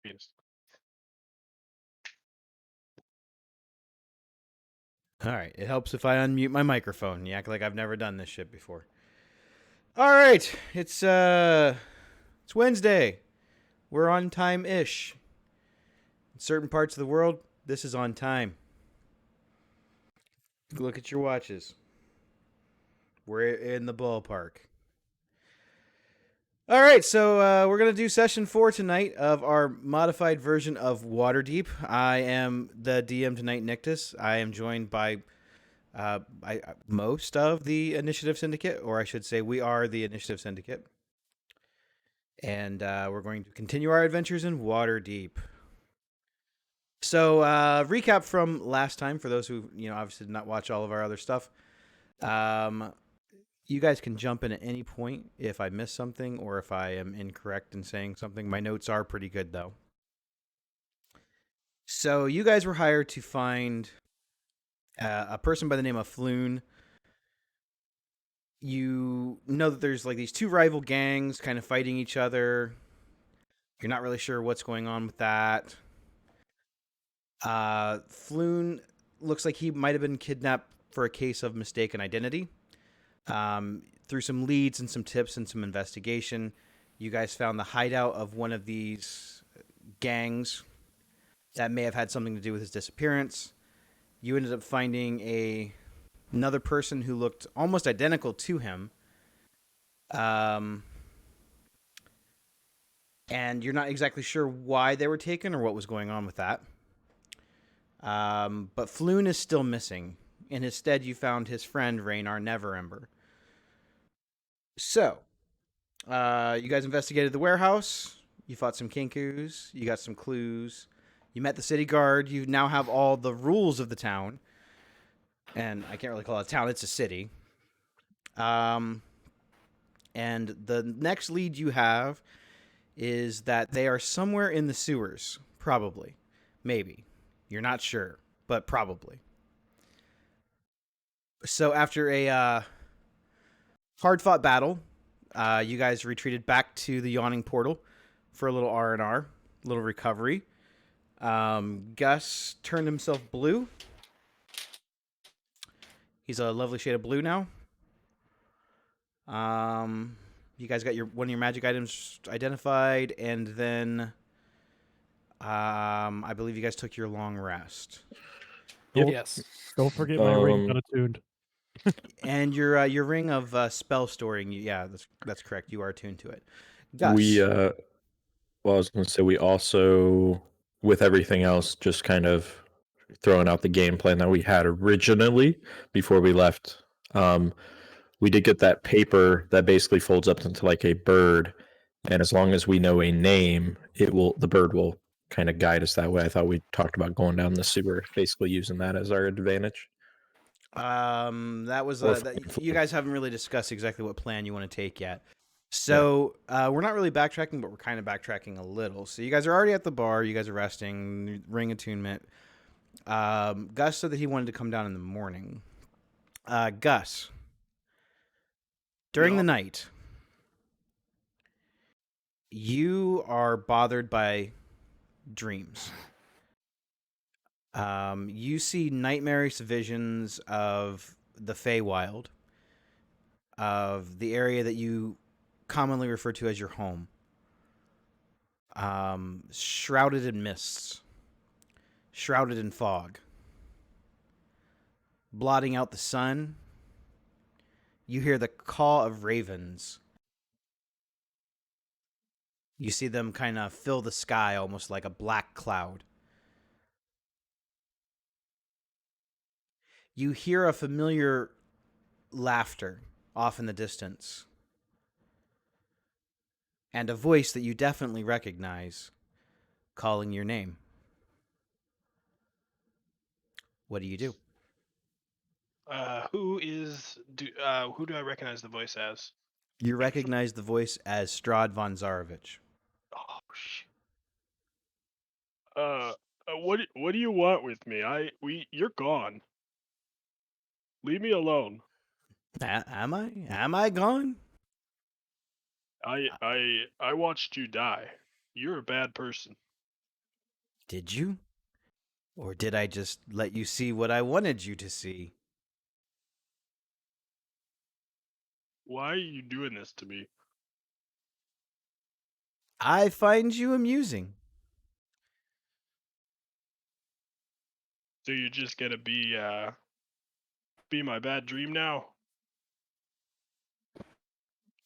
Penis. All right. It helps if I unmute my microphone. You act like I've never done this shit before. All right. It's Wednesday. We're on time-ish. In certain parts of the world, this is on time. Look at your watches. We're in the ballpark. All right, so we're gonna do session 4 tonight of our modified version of Waterdeep. I am the DM tonight, Nictus. I am joined by most of the Initiative Syndicate, or I should say, we are the Initiative Syndicate, and we're going to continue our adventures in Waterdeep. So, recap from last time for those who obviously did not watch all of our other stuff. You guys can jump in at any point if I miss something or if I am incorrect in saying something. My notes are pretty good though. So you guys were hired to find a person by the name of Floon. You know that there's like these two rival gangs kind of fighting each other. You're not really sure what's going on with that. Floon looks like he might have been kidnapped for a case of mistaken identity. Through some leads and some tips and some investigation, you guys found the hideout of one of these gangs that may have had something to do with his disappearance. You ended up finding another person who looked almost identical to him. And you're not exactly sure why they were taken or what was going on with that. But Floon is still missing. In his stead, you found his friend, Raynar Neverember. So, you guys investigated the warehouse. You fought some kinkus. You got some clues. You met the city guard. You now have all the rules of the town. And I can't really call it a town. It's a city. And the next lead you have is that they are somewhere in the sewers. Probably. Maybe. You're not sure, but probably. So after a hard-fought battle, you guys retreated back to the Yawning Portal for a little R&R, a little recovery. Gus turned himself blue. He's a lovely shade of blue now. You guys got one of your magic items identified, and then I believe you guys took your long rest. Yes. Don't forget my ring unattuned. And your ring of spell storing. Yeah, that's correct. You are attuned to it. Gus. Well, I was going to say we also, with everything else, just kind of throwing out the game plan that we had originally before we left. We did get that paper that basically folds up into like a bird, and as long as we know a name, the bird will kind of guide us that way. I thought we talked about going down the sewer, basically using that as our advantage. That was you guys haven't really discussed exactly what plan you want to take yet. So we're not really backtracking, but we're kind of backtracking a little. So you guys are already at the bar. You guys are resting, ring attunement. Gus said that he wanted to come down in the morning. Gus, during the night, you are bothered by dreams. You see nightmarish visions of the Feywild, of the area that you commonly refer to as your home. Shrouded in mists, shrouded in fog, blotting out the sun. You hear the caw of ravens. You see them kind of fill the sky almost like a black cloud. You hear a familiar laughter off in the distance. And a voice that you definitely recognize calling your name. What do you do? Who do I recognize the voice as? You recognize the voice as Strahd von Zarovich. Oh shit. What do you want with me? You're gone. Leave me alone. Am I? Am I gone? I watched you die. You're a bad person. Did you? Or did I just let you see what I wanted you to see? Why are you doing this to me? I find you amusing. So you're just gonna be my bad dream now?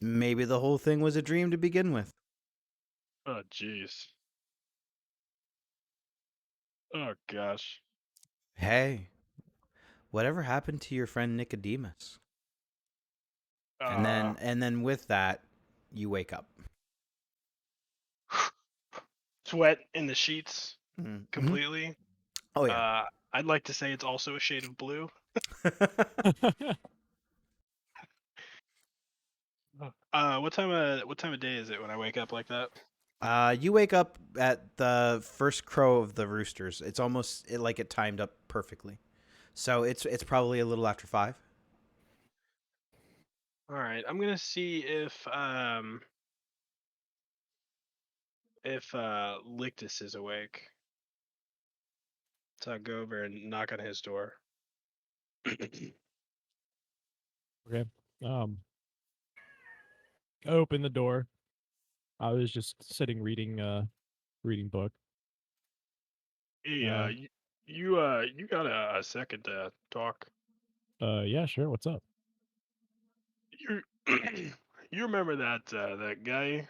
Maybe the whole thing was a dream to begin with. Oh jeez. Oh gosh. Hey, whatever happened to your friend Nicodemus? Uh And then with that, you wake up. Sweat in the sheets Mm-hmm. completely. Oh yeah. I'd like to say it's also a shade of blue. What time of day is it when I wake up like that? You wake up at the first crow of the roosters. It's almost like it timed up perfectly. So it's probably a little after 5. All right, I'm gonna see if Lictus is awake. So I'll go over and knock on his door. Okay. Um, I opened the door. I was just sitting reading book. Hey, Uh, you got a second to talk? yeah, sure. What's up? You you remember that guy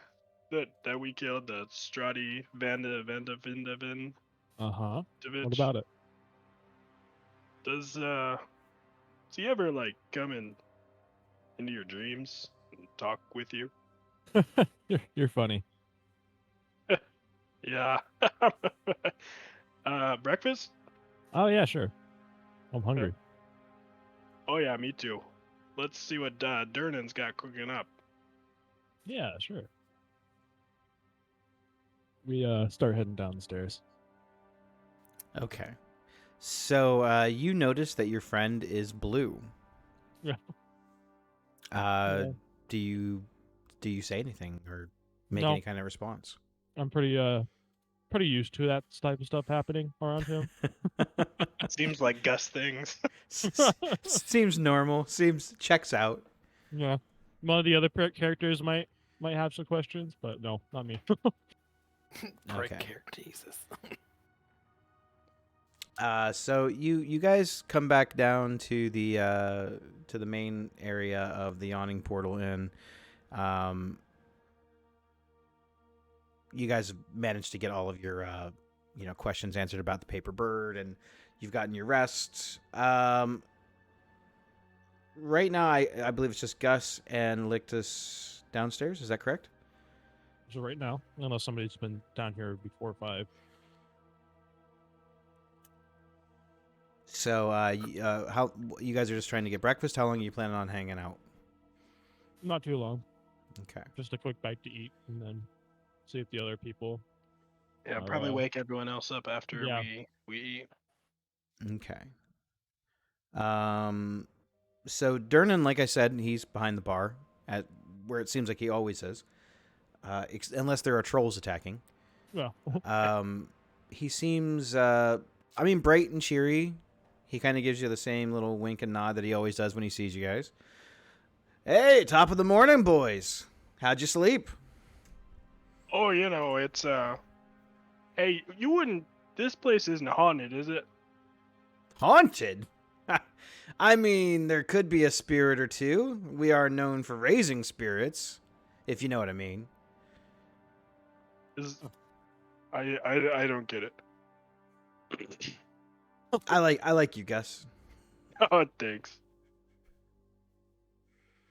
that we killed, the Strati Vandavindavin Uh-huh. What Davich? about it? Does he ever like come into your dreams and talk with you? You're funny. Yeah. Breakfast? Oh yeah, sure. I'm Uh, hungry. oh yeah, me too. Let's see what Durnan's got cooking up. Yeah, sure. We start heading down the stairs. Okay. So you notice that your friend is blue. Yeah. Uh, Yeah. do you say anything or make No, any kind of response? I'm pretty used to that type of stuff happening around him. Seems like Gus things. Seems normal. Seems checks out. Yeah. One of the other characters might have some questions, but no, not me. Okay. Character, Jesus. So you guys come back down to the main area of the Yawning Portal Inn. You guys have managed to get all of your questions answered about the paper bird, and you've gotten your rest. Right now, I believe it's just Gus and Lictus downstairs. Is that correct? So right now, unless somebody's been down here before 5. So how you guys are just trying to get breakfast? How long are you planning on hanging out? Not too long. Okay. Just a quick bite to eat, and then see if the other people Yeah, are. probably wake everyone else up after Yeah. we eat. Okay. So Durnan, like I said, he's behind the bar at where it seems like he always is, unless there are trolls attacking. Well, He seems, bright and cheery. He kind of gives you the same little wink and nod that he always does when he sees you guys. Hey, top of the morning, boys. How'd you sleep? Oh, it's hey, you wouldn't. This place isn't haunted, is it? Haunted? I mean, there could be a spirit or two. We are known for raising spirits, if you know what I mean. Is I don't get it. I like you, Gus. Oh, thanks.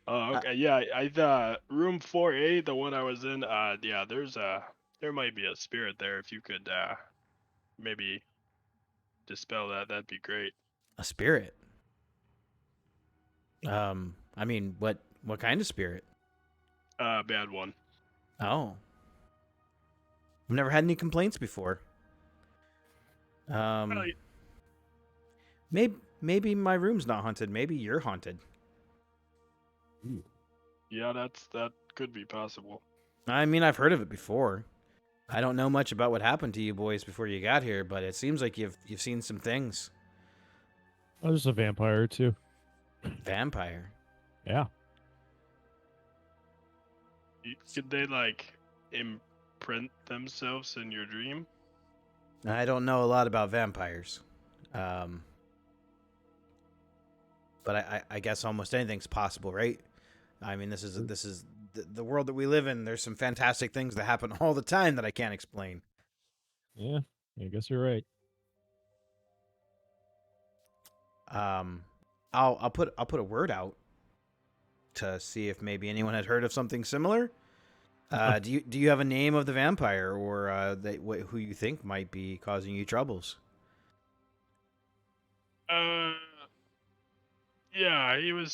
Oh, Uh, okay. Yeah, I room 4A, the one I was in. Yeah, there might be a spirit there. If you could maybe dispel that, that'd be great. a spirit. What kind of spirit? Bad one. Oh, I've never had any complaints before. Well, Maybe my room's not haunted. Maybe you're haunted. yeah, that could be possible. I mean, I've heard of it before. I don't know much about what happened to you boys before you got here, but it seems like you've seen some things. I was just a vampire or two. Vampire. Yeah. Could they like imprint themselves in your dream? I don't know a lot about vampires. But I guess almost anything's possible, right? I mean, this is the world that we live in. There's some fantastic things that happen all the time that I can't explain. Yeah. I guess you're right. I'll put a word out to see if maybe anyone had heard of something similar. Do you have a name of the vampire or who you think might be causing you troubles? Yeah, he was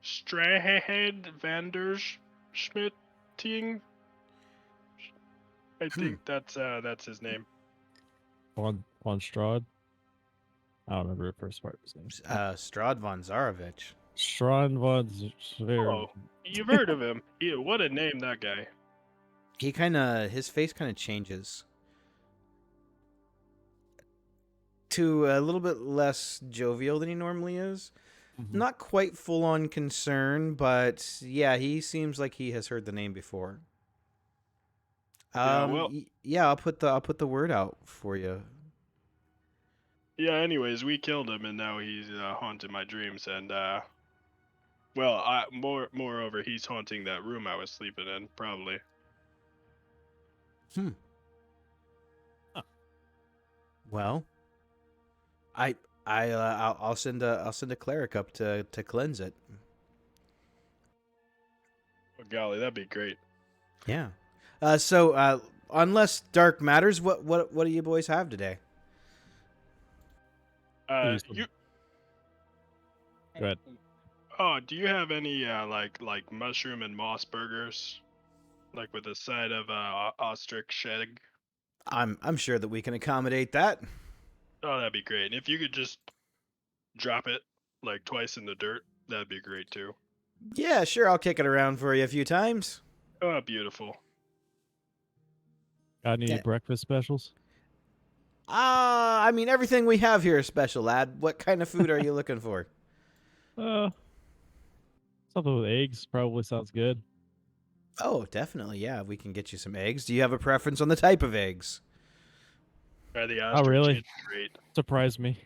Strahed Vanderschmitting. I think that's his name. Von Strahd. I don't remember the first part of his name. Strad von Zarovich. Strahd von Oh, you've heard of him. Yeah, what a name, that guy. His face kind of changes to a little bit less jovial than he normally is. Mhm. Not quite full on concern, but yeah, he seems like he has heard the name before. Yeah, well- Yeah, I'll put the word out for you. Yeah, anyways, we killed him, and now he's haunting my dreams, and moreover, he's haunting that room I was sleeping in, probably. Well, I'll send a cleric up to cleanse it. Oh, golly, that'd be great. Yeah. So unless dark matters, what do you boys have today? Please. You. Go ahead. Oh, do you have any like mushroom and moss burgers, like with a side of ostrich egg? I'm sure that we can accommodate that. Oh, that'd be great. And if you could just drop it like twice in the dirt, that'd be great too. Yeah, sure. I'll kick it around for you a few times. Oh, beautiful. Got any Yeah. breakfast specials? I mean, everything we have here is special, lad. What kind of food are you looking for? Something with eggs probably sounds good. Oh, definitely. Yeah, we can get you some eggs. Do you have a preference on the type of eggs? Try the ostrich. really? It's great. Surprise me.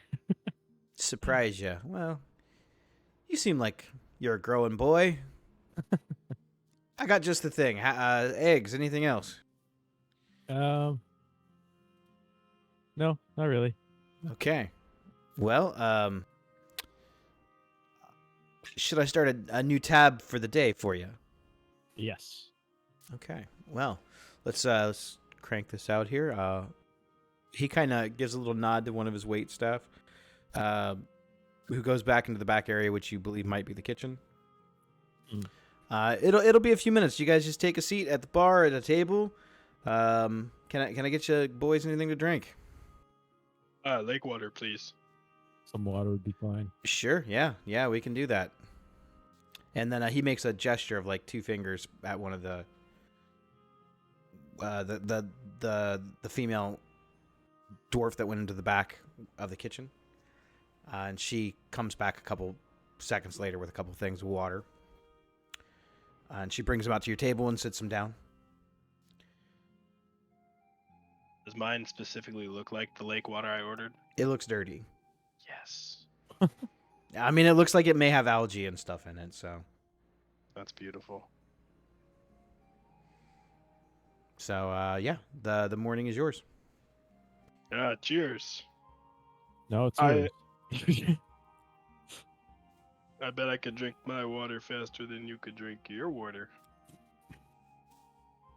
Surprise you. Well, you seem like you're a growing boy. I got just the thing. Eggs. Anything else? No, not really. Okay. Well, should I start a new tab for the day for you? Yes. Okay. Well, let's crank this out here. He kind of gives a little nod to one of his wait staff, who goes back into the back area, which you believe might be the kitchen. It'll be a few minutes. You guys just take a seat at the bar at a table. Can I get you boys anything to drink? Lake water, please. Some water would be fine. Sure. Yeah, we can do that. And then he makes a gesture of like two fingers at one of the female dwarf that went into the back of the kitchen, and she comes back a couple seconds later with a couple things of water, and she brings them out to your table and sits them down. Does mine specifically look like the lake water I ordered? It looks dirty. Yes. I mean, it looks like it may have algae and stuff in it. So That's beautiful. Yeah, the morning is yours. Cheers. No, it's I- yours. I bet I could drink my water faster than you could drink your water.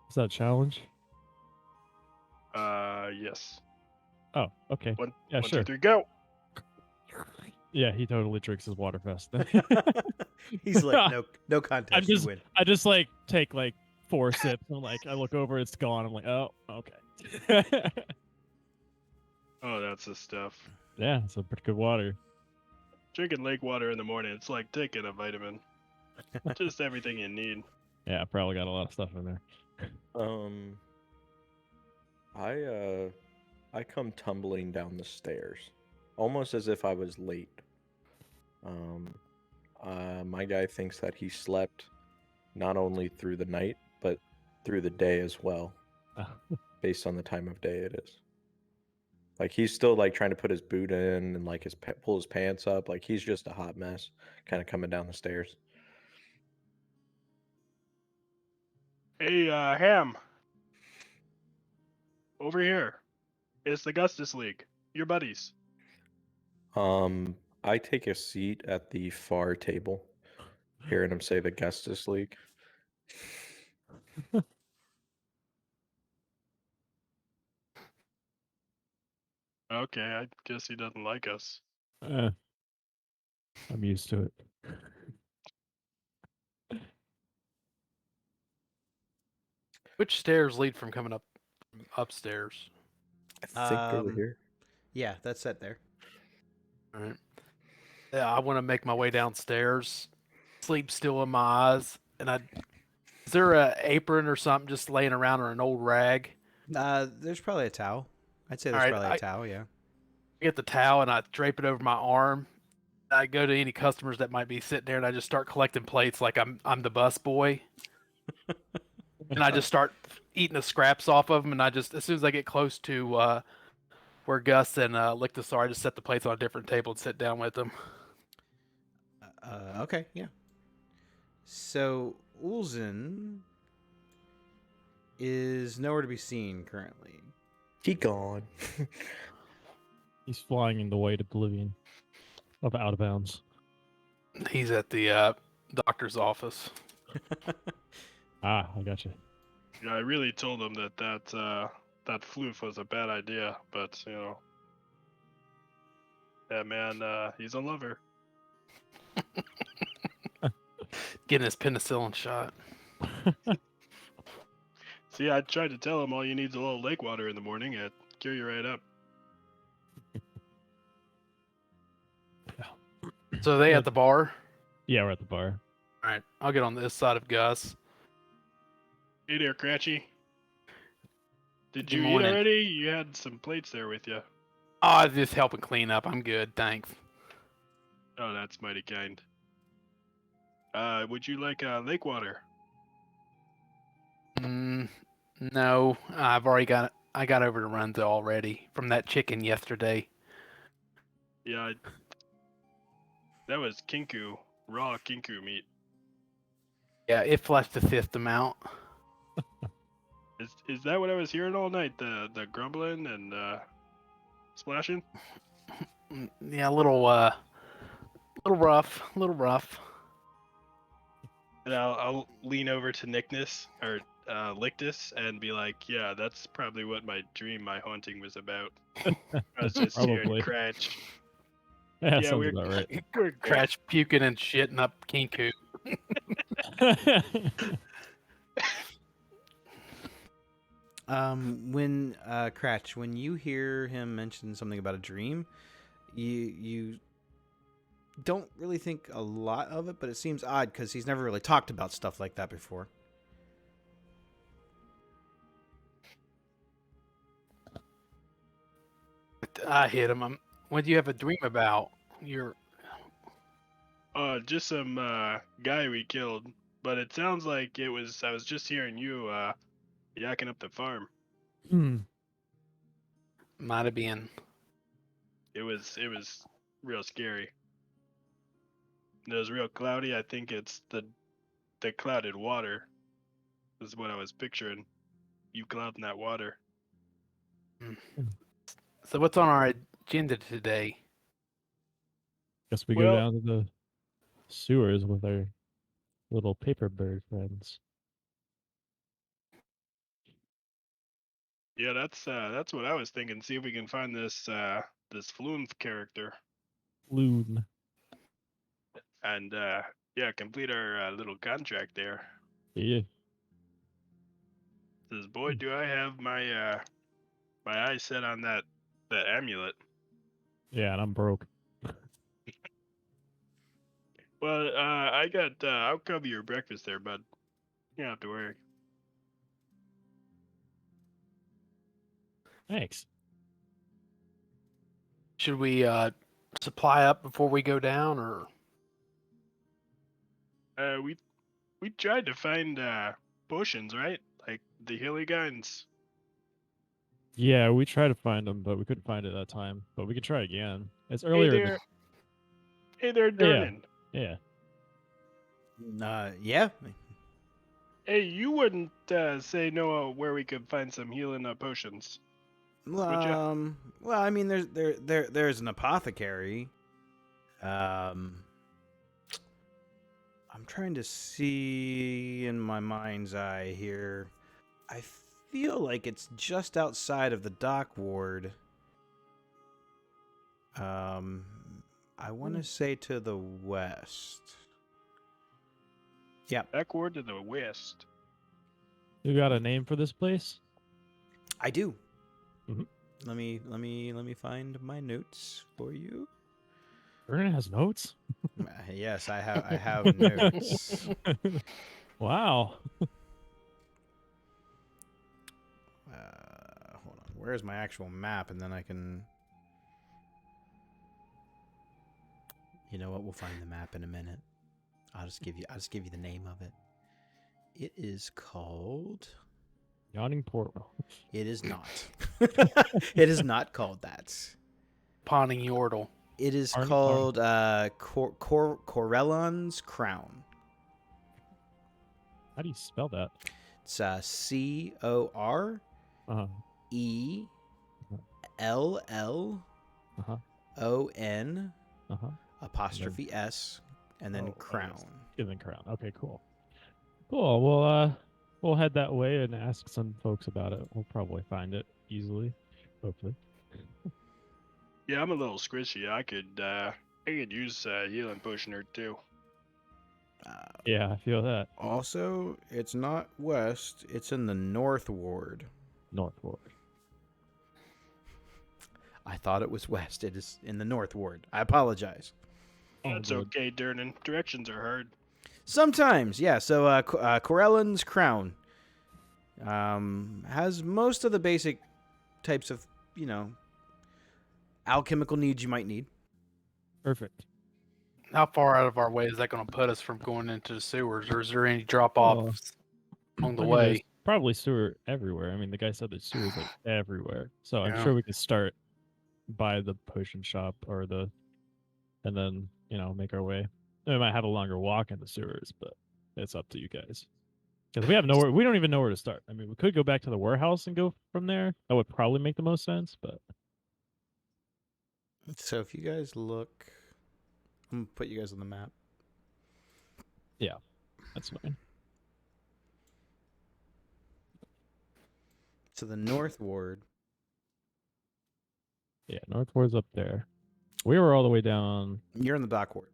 Is that a challenge? Yes. Oh, okay. One, Yeah, 1, sure. 2, 3, go. Yeah, he totally drinks his water fast. He's like, no contest. I'm just- you win. I just like take like 4 sips and like I look over, it's gone. I'm like, oh, okay. Oh, that's the stuff. Yeah, it's a pretty good water. Drinking lake water in the morning, it's like taking a vitamin. Just everything you need. Yeah, probably got a lot of stuff in there. I come tumbling down the stairs, almost as if I was late. My guy thinks that he slept not only through the night but through the day as well, based on the time of day it is. Like he's still like trying to put his boot in and like pull his pants up. Like he's just a hot mess, kind of coming down the stairs. Hey, Ham, over here. It's the Gustus League. Your buddies. I take a seat at the far table, hearing him say the Gustus League. Okay, I guess he doesn't like us. I'm used to it. Which stairs lead from coming up upstairs? I think over here. Yeah, that's set there. All right. Yeah, I want to make my way downstairs. Sleep still in my eyes, and is there a apron or something just laying around or an old rag? There's probably a towel. I'd say there's Alright, probably a towel, yeah. I get the towel and I drape it over my arm. I go to any customers that might be sitting there, and I just start collecting plates like I'm the bus boy. And I just start eating the scraps off of them. And I just, as soon as I get close to where Gus and Lictus are, I just set the plates on a different table and sit down with them. Okay, yeah. So Ulzen is nowhere to be seen currently. He gone. He's flying in the way to oblivion. Of out of bounds. He's at the doctor's office. I gotcha. Yeah, I really told him that floof was a bad idea, but you know, that man, he's a lover. Getting his penicillin shot. See, I tried to tell him all you need is a little lake water in the morning. It'd cure you right up. So are they at the bar? Yeah, we're at the bar. All right, I'll get on this side of Gus. Hey there, Cratchy. Did Good you eat morning. already? You had some plates there with you. Oh, I was just helping clean up. I'm good, thanks. Oh, that's mighty kind. Would you like lake water? No, I've already got. I got over to Runza already from that chicken yesterday. Yeah, that was kinku, raw kinku meat. Yeah, it flushed the system out. Is that what I was hearing all night? The grumbling and splashing? Yeah, a little rough, a little rough. And I'll lean over to Nickness or Lictus and be like, yeah, that's probably what my haunting was about. I was just hearing Probably. Cratch. Yeah, Yeah, sounds we're about right. We're crash puking and shitting up Kinku. When Cratch, when you hear him mention something about a dream, you don't really think a lot of it, but it seems odd because he's never really talked about stuff like that before. I hit him. What do you have a dream about? You're Just some guy we killed, but it sounds like I was just hearing you yakking up the farm. might have been. It was real scary. It was real cloudy. I think it's the clouded water is what I was picturing. You clouding that water. So what's on our agenda today? Guess we Well- go down to the sewers with our little paper bird friends. Yeah, that's what I was thinking. See if we can find this this Flume character Loon. and yeah, complete our little contract there. Yeah. Says, boy, do I have my my eyes set on that amulet. Yeah, and I'm broke. Well, I got I'll cover your breakfast there, bud. You don't have to worry. Thanks. Should we supply up before we go down, or We tried to find potions, right? Like the hilly guns. Yeah, we tried to find them, but we couldn't find it that time. But we could try again. It's Hey earlier. there, hey there, Yeah. Durnan. Yeah. Yeah. Hey, you wouldn't say no where we could find some healing potions. ya? Well, I mean, there's an apothecary. I'm trying to see in my mind's eye here. I feel like it's just outside of the dock ward. I want to say to the west. Yep, Backward to the west. You got a name for this place? I do. Mhm. Let me find my notes for you. Vernon has notes. Yes, I have notes. Wow. Hold on. Where's my actual map? And then I can. You know what? We'll find the map in a minute. I'll just give you the name of it. It is called. Yawning portal. It is not. It is not called that. Pawning Yordle? It is Arn- called Corellon's Crown. How do you spell that? It's CORELLL Uh-huh. Uh-huh. ON Uh-huh. apostrophe S and then Oh, crown. And then crown. Okay, cool. Cool. We'll head that way and ask some folks about it. We'll probably find it easily. Hopefully. Yeah, I'm a little squishy. I could use a healing potion or two. Yeah, I feel that. Also, it's not west. It's in the North Ward. Northward. I thought it was west. It is in the North Ward. I apologize. That's good. okay, Durnan. Directions are hard. Sometimes, yeah. So, Corellon's Crown has most of the basic types of, alchemical needs you might need. Perfect. How far out of our way is that going to put us from going into the sewers, or is there any drop offs along the I mean, there's way? probably sewer everywhere. I mean, the guy said there's sewers like everywhere. So I'm Yeah. sure we could start by the potion shop and then, make our way. We might have a longer walk in the sewers, but it's up to you guys. Because we don't even know where to start. I mean, we could go back to the warehouse and go from there. That would probably make the most sense, but So, if you guys look, I'm gonna put you guys on the map. that's fine. So, the North Ward. Yeah, Northward's up there. We were all the way down. You're in the dock ward.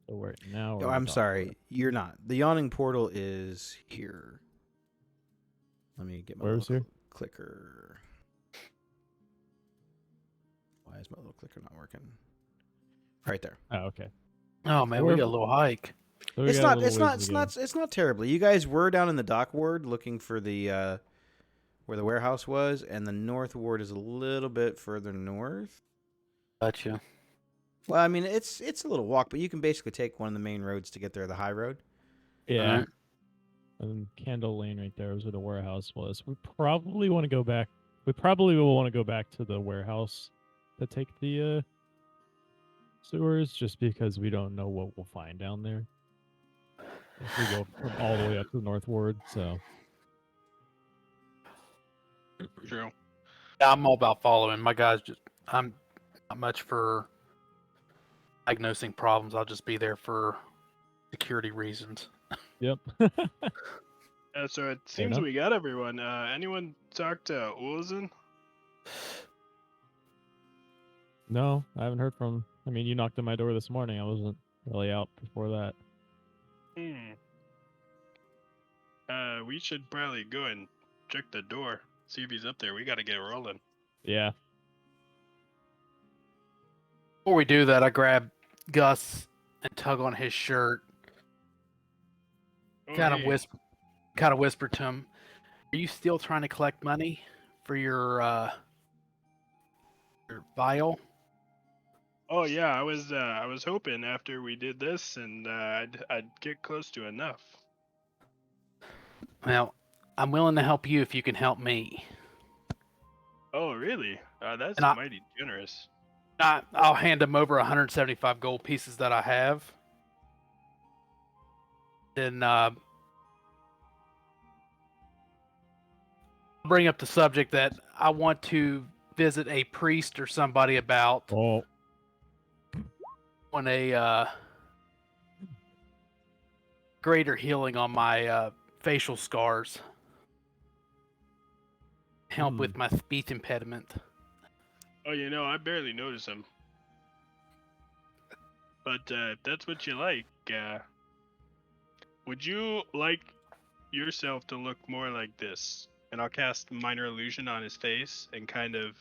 So we're now. Oh, I'm sorry. You're not. The yawning portal is here. Let me get my Where's little here? clicker. Why is my little clicker not working? Right there. Oh, okay. Oh man, we got a little hike. So we It's got a not. little It's ways not. to It's go. not. It's not terribly. You guys were down in the dock ward looking for the where the warehouse was, and the North Ward is a little bit further north. Gotcha. Well, I mean, it's a little walk, but you can basically take one of the main roads to get there, the high road. Yeah. Alright. And Candle Lane right there was where the warehouse was. We probably want to go back. We probably will want to go back to the warehouse to take the sewers, just because we don't know what we'll find down there. If we go from all the way up to the North Ward, so True. Yeah, I'm all about following. My guys I'm not much for diagnosing problems. I'll just be there for security reasons. yep. So it Fair seems enough. we got everyone. Anyone talk to Ulzen? No, I haven't heard from. I mean, you knocked on my door this morning. I wasn't really out before that. We should probably go and check the door, see if he's up there. We got to get rolling. Yeah. Before we do that, I grab Gus and tug on his shirt, Oh, kind of hey. whisper to him, "Are you still trying to collect money for your vial? Oh yeah, I was hoping after we did this and I'd get close to enough. Well, I'm willing to help you if you can help me. Oh really? That's And mighty generous. I'll hand him over 175 gold pieces that I have. Then bring up the subject that I want to visit a priest or somebody about Oh, on a greater healing on my facial scars. Help with my speech impediment. Oh, I barely notice him. But if that's what you like, would you like yourself to look more like this? And I'll cast minor illusion on his face and kind of,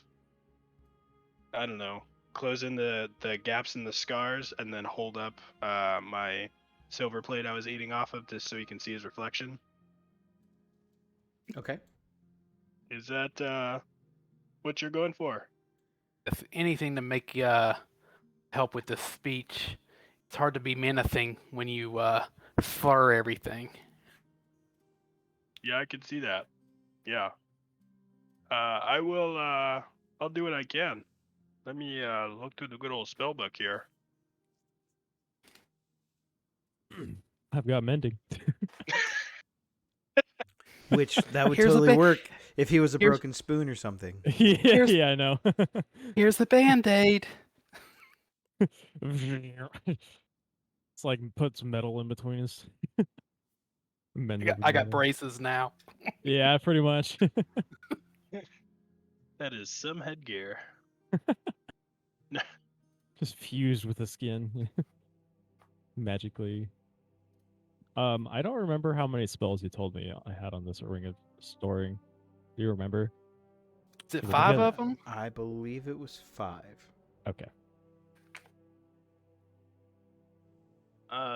I don't know, close in the gaps in the scars and then hold up my silver plate I was eating off of just so you can see his reflection. Okay. Is that what you're going for? If anything to make help with the speech, it's hard to be menacing when you slur everything. Yeah, I can see that. Yeah. I will, I'll do what I can. Let me look through the good old spell book here. I've got mending. Which that would Here's a totally ba- work if he was a here's- broken spoon or something. yeah, Here's- yeah, I know. Here's the Band-Aid. It's like put some metal in between us. Mend I got everything. braces now. Yeah, pretty much. That is some headgear. Just fused with the skin magically. I don't remember how many spells you told me I had on this Ring of Storing. Do you remember? Is it Is it 5 good? of them? I believe it was 5. Okay.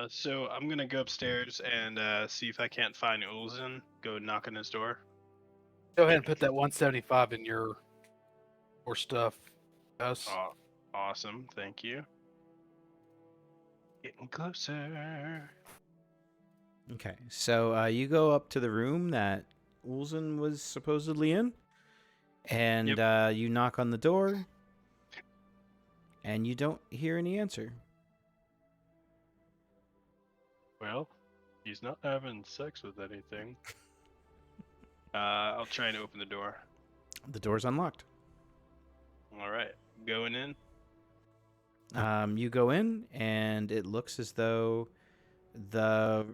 So I'm gonna go upstairs and see if I can't find Ulzen. Go knock on his door. Go ahead and put that 175 in your stuff. Gus. Oh, awesome. Thank you. Getting closer. Okay, so you go up to the room that Ulzen was supposedly in, and you knock on the door, and you don't hear any answer. Well, he's not having sex with anything. I'll try and open the door. The door's unlocked. All right, going in. You go in, and it looks as though the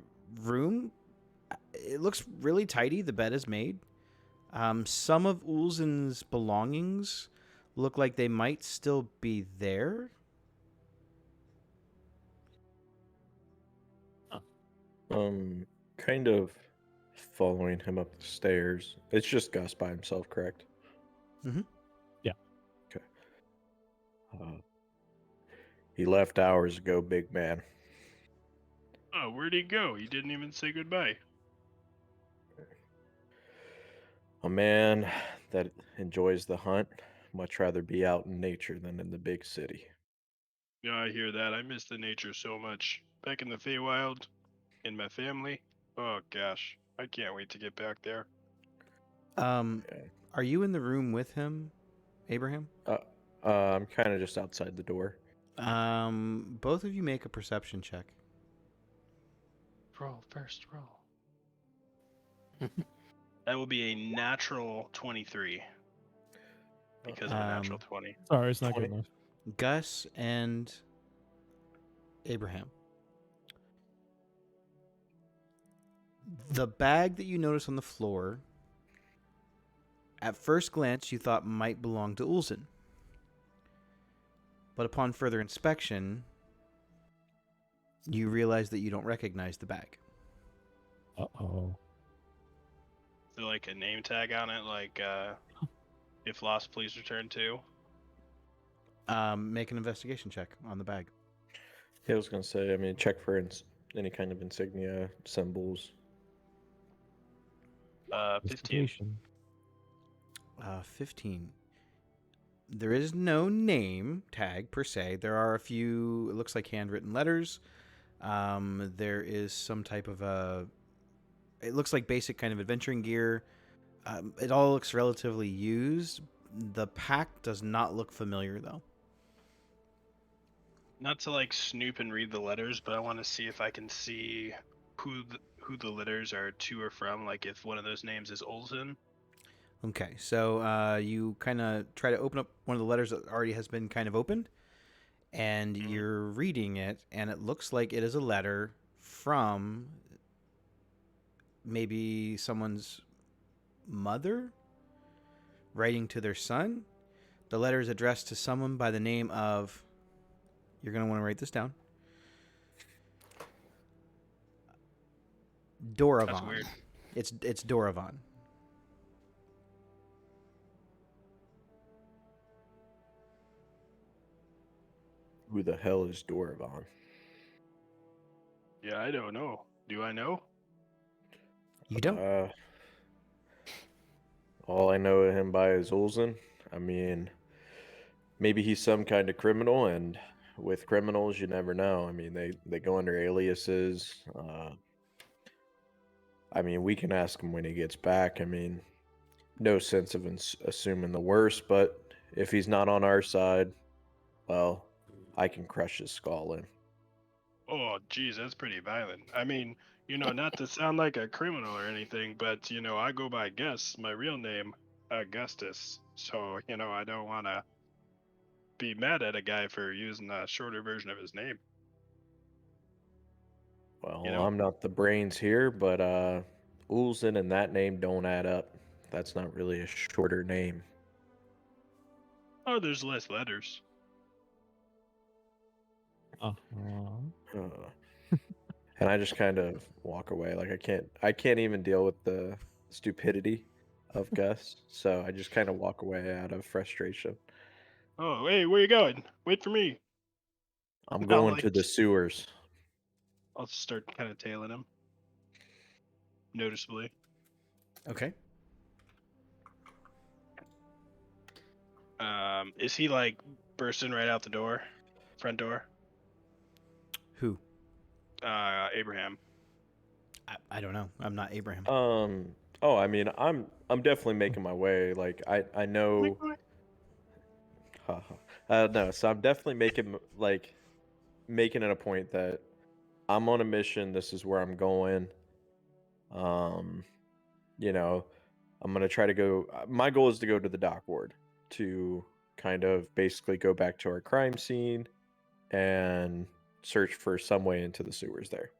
room, it looks really tidy. The bed is made. Some of Ulzen's belongings look like they might still be there. Kind of following him up the stairs. It's just Gus by himself, correct? Mhm. Yeah. Okay. He left hours ago, big man. Oh, where'd he go? He didn't even say goodbye. A man that enjoys the hunt much rather be out in nature than in the big city. Yeah, I hear that. I miss the nature so much. Back in the Feywild, in my family. Oh gosh, I can't wait to get back there. Are you in the room with him, Abraham? I'm kind of just outside the door. Both of you make a perception check. Roll first roll. That will be a natural 23 because of a natural 20. Sorry, it's not 20. good enough. Gus and Abraham. The bag that you notice on the floor, at first glance you thought might belong to Ulzen. But upon further inspection, you realize that you don't recognize the bag. Uh-oh. Is there like a name tag on it, like if lost, please return to? Make an investigation check on the bag. Yeah, I was gonna say. I mean, check for any kind of insignia, symbols. 15. Investigation. 15. There is no name tag per se. There are a few, it looks like handwritten letters. There is some type of it looks like basic kind of adventuring gear. It all looks relatively used. The pack does not look familiar though. Not to like snoop and read the letters, but I want to see if I can see who the letters are to or from. Like if one of those names is Olsen. Okay, so you kind of try to open up one of the letters that already has been kind of opened, and you're reading it, and it looks like it is a letter from maybe someone's mother writing to their son. The letter is addressed to someone by the name of, you're going to want to write this down, Doravon. That's weird. It's Doravon. Who the hell is Doravon? Yeah, I don't know. Do I know? You don't? All I know him by is Olsen. I mean, maybe he's some kind of criminal, and with criminals, you never know. I mean, they go under aliases. I mean, we can ask him when he gets back. I mean, no sense of assuming the worst, but if he's not on our side, well, I can crush his skull in. Oh, geez, that's pretty violent. I mean, not to sound like a criminal or anything, but I go by Gus, my real name, Augustus. So, I don't want to be mad at a guy for using a shorter version of his name. Well, You know? I'm not the brains here, but Olsen and that name don't add up. That's not really a shorter name. Oh, there's less letters. Uh-huh. And I just kind of walk away. Like I can't even deal with the stupidity of Gus. So I just kind of walk away out of frustration. Oh, hey, where you going? Wait for me. I'm I'll, going like, to the sewers. I'll start kind of tailing him. Noticeably. Okay. Is he like bursting right out the door? Front door? Who? Abraham. I don't know. I'm not Abraham. Oh, I mean, I'm definitely making my way. Like I know. No, so I'm definitely making it a point that I'm on a mission. This is where I'm going. You know, I'm gonna try to go. My goal is to go to the dock ward to kind of basically go back to our crime scene and search for some way into the sewers there.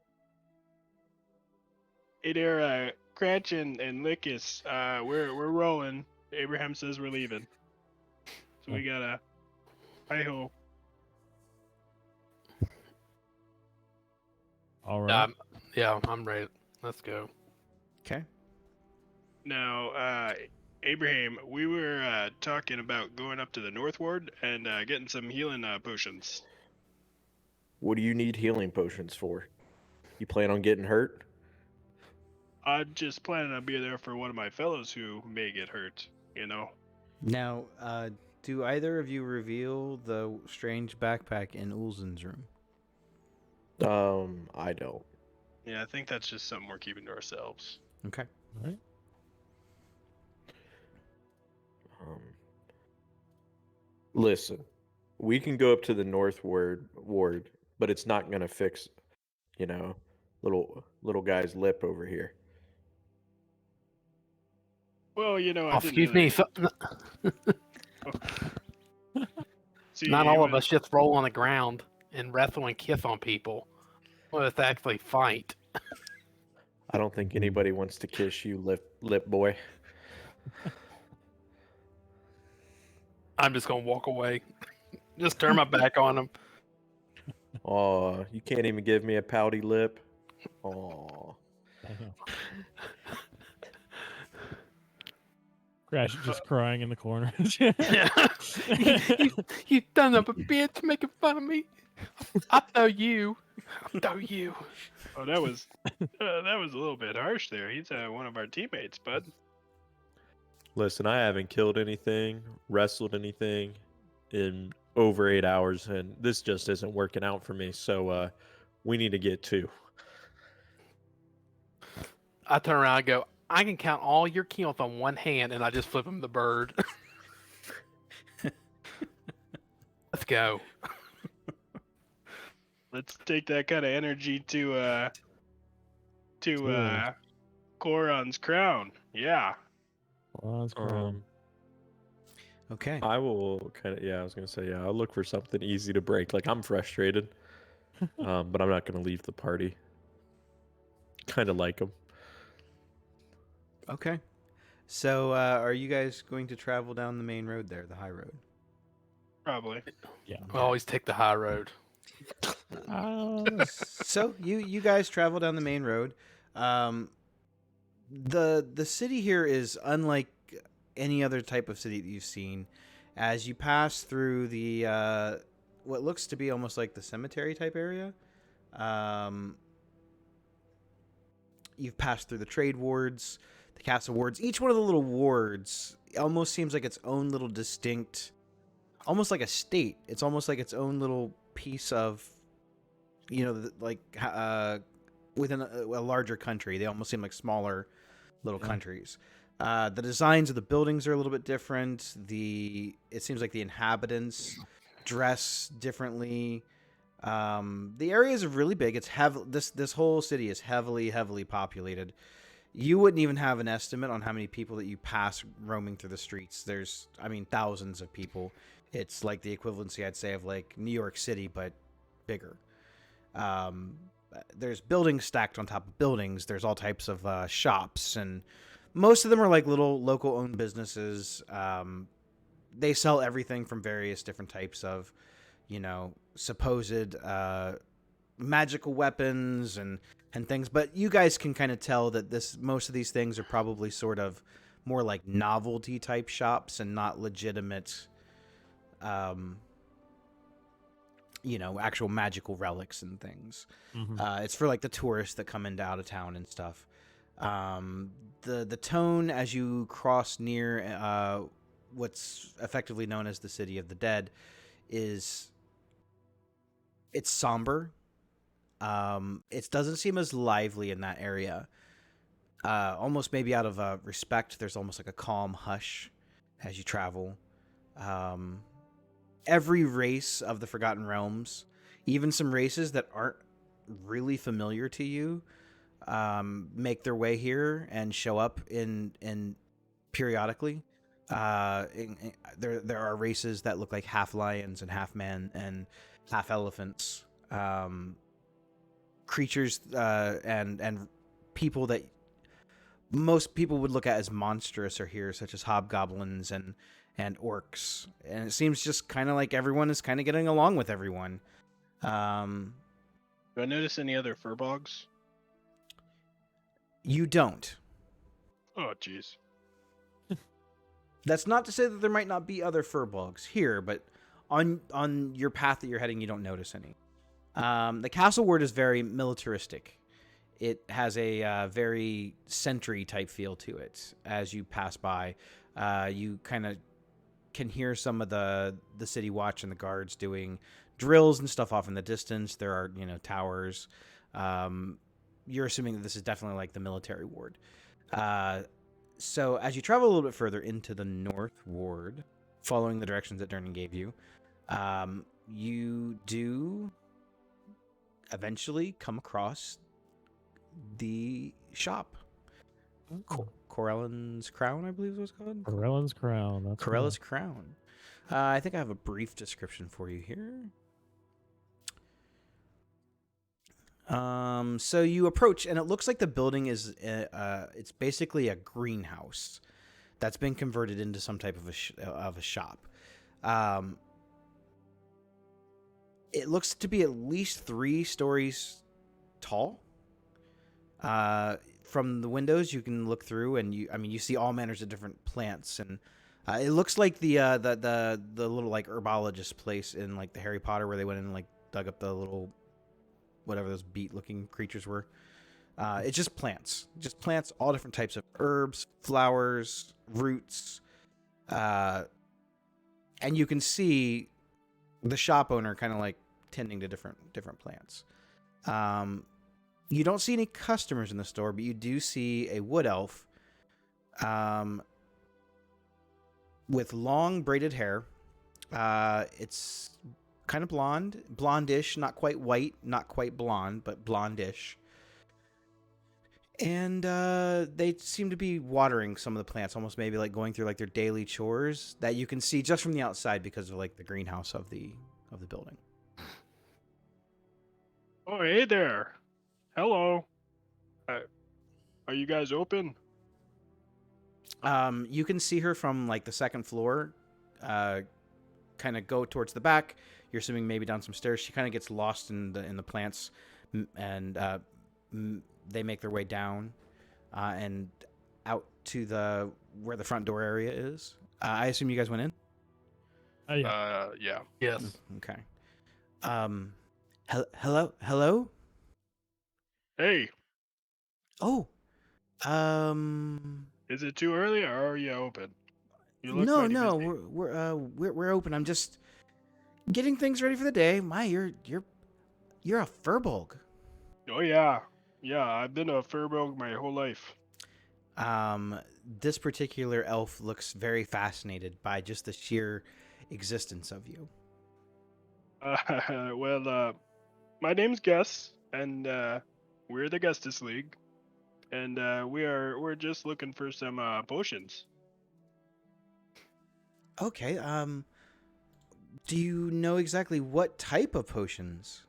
Hey there, Cratch and Lickus. We're rolling. Abraham says we're leaving. So we gotta hi-ho. All right. Yeah, I'm ready. Let's go. Okay. Now, Abraham, we were talking about going up to the North Ward and getting some healing potions. What do you need healing potions for? You plan on getting hurt? I'm just planning on being there for one of my fellows who may get hurt, Now, do either of you reveal the strange backpack in Ulzen's room? I don't. Yeah, I think that's just something we're keeping to ourselves. Okay. All right. Listen, we can go up to the North Ward, but it's not gonna fix, little guy's lip over here. Well, I didn't Excuse really... me. See, Not it all of was- us just roll on the ground and wrestle and kiss on people. Let's actually fight. I don't think anybody wants to kiss you, lip boy. I'm just gonna walk away. Just turn my back on him. Oh, you can't even give me a pouty lip. Oh, Damn. Crash is just crying in the corner. you son of a bitch making fun of me. I'll throw you. I'll throw you. Oh, that was a little bit harsh there. He's one of our teammates, bud. Listen, I haven't killed anything, wrestled anything in over 8 hours, and this just isn't working out for me. So we need to get two. I turn around and go, I can count all your kills on one hand, and I just flip him the bird. Let's go. Let's take that kind of energy to Cool. Koron's crown. Yeah. Well, that's cool. Okay. I will kind of, I was gonna say, I'll look for something easy to break. Like, I'm frustrated, but I'm not gonna leave the party. Kind of like them. Okay. So, are you guys going to travel down the main road there, the high road? Probably. Yeah. I always take the high road. So you guys travel down the main road. The city here is unlike any other type of city that you've seen. As you pass through the what looks to be almost like the cemetery type area, you've passed through the trade wards, the castle wards. Each one of the little wards almost seems like its own little distinct, almost like a state. It's almost like its own little piece of, within a larger country. They almost seem like smaller little countries. The designs of the buildings are a little bit different. It seems like the inhabitants dress differently. The area is really big. It's this whole city is heavily populated. You wouldn't even have an estimate on how many people that you pass roaming through the streets. There's, thousands of people. It's like the equivalency, I'd say, of like New York City, but bigger. There's buildings stacked on top of buildings. There's all types of shops, and most of them are like little local owned businesses. They sell everything from various different types of, supposed magical weapons and things. But you guys can kind of tell that most of these things are probably sort of more like novelty type shops and not legitimate, actual magical relics and things. It's for like the tourists that come into out of town and stuff. The tone as you cross near what's effectively known as the City of the Dead it's somber. It doesn't seem as lively in that area. Almost maybe out of respect, there's almost like a calm hush as you travel. Every race of the Forgotten Realms, even some races that aren't really familiar to you, make their way here and show up in periodically. There are races that look like half lions and half men and half elephants. Creatures and people that most people would look at as monstrous are here, such as hobgoblins and orcs. And it seems just kind of like everyone is kind of getting along with everyone. Do I notice any other furbogs? You don't. Oh, jeez. That's not to say that there might not be other furbolgs here, but on your path that you're heading, you don't notice any. The castle ward is very militaristic. It has a very sentry type feel to it. As you pass by, you kind of can hear some of the city watch and the guards doing drills and stuff off in the distance. There are towers. You're assuming that this is definitely like the military ward. So as you travel a little bit further into the north ward, following the directions that Durnan gave you, you do eventually come across the shop. Corellan's Crown, I believe is what it's called. Corellan's Crown. That's Corella's Crown. I think I have a brief description for you here. So you approach, and it looks like the building is it's basically a greenhouse that's been converted into some type of a shop. It looks to be at least 3 stories tall. From the windows, you can look through, and you see all manners of different plants, and it looks like the little like herbologist place in like the Harry Potter where they went in and like dug up the little whatever those beet-looking creatures were. It's just plants, all different types of herbs, flowers, roots, and you can see the shop owner kind of like tending to different plants. You don't see any customers in the store, but you do see a wood elf with long braided hair. It's kind of blondish, not quite white, not quite blonde, but blondish. And they seem to be watering some of the plants, almost maybe like going through like their daily chores that you can see just from the outside because of like the greenhouse of the building. Oh, hey there. Hello. Are you guys open? You can see her from like the second floor, kind of go towards the back. You're assuming maybe down some stairs. She kind of gets lost in the plants, and they make their way down and out to where the front door area is. I assume you guys went in. Yeah. Yeah. Yes. Okay. Hello. Hey, Oh. is it too early or are you open? You look No, mighty no, busy. we're open. I'm just getting things ready for the day. My, you're a furbolg. Oh yeah. Yeah, I've been a furbolg my whole life. This particular elf looks very fascinated by just the sheer existence of you. Well, my name's Gus, and we're the Gustus League, and we're just looking for some potions. Okay. Do you know exactly what type of potions?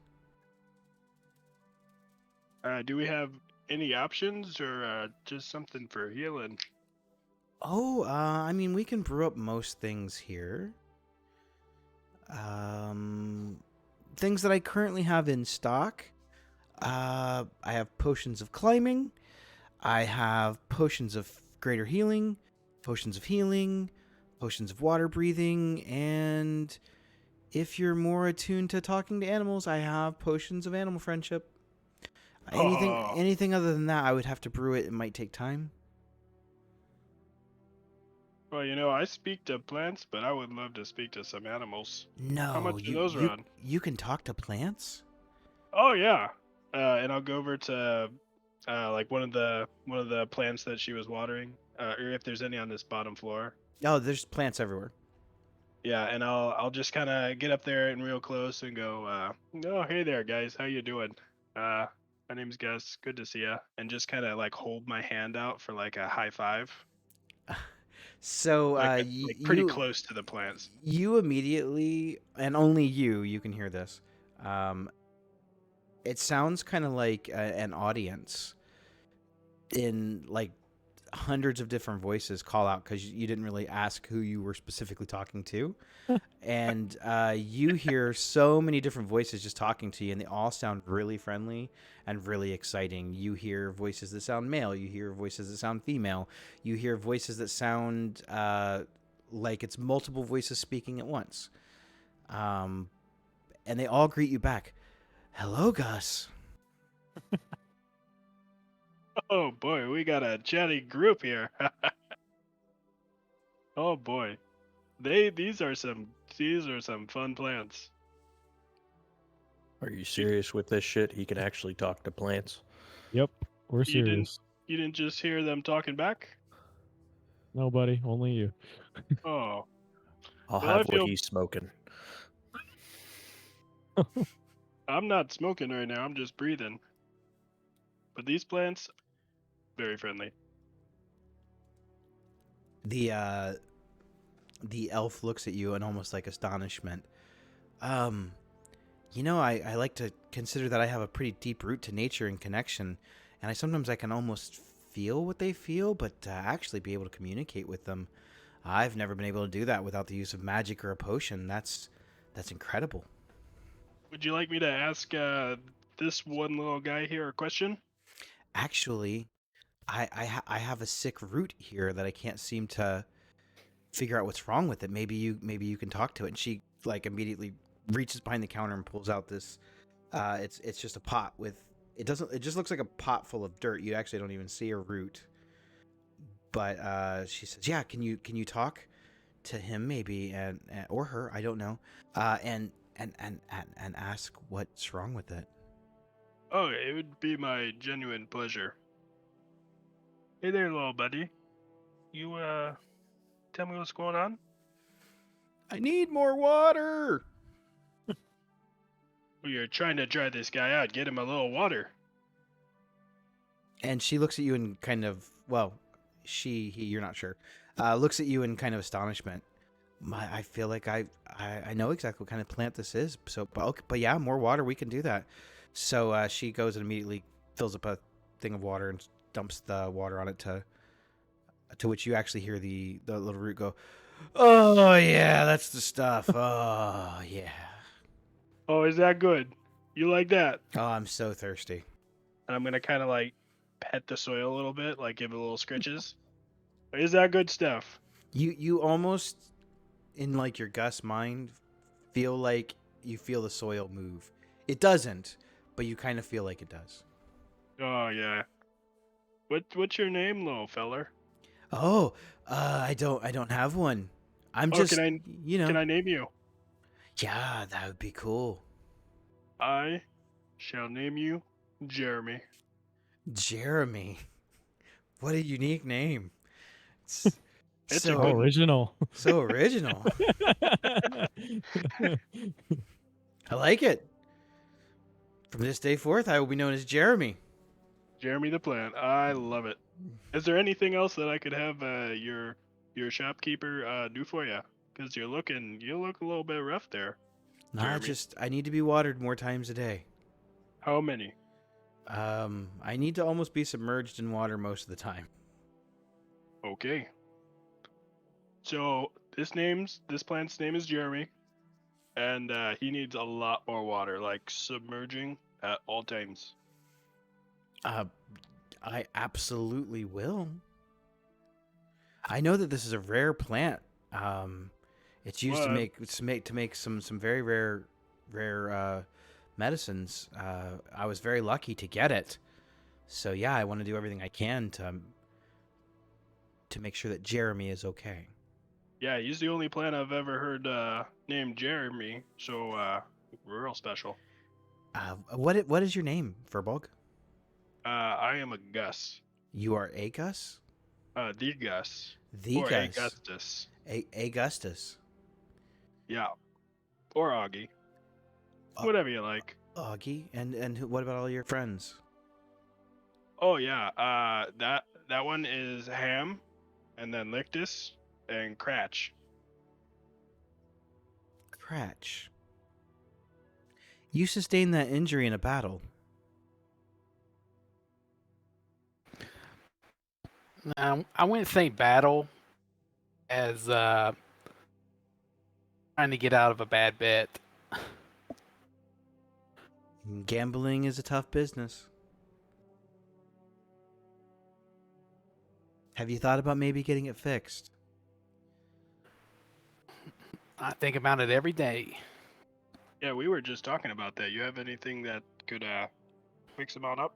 Do we have any options or just something for healing? Oh, I mean, we can brew up most things here. Things that I currently have in stock. I have potions of climbing. I have potions of greater healing, potions of water breathing, and if you're more attuned to talking to animals, I have potions of animal friendship. Oh. Anything other than that, I would have to brew it. It might take time. Well, I speak to plants, but I would love to speak to some animals. No, How much do those run? you can talk to plants? Oh yeah. And I'll go over to like one of the plants that she was watering, or if there's any on this bottom floor. Oh, there's plants everywhere. Yeah, and I'll just kind of get up there and real close and go, oh hey there guys, how you doing? My name's Gus. Good to see ya. And just kind of like hold my hand out for like a high five, So, like pretty close to the plants. You immediately, and only you can hear this. It sounds kind of like an audience in like hundreds of different voices call out because you didn't really ask who you were specifically talking to. And you hear so many different voices just talking to you, and they all sound really friendly and really exciting. You hear voices that sound male. You hear voices that sound female. You hear voices that sound like it's multiple voices speaking at once. And they all greet you back. Hello, Gus. Oh boy, we got a chatty group here. Oh boy, these are some fun plants. Are you serious with this shit? He can actually talk to plants. Yep. We're You didn't- serious. You didn't just hear them talking back? Nobody, only you. Oh, I'll Well, I have what feel- he's smoking. I'm not smoking right now. I'm just breathing. But these plants, very friendly. The elf looks at you in almost like astonishment. I like to consider that I have a pretty deep root to nature and connection, and I can almost feel what they feel, but to actually be able to communicate with them, I've never been able to do that without the use of magic or a potion. That's incredible. Would you like me to ask this one little guy here a question? Actually, I have a sick root here that I can't seem to figure out what's wrong with it. Maybe you can talk to it. And she like immediately reaches behind the counter and pulls out this. It's just a pot with It doesn't. It just looks like a pot full of dirt. You actually don't even see a root. But she says, "Yeah, can you talk to him maybe and or her? I don't know. And ask what's wrong with it." Oh, it would be my genuine pleasure. Hey there, little buddy. You tell me what's going on? I need more water. Well, you're trying to dry this guy out. Get him a little water. And she looks at you in kind of, well, he, you're not sure, looks at you in kind of astonishment. I feel like I know exactly what kind of plant this is. So, but yeah, more water. We can do that. So she goes and immediately fills up a thing of water and dumps the water on it to which you actually hear the little root go, "Oh yeah, that's the stuff. Oh yeah. Oh, is that good? You like that? Oh, I'm so thirsty." And I'm gonna kind of like pet the soil a little bit, like give it little scritches. Is that good stuff? You almost, in like your Gus mind, feel like you feel the soil move. It doesn't, but you kind of feel like it does. Oh yeah. What's your name, little feller? Oh, I don't have one. I'm Oh, just, can I name you? Yeah, that would be cool. I shall name you Jeremy. Jeremy. What a unique name. It's It's so a good one. Original. so original. I like it. From this day forth, I will be known as Jeremy. Jeremy the plant. I love it. Is there anything else that I could have your shopkeeper do for you? Because you look a little bit rough there. Nah, Jeremy. I need to be watered more times a day. How many? I need to almost be submerged in water most of the time. Okay. So this plant's name is Jeremy, and he needs a lot more water, like submerging at all times. I absolutely will. I know that this is a rare plant. It's used Well, to make some very rare medicines. I was very lucky to get it. So yeah, I want to do everything I can to make sure that Jeremy is okay. Yeah, he's the only plant I've ever heard named Jeremy, so we're real special. What is your name, Furbolg? I am a Gus. You are Agus? The Gus. The or Gus. Augustus. Augustus. Yeah. Or Augie. Whatever you like. Augie. And what about all your friends? Oh yeah. That one is Ham, and then Lictus and Cratch. Cratch. You sustained that injury in a battle. I wouldn't say battle as trying to get out of a bad bet. Gambling is a tough business. Have you thought about maybe getting it fixed? I think about it every day. Yeah, we were just talking about that. You have anything that could fix them on up?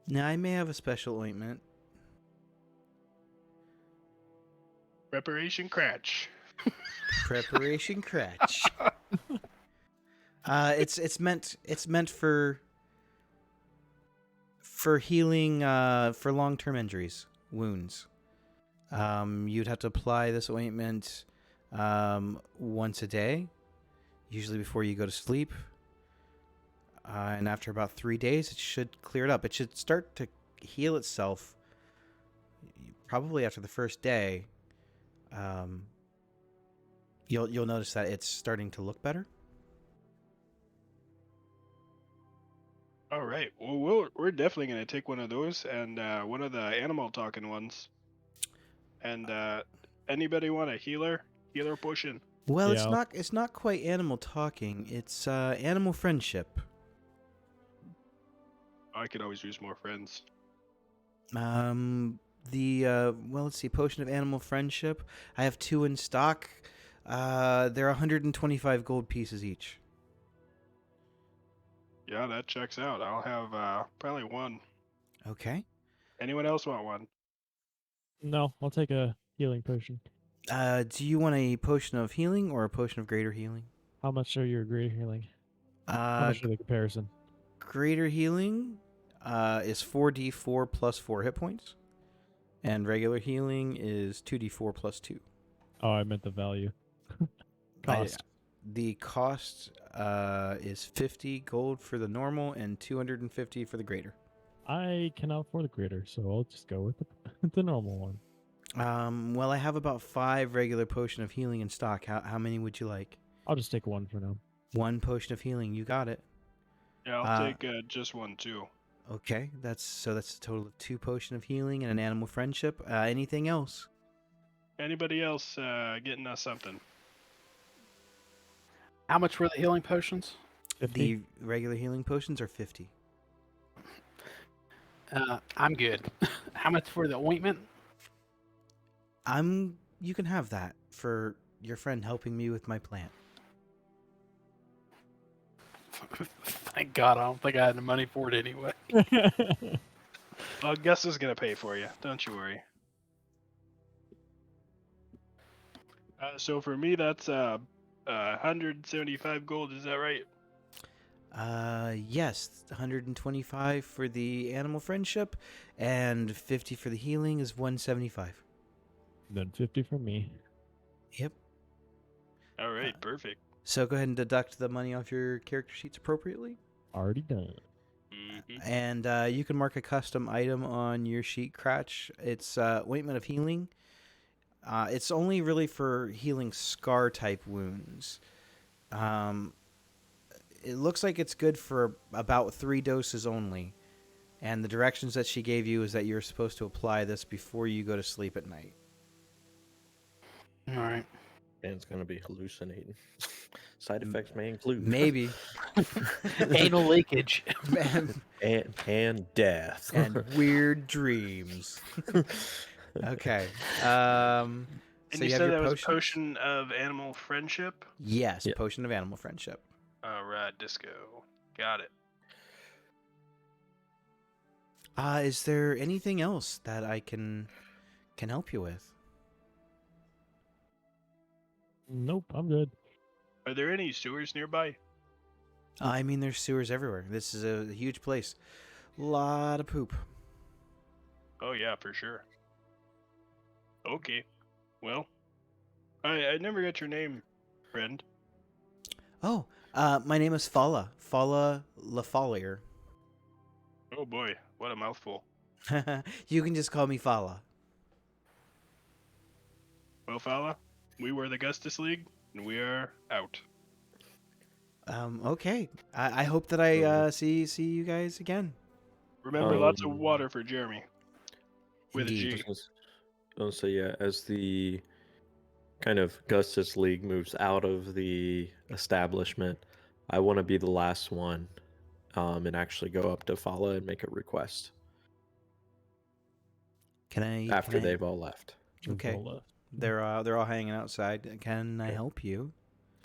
Now, I may have a special ointment. Preparation Cratch. Preparation Cratch. It's meant for healing for long-term injuries, wounds. You'd have to apply this ointment once a day, usually before you go to sleep. And after about 3 days, it should clear it up. It should start to heal itself probably after the first day. You'll notice that it's starting to look better. All right. Well, we're definitely gonna take one of those and one of the animal talking ones. And anybody want a healer potion? Well, Yeah. it's not quite animal talking. It's animal friendship. I could always use more friends. Well, let's see, potion of animal friendship. I have 2 in stock. They're 125 gold pieces each. Yeah, that checks out. I'll have probably one. Okay. Anyone else want one? No, I'll take a healing potion. Do you want a potion of healing or a potion of greater healing? How much are your greater healing? How much are the comparison? Greater healing is 4d4 plus 4 hit points, and regular healing is 2d4 plus 2. Oh, I meant the value. Cost. The cost is 50 gold for the normal and 250 for the greater. I cannot afford the greater, so I'll just go with the normal one. Well, I have about 5 regular potion of healing in stock. How many would you like? I'll just take one for now. 1 potion of healing. You got it. Yeah, I'll take just one too. Okay, that's a total of 2 potion of healing and an animal friendship. Anything else? Anybody else getting us something? How much were the healing potions? 50? The regular healing potions are 50. I'm good. How much for the ointment? You can have that for your friend helping me with my plant. Thank God, I don't think I had the money for it anyway. Well, Gus is gonna pay for you. Don't you worry. So for me, that's 175 gold. Is that right? Yes, 125 for the animal friendship, and 50 for the healing is 175. Then 50 from me. Yep. All right, perfect. So go ahead and deduct the money off your character sheets appropriately. Already done. Mm-hmm. And you can mark a custom item on your sheet, Cratch. It's ointment of healing. It's only really for healing scar type wounds. It looks like it's good for about 3 doses only. And the directions that she gave you is that you're supposed to apply this before you go to sleep at night. All right. Man's gonna be hallucinating. Side effects may include Maybe. Anal leakage. and death And weird dreams. Okay. And So you you have said your that was a potions? potion of animal friendship? Yes, Yeah. potion of animal friendship. All right, Disco. Got it. Is there anything else that I can help you with? Nope, I'm good. Are there any sewers nearby? I mean, there's sewers everywhere. This is a huge place. Lot of poop. Oh yeah, for sure. Okay. Well, I never got your name, friend. Oh, my name is Fala. Fala LaFollier. Oh boy, what a mouthful. You can just call me Fala. Well, fella, we were the Gustus League, and we are out. Okay. I hope that I see you guys again. Remember, lots of water for Jeremy. With Indeed. a G. I'll say, yeah, as the kind of Gustus League moves out of the establishment, I want to be the last one and actually go up to Fala and make a request after they've all left. Okay. All left. They're all hanging outside. Can I help you?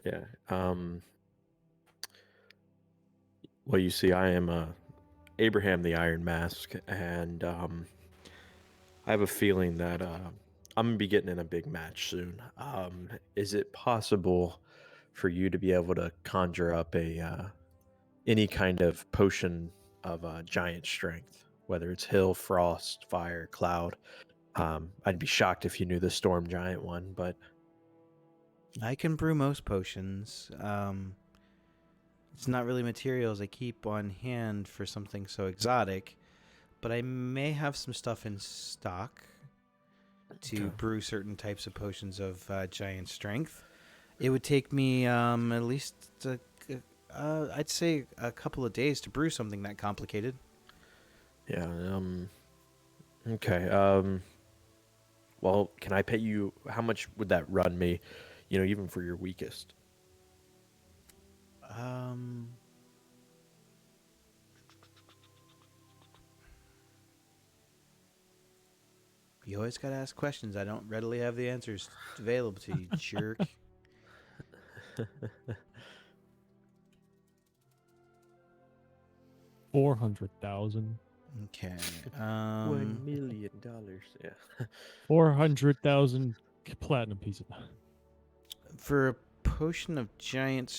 Yeah. Well, you see, I am Abraham the Iron Mask, and I have a feeling that I'm gonna be getting in a big match soon. Is it possible for you to be able to conjure up any kind of potion of giant strength, whether it's hill, frost, fire, cloud? I'd be shocked if you knew the storm giant one, but I can brew most potions. It's not really materials I keep on hand for something so exotic, but I may have some stuff in stock to Okay. brew certain types of potions of giant strength. It would take me at least, I'd say, a couple of days to brew something that complicated. yeah. Okay. Well, can I pay you? How much would that run me? You know, even for your weakest. You always gotta ask questions. I don't readily have the answers available to you, jerk. 400,000. Okay. $1 million. Yeah. 400,000 platinum pieces. For a potion of giant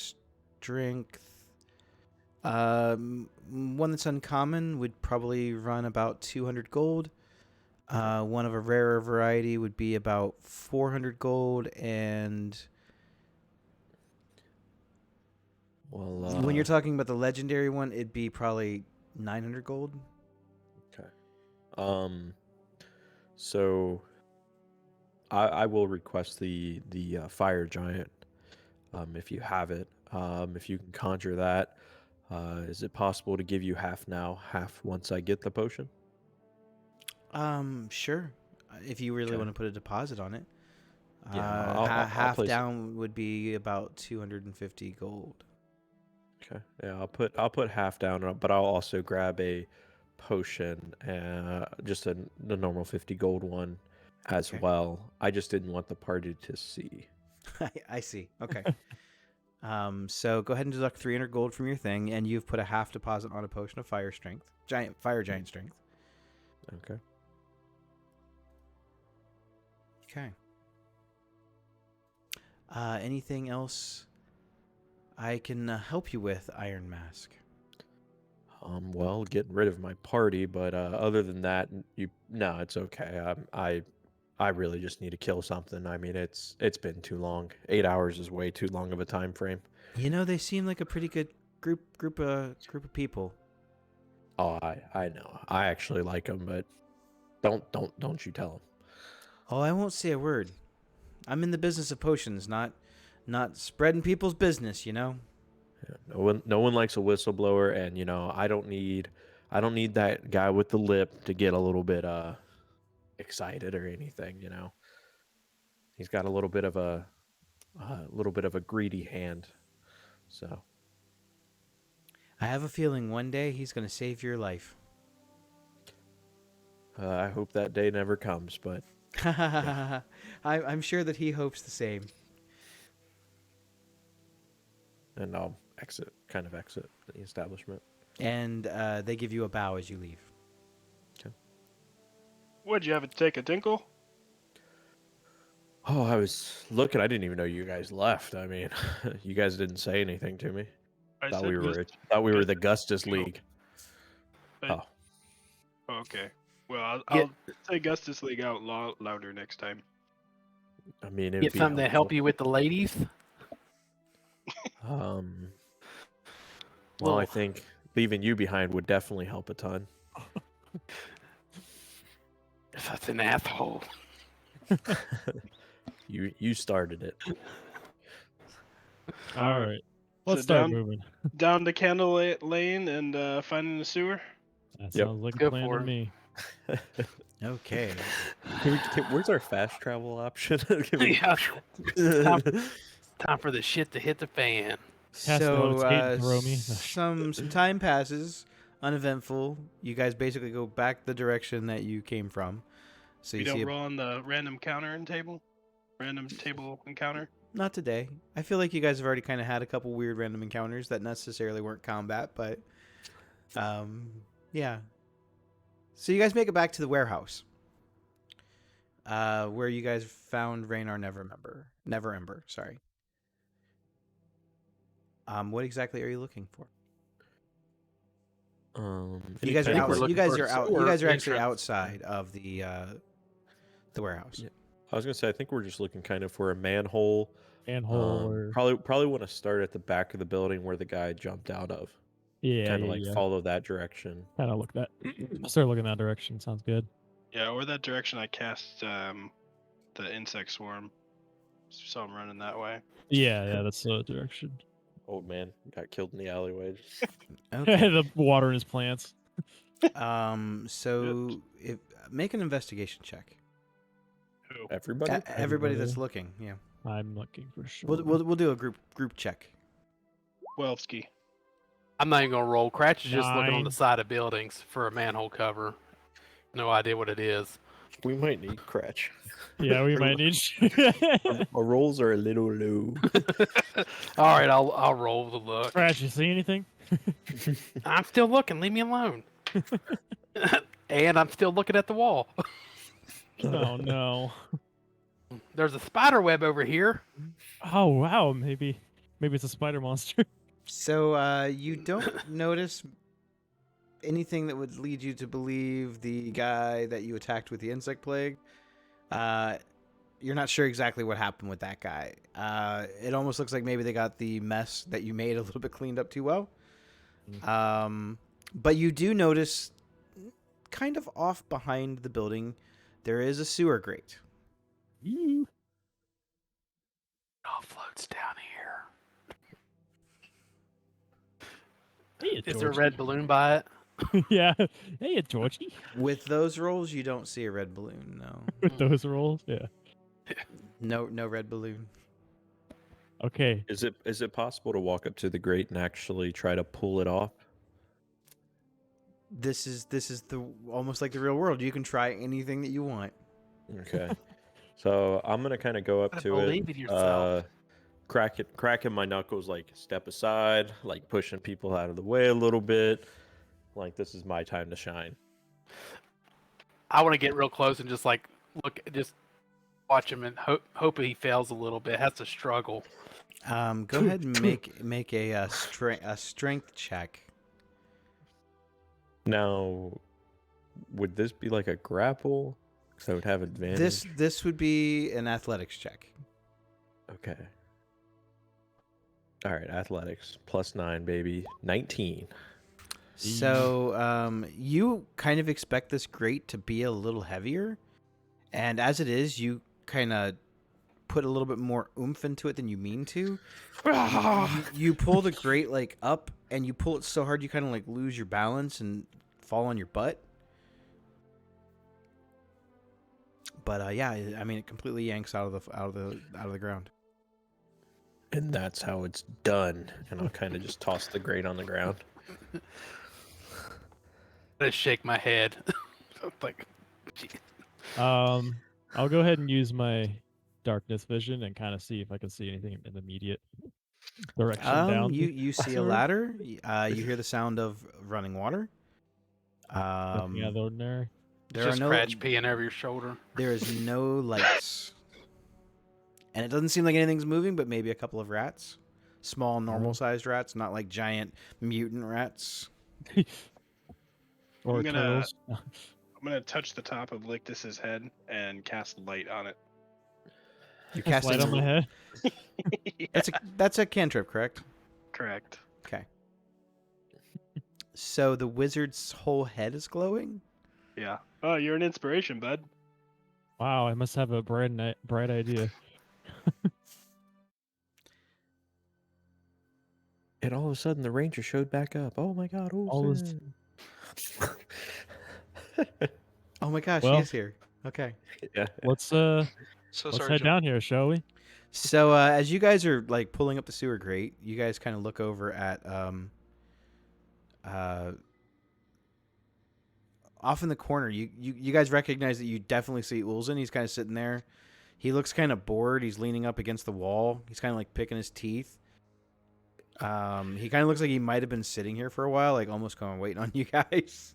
strength, one that's uncommon would probably run about 200 gold. One of a rarer variety would be about 400 gold, and Well, when you're talking about the legendary one, it'd be probably 900 gold. okay. So I will request the fire giant, if you have it. If you can conjure that, is it possible to give you half now, half once I get the potion? Sure. If you really Okay. want to put a deposit on it. Yeah, I'll Half place it. down would be about 250 gold. Okay. Yeah, I'll put half down, but I'll also grab a potion, just the normal 50 gold one as Okay. well. I just didn't want the party to see. I see. Okay. So go ahead and deduct 300 gold from your thing, and you've put a half deposit on a potion of fire strength, giant strength. Okay. Okay. Anything else I can help you with, Iron Mask? Well, getting rid of my party, but other than that, no, it's okay. I really just need to kill something. I mean, it's been too long. 8 hours is way too long of a time frame. You know, they seem like a pretty good group of people. Oh, I know. I actually like them, but don't you tell them. Oh, I won't say a word. I'm in the business of potions, not spreading people's business, you know? Yeah, no one likes a whistleblower, and I don't need that guy with the lip to get a little bit excited or anything. He's got a little bit of a greedy hand. So I have a feeling one day he's going to save your life. I hope that day never comes, but I'm sure that he hopes the same. and I'll exit the establishment. And they give you a bow as you leave. Would you have it take a tinkle? Oh, I was looking. I didn't even know you guys left. I mean, you guys didn't say anything to me. I Thought said we were just the Gustus go. League. I- Oh, Okay. Well, Get I'll say Gustus League out louder next time. I mean, it'd get be something to help helpful. you with the ladies. Well, I Little- think leaving you behind would definitely help a ton. Such an asshole. You started it. All right. So Let's start down- moving. Down to Candle Lane and finding the sewer. That Yep. sounds like a Go plan for to it. me. Okay. Where's our fast travel option? Can we- Yeah. Time for the shit to hit the fan. Cast out So its gate and throw me. some time passes, uneventful. You guys basically go back the direction that you came from. So We you don't see roll on the random table encounter. not today. I feel like you guys have already kind of had a couple weird random encounters that necessarily weren't combat, but yeah. So you guys make it back to the warehouse, where you guys found Raynar Never Ember. Sorry. What exactly are you looking for? You guys are any think we're kind out. You looking guys for are out. You sewer guys are actually entrance. outside of the warehouse. Yeah. I was gonna say I think we're just looking kind of for a manhole. Manhole or Probably want to start at the back of the building where the guy jumped out of. yeah, Kind of yeah, like yeah. follow that direction. Kind of look that. Start looking that direction. Sounds good. Yeah, or that direction I cast the insect swarm. Saw him running that way. Yeah, that's the direction. Old man got killed in the alleyway. Okay. The water in his plants. So if make an investigation check. Who? Everybody. Everybody that's Everybody. looking. Yeah. I'm looking for sure. We'll do a group check. Welski. I'm not even gonna roll. Cratch is just looking on 9. the side of buildings for a manhole cover. No idea what it is. We might need Cratch. Yeah, we might need. Our rolls are a little low. All right, I'll roll the look. Crash, you see anything? I'm still looking. Leave me alone. And I'm still looking at the wall. Oh no. There's a spider web over here. Oh wow, maybe it's a spider monster. So you don't notice anything that would lead you to believe the guy that you attacked with the insect plague. You're not sure exactly what happened with that guy. It almost looks like maybe they got the mess that you made a little bit cleaned up too well. But you do notice, kind of off behind the building, there is a sewer grate. Ooh. It all floats down here. Hey, Is there a Georgie. red balloon by it? Yeah. Hey, Georgie. With those rolls, you don't see a red balloon. No, With those rolls, yeah. no red balloon. Okay. Is it possible to walk up to the grate and actually try to pull it off? This is the almost like the real world. You can try anything that you want. Okay. So I'm gonna kind of go up Gotta to it, believe in yourself. cracking my knuckles, like step aside, like pushing people out of the way a little bit. Like this is my time to shine. I want to get real close and just like look, just watch him and hope he fails a little bit. Has to struggle. Go ahead and make a strength check. Now, would this be like a grapple? Because I would have advantage. This would be an athletics check. Okay. All right, athletics +9, baby, 19. So you kind of expect this grate to be a little heavier, and as it is, you kind of put a little bit more oomph into it than you mean to. You pull the grate like up, and you pull it so hard you kind of like lose your balance and fall on your butt. But yeah, I mean, it completely yanks out of the ground. And that's how it's done. And I'll kind of just toss the grate on the ground. I just shake my head. Like, gee. I'll go ahead and use my darkness vision and kind of see if I can see anything in the immediate direction down. You see a sewer. ladder. You hear the sound of running water. Nothing out of the ordinary. There just are no scratch peeing over your shoulder. There is no lights. And it doesn't seem like anything's moving, but maybe a couple of rats. Small, normal-sized rats, not like giant mutant rats. Or I'm gonna- turtles. I'm gonna touch the top of Lictus's head and cast light on it. You're Just light on my head. That's a cantrip, correct? Correct. Okay. So the wizard's whole head is glowing? Yeah. Oh, you're an inspiration, bud. Wow, I must have a bright idea. And all of a sudden, the ranger showed back up. Oh my god! All this- Olsen. Oh my gosh, Well- he is here. Okay. Yeah. Let's So let's sorry, head Joe. down here, shall we? So as you guys are like pulling up the sewer grate, you guys kind of look over at off in the corner. You guys recognize that you definitely see Ulzen. He's kind of sitting there. He looks kind of bored. He's leaning up against the wall. He's kind of like picking his teeth. He kind of looks like he might have been sitting here for a while, like almost kind of waiting on you guys.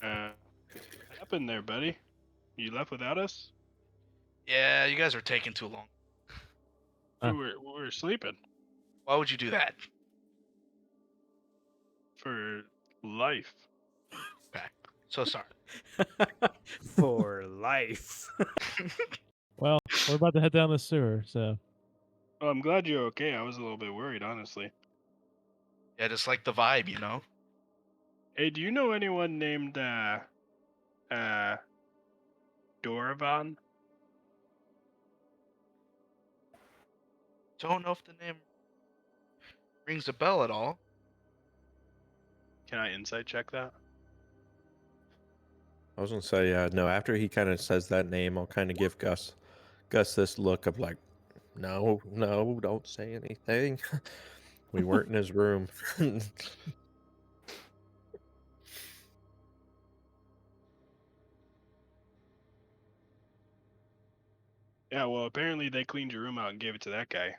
What happened there, buddy? You left without us? Yeah, you guys are taking too long. Huh. We were sleeping Why would you do that? for life. Okay. So sorry. For life. Well, we're about to head down the sewer, so Oh, I'm glad you're okay. I was a little bit worried, honestly. Yeah, just like the vibe, you know? Hey, do you know anyone named Doravan? Don't know if the name rings a bell at all. Can I insight check that? I was gonna say, no. After he kind of says that name, I'll kind of give Gus this look of like, no, don't say anything. We weren't in his room. Yeah, well, apparently they cleaned your room out and gave it to that guy.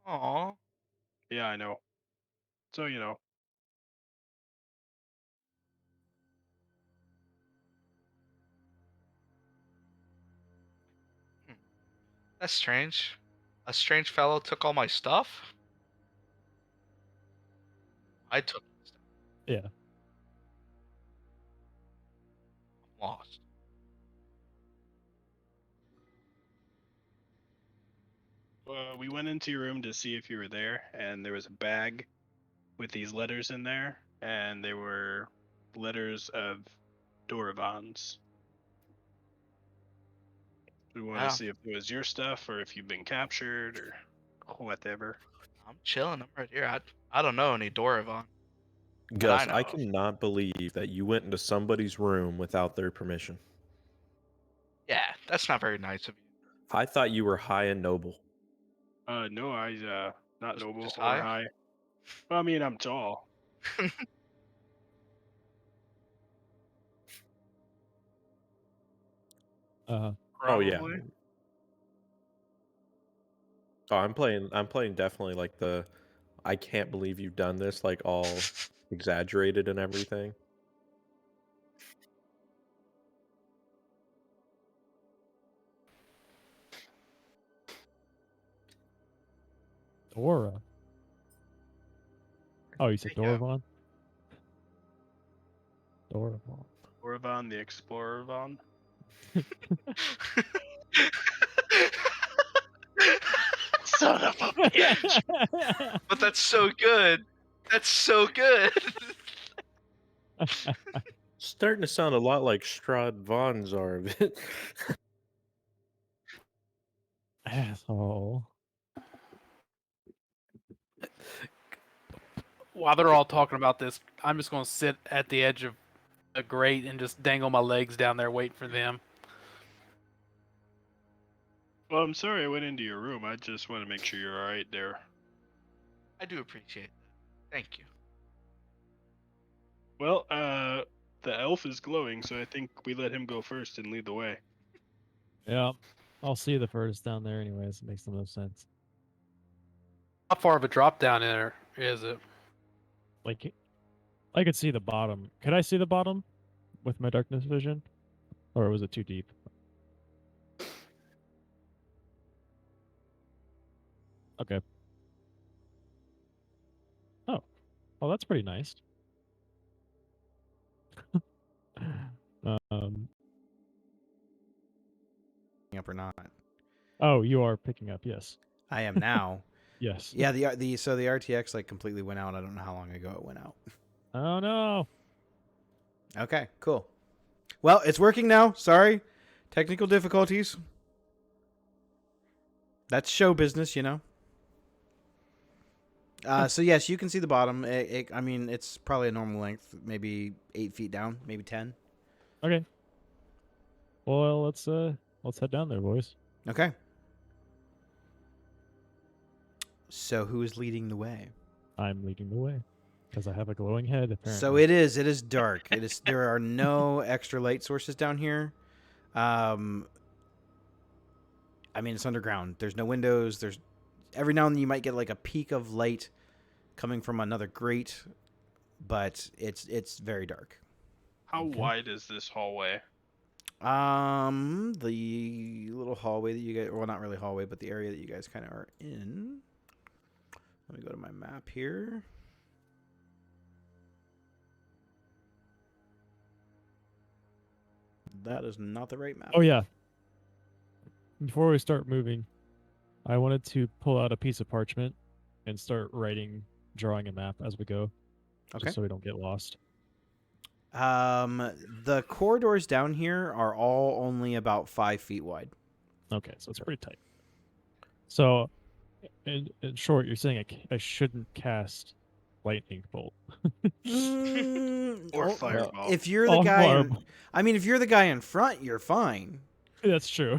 Aw. Yeah, I know. So, you know. That's strange. A strange fellow took all my stuff? I took my stuff. Yeah. I'm lost. We went into your room to see if you were there, and there was a bag with these letters in there, and they were letters of Doravans. We want to Yeah. see if it was your stuff or if you've been captured or whatever. I'm chilling. I'm right here. I don't know any Doravan. Gus, know I of. cannot believe that you went into somebody's room without their permission. Yeah, that's not very nice of you. I thought you were high and noble. No, I not Just- noble just or high? high. Well, I mean, I'm tall. Oh Probably. yeah. Oh, I'm playing definitely like the I can't believe you've done this, like all exaggerated and everything. Dora. Oh, you said There you go. Doravon? Doravon. Doravan the Explorer-von. Son of a bitch! But that's so good. That's so good. Starting to sound a lot like Strahd Von Zarv. Asshole. While they're all talking about this, I'm just gonna sit at the edge of a grate and just dangle my legs down there, waiting for them. Well, I'm sorry I went into your room. I just want to make sure you're alright there. I do appreciate that. Thank you. Well, the elf is glowing, so I think we let him go first and lead the way. Yeah. I'll see the first down there anyways. It makes the most sense. How far of a drop down there is it? Like, I could see the bottom. Could I see the bottom with my darkness vision? Or was it too deep? Okay. Oh, that's pretty nice. um. Up or not? Oh, you are picking up. Yes. I am now. Yes. Yeah, the RTX like completely went out. I don't know how long ago it went out. Oh no. Okay, cool. Well, it's working now. Sorry. Technical difficulties. That's show business, you know. So yes, you can see the bottom. I mean, it's probably a normal length, maybe 8 feet down, maybe 10. Okay. Well, let's head down there, boys. Okay. So who is leading the way? I'm leading the way because I have a glowing head. Apparently. So it is dark. There are no extra light sources down here. I mean, it's underground. There's no windows. There's every now and then you might get like a peak of light coming from another grate, but it's very dark. How Okay. wide is this hallway? The little hallway that you guys, well, not really hallway, but the area that you guys kind of are in. Let me go to my map here. That is not the right map. Oh yeah. Before we start moving, I wanted to pull out a piece of parchment and start drawing a map as we go, Okay. just so we don't get lost. The corridors down here are all only about 5 feet wide. Okay, so it's pretty tight. So, in short, you're saying I shouldn't cast lightning bolt. Or Oh, fireball. if you're the Oh, guy, fireball. I mean, if you're the guy in front, you're fine. That's true.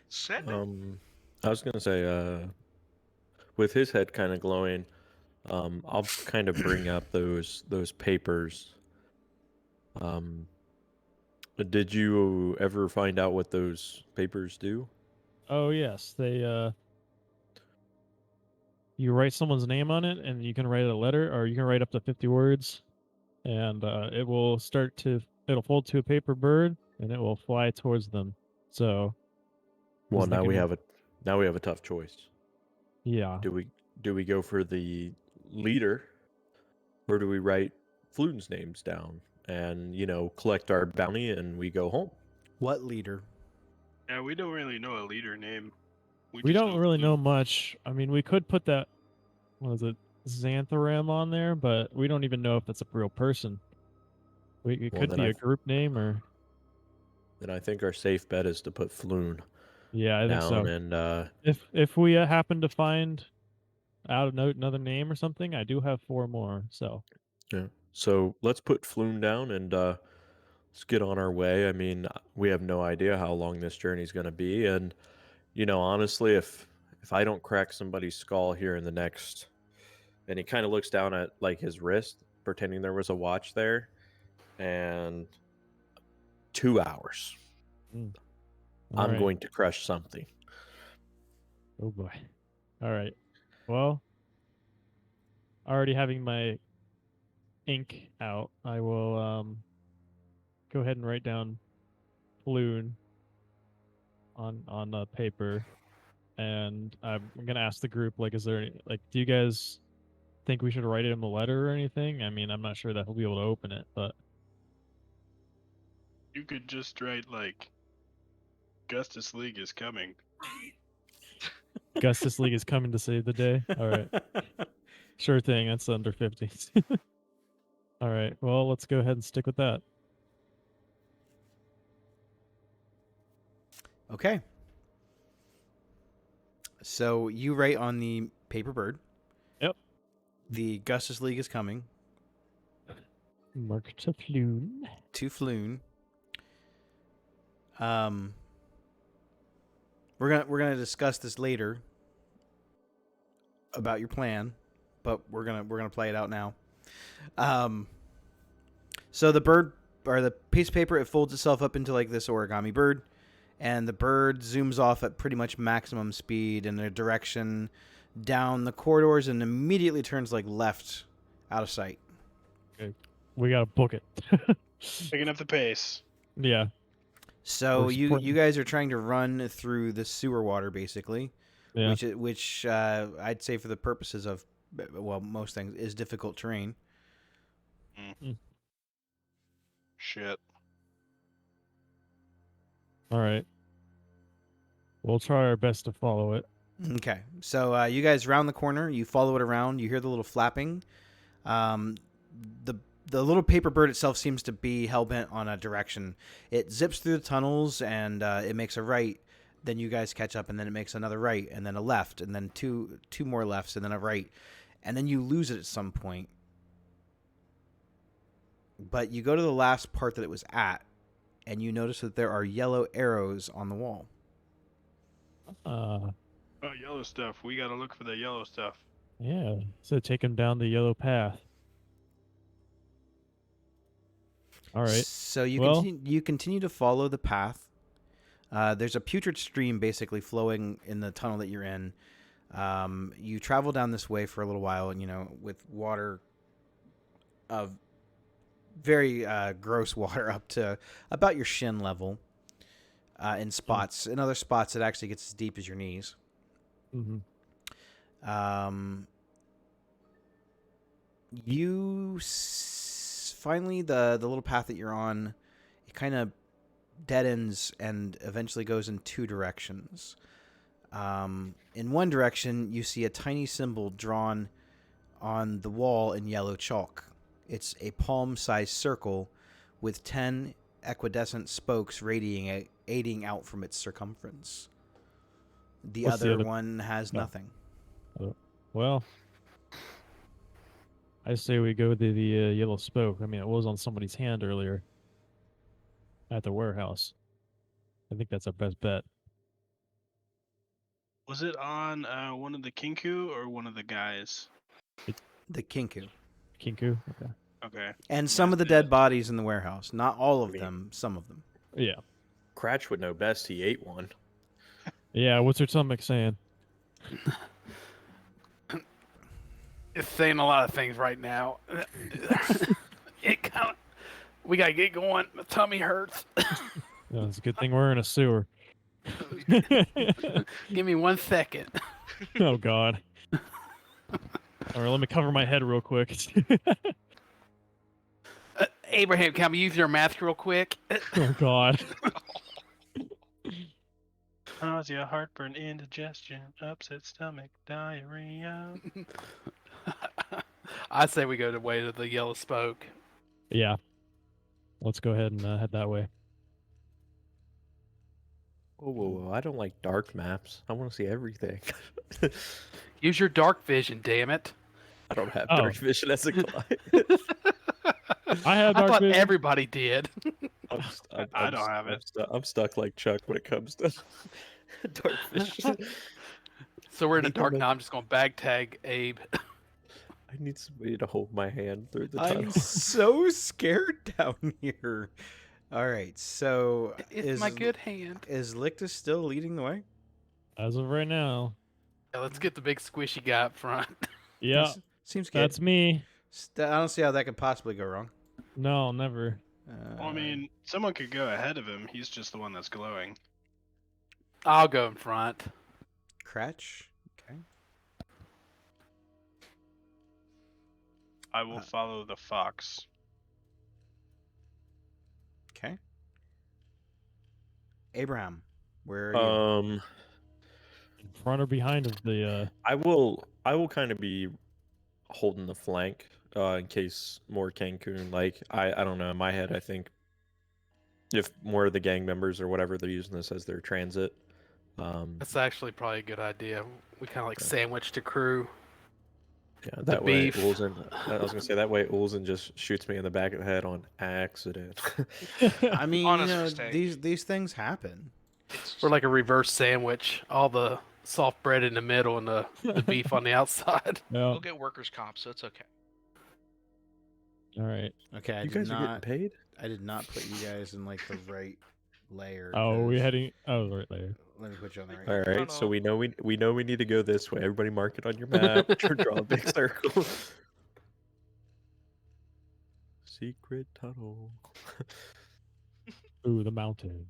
Send it. I was gonna say, with his head kind of glowing, I'll kind of bring up those papers. Did you ever find out what those papers do? Oh yes, they you write someone's name on it, and you can write a letter, or you can write up to 50 words, and it'll fold to a paper bird, and it will fly towards them. So, Well, they can, now we have a tough choice. yeah. Do we go for the leader, or do we write Fluten's names down and collect our bounty and we go home? What leader? Yeah, we don't really know a leader name. We just don't really know Fluke. much. I mean, we could put that, what is it, Xantharam on there, but we don't even know if that's a real person. It Well, could then be I a group name, or then I think our safe bet is to put Flune yeah, I think down, so. and If we happen to find out another name or something, I do have 4 more. So yeah. So let's put Flune down and let's get on our way. I mean, we have no idea how long this journey is going to be, and honestly, if I don't crack somebody's skull here in the next, and he kind of looks down at like his wrist, pretending there was a watch there, and 2 hours, all I'm right. going to crush something. Oh boy. All right. Well, already having my ink out, I will go ahead and write down Floon on the paper, and I'm gonna ask the group, like, is there do you guys think we should write him a letter or anything? I mean, I'm not sure that he'll be able to open it, but You could just write like Justice League is coming. Justice League is coming to save the day. All right, sure thing. That's under 50. All right. Well, let's go ahead and stick with that. Okay. So you write on the paper bird. Yep. The Justice League is coming Mark to Floon. to Floon. We're gonna discuss this later about your plan, but we're gonna play it out now. So the bird, or the piece of paper, it folds itself up into like this origami bird, and the bird zooms off at pretty much maximum speed in a direction down the corridors and immediately turns like left out of sight. Okay. We gotta book it. Picking up the pace. Yeah. So We're you supporting- guys are trying to run through the sewer water basically, Yeah. which I'd say for the purposes of, well, most things is difficult terrain. Shit. All right. We'll try our best to follow it. Okay, so you guys round the corner, you follow it around, you hear the little flapping. The little paper bird itself seems to be hell-bent on a direction. It zips through the tunnels, and it makes a right. Then you guys catch up, and then it makes another right, and then a left, and then two more lefts, and then a right. And then you lose it at some point. But you go to the last part that it was at, and you notice that there are yellow arrows on the wall. Uh, Oh, yellow stuff. We gotta look for the yellow stuff. yeah. So take him down the yellow path. All right. So you Well- continue to follow the path. There's a putrid stream basically flowing in the tunnel that you're in. You travel down this way for a little while, and with water of very gross water up to about your shin level in spots. In other spots, it actually gets as deep as your knees. Mm-hmm. Finally, the little path that you're on, it kind of dead ends and eventually goes in two directions. In one direction, you see a tiny symbol drawn on the wall in yellow chalk. It's a palm-sized circle with 10 equidistant spokes radiating out from its circumference. The What's the other other- one has No. nothing. Well, I say we go to the yellow spoke. I mean, it was on somebody's hand earlier at the warehouse. I think that's our best bet. Was it on one of the Kinku or one of the guys? The Kinku. Kinku? Okay. Okay. And some of the dead bodies in the warehouse. Not all of them, some of them. Yeah. Cratch would know best. He ate one. Yeah, what's your stomach saying? It's saying a lot of things right now. It kind of. We gotta get going. My tummy hurts. Yeah, it's a good thing we're in a sewer. Give me 1 second. Oh God. All right, let me cover my head real quick. Abraham, can we use your mask real quick? Oh God. Nausea, heartburn, indigestion, upset stomach, diarrhea. I say we go the way to the yellow smoke. Yeah. Let's go ahead and head that way. Whoa, whoa, whoa! I don't like dark maps. I want to see everything. Use your dark vision, damn it. I don't have Oh. dark vision as a client. I have I dark thought vision. everybody did. I don't have it. I'm stuck like Chuck when it comes to dark vision. So we're in the You dark know- now. I'm just gonna bag tag Abe. I need somebody to hold my hand through the I'm tunnel. so scared down here. All right, so It's my good hand. is Lictus still leading the way? As of right now. Yeah, let's get the big squishy guy up front. Yeah, Seems good. that's me. I don't see how that could possibly go wrong. No, never. Well, I mean, someone could go ahead of him. He's just the one that's glowing. I'll go in front. Cratch. Okay. I will follow the fox. Okay. Abraham, where are you? In front or behind of the. I will kind of be holding the flank in case more Cancun. Like I don't know. In my head, I think if more of the gang members or whatever they're using this as their transit. That's actually probably a good idea. We kind of like Okay. sandwich the crew. Yeah, that way beef. Ulzen. I was gonna say that way Ulzen just shoots me in the back of the head on accident. I mean, Honest mistake. these things happen. We're like a reverse sandwich. All the soft bread in the middle and the beef on the outside. No. We'll get workers' comp, so it's okay. All right. Okay, I You did guys are getting not. paid? I did not put you guys in like the right layer. Oh, we 'cause- heading. Oh, right there. Let me put you on the right. All right, so no. we know we need to go this way. Everybody mark it on your map. Draw a big circle. Secret tunnel. Ooh, the mountain.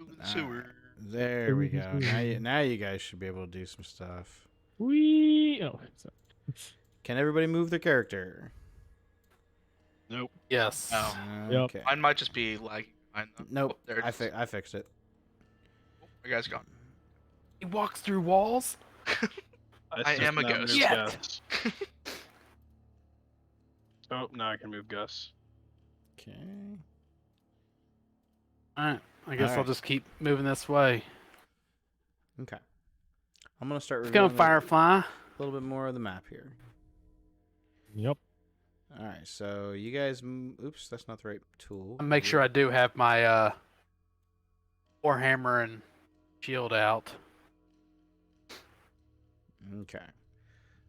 Ooh, the Ah, sewer. There we Ooh, go. Now you guys should be able to do some stuff. Wee. Oh, sorry. Can everybody move their character? Nope. Yes. Oh. Yep. Okay. Mine might just be lagging behind them. Nope. Oh, there it is. I fixed it. Oh, you guys gone. He walks through walls. I just am a now ghost. moved Yet. Gus. Oh, now I can move Gus. Okay. All right. I guess I'll Alright. just keep moving this way. Okay. I'm gonna start Let's go, revealing Firefly. a little bit more of the map here. Yep. All right. So you guys. Oops, that's not the right tool. I'll make sure I do have my warhammer and shield out. Okay.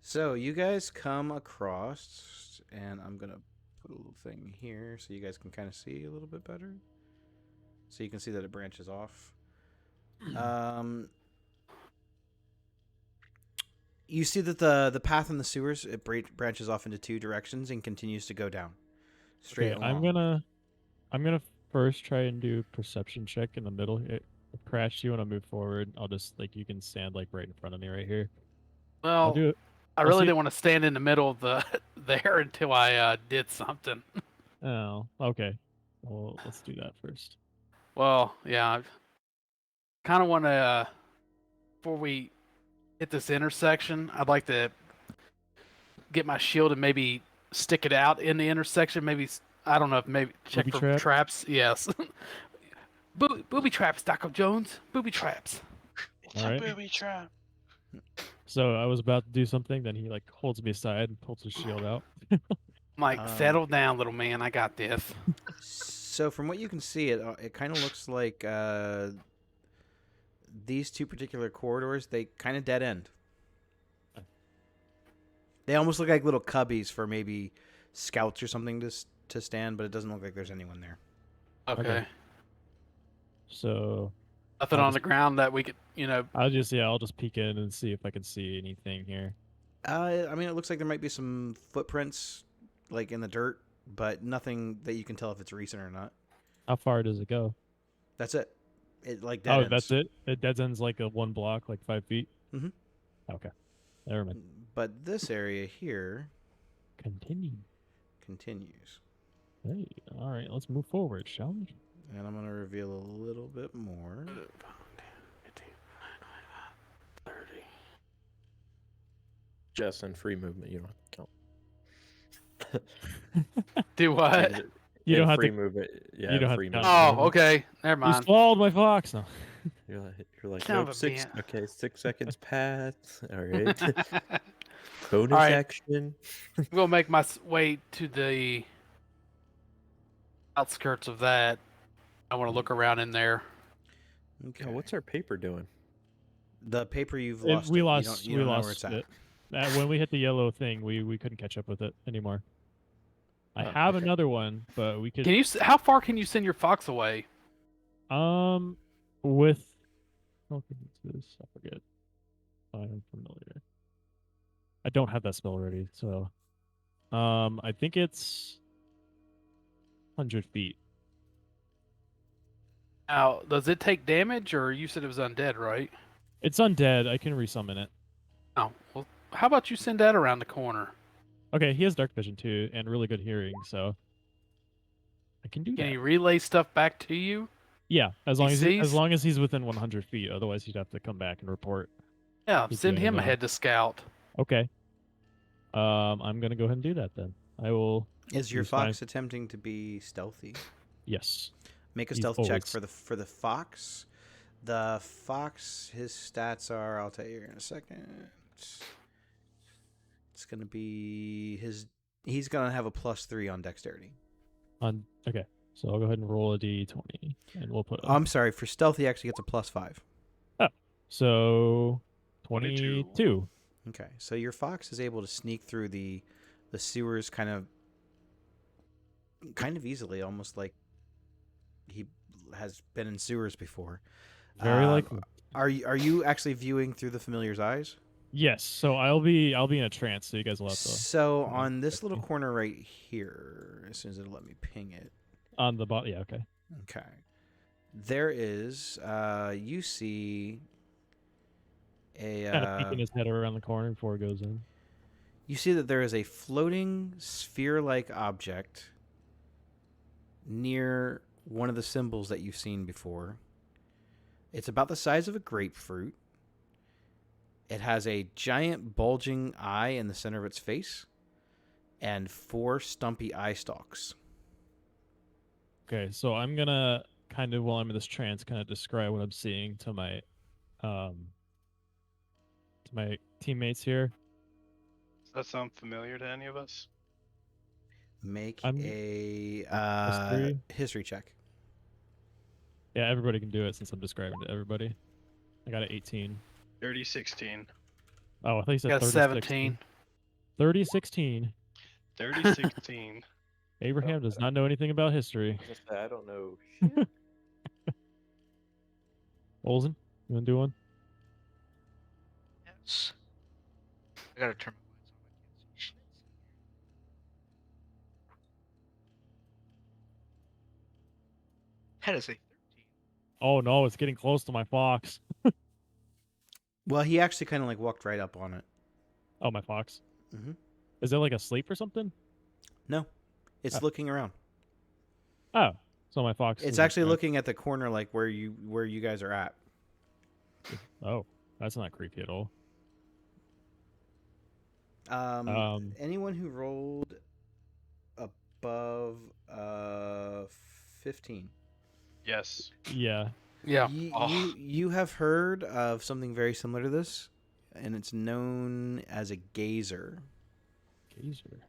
So you guys come across, and I'm gonna put a little thing here so you guys can kind of see a little bit better. So you can see that it branches off. You see that the path in the sewers it branches off into two directions and continues to go down. Straight Okay, along. I'm gonna first try and do a perception check in the middle. Crash, you want to move forward? I'll just like you can stand like right in front of me right here. I'll Well, do it. I I'll really see- didn't want to stand in the middle of the there until I did something. Oh, okay. Well, let's do that first. Well, yeah, I kind of want to before we hit this intersection, I'd like to get my shield and maybe stick it out in the intersection. Maybe I don't know if maybe check Booby for trap? traps. Yes, booby traps, Doc Jones. Booby traps. It's Alright. a booby trap. So I was about to do something, then he like holds me aside and pulls his shield out. I'm like, Um, settle down, little man. I got this. So from what you can see, it kind of looks like these two particular corridors, they kind of dead end. They almost look like little cubbies for maybe scouts or something to stand, but it doesn't look like there's anyone there. Okay. So Nothing I'll on just- the ground that we could, I'll just peek in and see if I can see anything here. I mean, it looks like there might be some footprints, like in the dirt, but nothing that you can tell if it's recent or not. How far does it go? That's it. It like dead ends. That's it. It dead ends like a one block, like 5 feet. Mhm. Okay, never mind. But this area here Continue. continues, Hey, all right, let's move forward, shall we? and I'm gonna reveal a little bit more. 30. Just in free movement, you don't have to count. Do what? You In don't have free to. movement. Yeah, you don't have free to count. movement. Oh, okay. Never You mind. swallowed my fox. No. You're like Son of nope, a 6. bitch. Okay, 6 seconds passed. All right. Bonus All right. action. I'm gonna make my way to the outskirts of that. I want to look around in there. Okay. Yeah, what's our paper doing? The paper you've It- lost? we it. lost. You we don't know lost where it's at. it. When we hit the yellow thing, we couldn't catch up with it anymore. I Oh, have okay. another one, but we could. Can you? How far can you send your fox away? With. How can we do this? I forget. I am familiar. I don't have that spell ready, so. I think it's 100 feet. Now, does it take damage, or you said it was undead, right? It's undead. I can resummon it. Oh, well, how about you send that around the corner? Okay, he has dark vision too, and really good hearing, so I can do Can that. he relay stuff back to you? Yeah, as he long as sees? he's within 100 feet. Otherwise, he'd have to come back and report. Yeah, He's send doing him well. ahead to scout. Okay. I'm gonna go ahead and do that then. I will. Is your use my- fox attempting to be stealthy? Yes. Make a He's stealth check always- for the fox. The fox, his stats are. I'll tell you in a second. It's gonna be his. He's gonna have a +3 on dexterity. Okay. So I'll go ahead and roll a d20, and we'll put. I'm sorry. For stealth, he actually gets a +5. So 22. 22. Okay, so your fox is able to sneak through the sewers kind of easily, almost like he has been in sewers before. Very Um, likely. Are you actually viewing through the familiar's eyes? Yes. So I'll be in a trance. So you guys will have to So okay, on this that's little me. corner right here, as soon as it'll let me ping it. on the bottom. Yeah. Okay. Okay. There is you see a Kind of peeking his head around the corner before it goes in. you see that there is a floating sphere-like object near one of the symbols that you've seen before. It's about the size of a grapefruit. It has a giant bulging eye in the center of its face and 4 stumpy eye stalks. Okay. So I'm gonna kind of, while I'm in this trance, kind of describe what I'm seeing to my teammates here. Does that sound familiar to any of us? Make I'm- a History? history check. Yeah, everybody can do it since I'm describing to everybody. I got an 18. 30-16. Oh, I thought you said Got 30, 17. 30-16. 30-16. Abraham does not know anything about history. I don't know. Olsen, you want to do one? Yes. I gotta turn my lights on. I can't see shit. That is a 13. Oh no, it's getting close to my fox. Well, he actually kind of like walked right up on it. Oh, my fox. Mhm. Is it like asleep or something? No, it's Oh. looking around. Oh, so my fox. It's is actually okay. looking at the corner, like where you guys are at. Oh, that's not creepy at all. Anyone who rolled above 15. Yes. Yeah. Yeah. You have heard of something very similar to this, and it's known as a gazer. Gazer.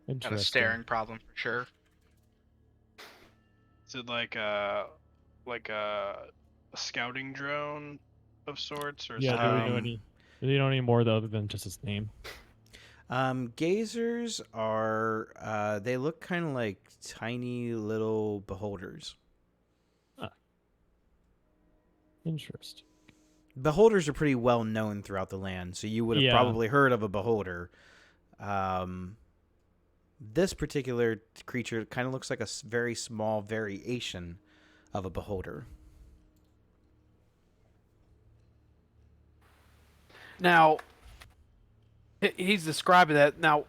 Got a Interesting. staring problem for sure. Is it like a scouting drone of sorts, or Yeah. something? Do we know any more other than just his name? Gazers are they look kind of like tiny little beholders. Interesting. Beholders are pretty well known throughout the land, so you would have Yeah. probably heard of a beholder. This particular creature kind of looks like a very small variation of a beholder. Now, he's describing that. Now,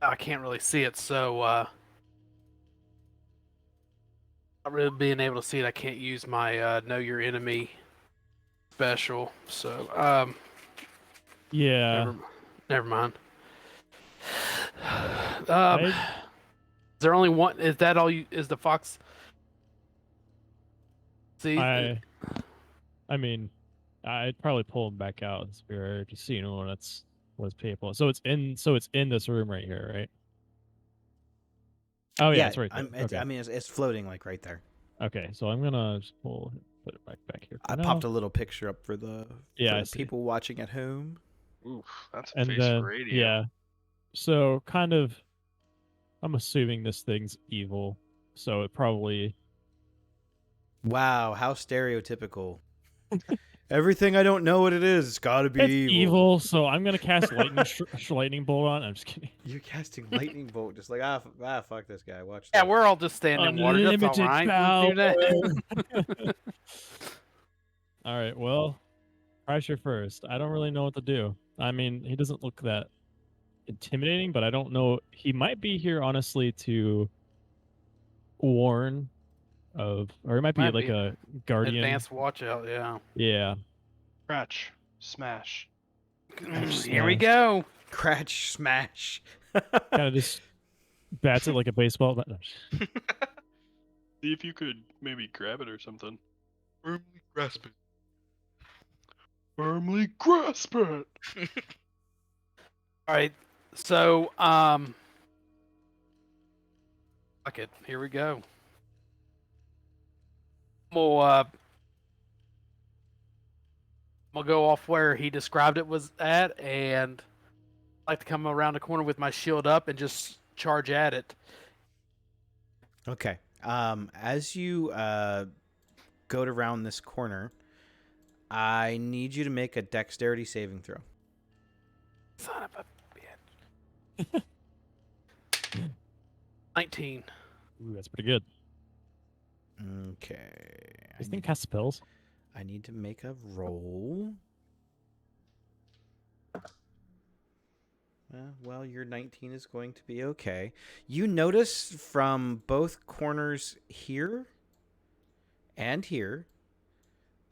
I can't really see it, so not really being able to see it, I can't use my Know Your Enemy special. So, Yeah. never mind. I- Is there only one? Is that all you? Is the fox? See, I mean, I'd probably pull him back out in spirit just so you know what's people. So it's in this room right here, right? Oh yeah, it's right there. Okay. I mean, it's floating like right there. Okay, so I'm gonna just put it back here. For I now. popped a little picture up for the I see. people watching at home. Oof, that's And face then radio. yeah, so kind of, I'm assuming this thing's evil, so it probably. Wow, how stereotypical. Everything I don't know what it is, it's got to be It's evil. evil, so I'm gonna cast lightning bolt on. I'm just kidding. You're casting lightning bolt, just like fuck this guy. Watch. yeah, this. we're all just standing in water. That's all Unlimited right. We'll do that. All right, well, Pressure first. I don't really know what to do. I mean, he doesn't look that intimidating, but I don't know. He might be here, honestly, to warn of, or he might be Might like be. a guardian. Advanced watch out. Yeah. Yeah. Scratch, smash. Here we go. Cratch smash. Kind of just bats it like a baseball. But no. See if you could maybe grab it or something. Firmly grasp it. Firmly grasp it. All right. So, fuck it. Here we go. We'll go off where he described it was at, and I like to come around the corner with my shield up and just charge at it. Okay. As you go around this corner, I need you to make a dexterity saving throw. Son of a bitch. 19. Ooh, that's pretty good. Okay. This thing casts spells. I need to make a roll. Well, your 19 is going to be okay. You notice from both corners here and here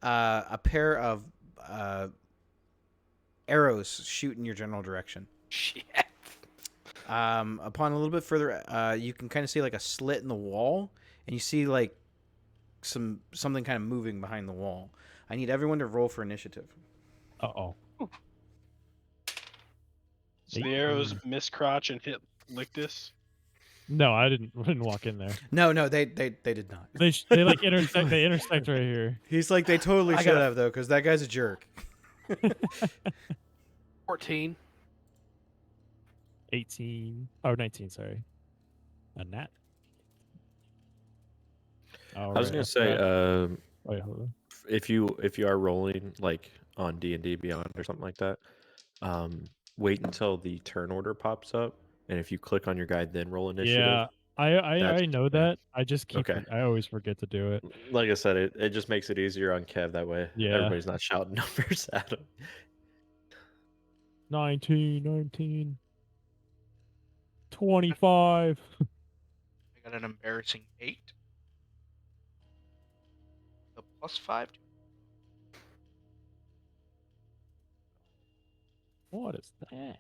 a pair of arrows shoot in your general direction. Shit. Upon a little bit further, you can kind of see like a slit in the wall, and you see like something kind of moving behind the wall. I need everyone to roll for initiative. Uh-oh. So the arrows miss crotch and hit Lictus. No, I didn't walk in there. No, they did not. They like intersect. They intersect right here. He's like, they totally I should gotta- have, though, because that guy's a jerk. 14. 18. Oh, 19, sorry. A nat. Oh, I was gonna say, wait, hold on. if you are rolling like on D&D Beyond or something like that, wait until the turn order pops up, and if you click on your guide, then roll initiative. Yeah, I That's- know that. I just keep. Okay. I always forget to do it. Like I said, it just makes it easier on Kev that way. Yeah. Everybody's not shouting numbers at him. 19. 25. I got an embarrassing 8. A +5. What is that?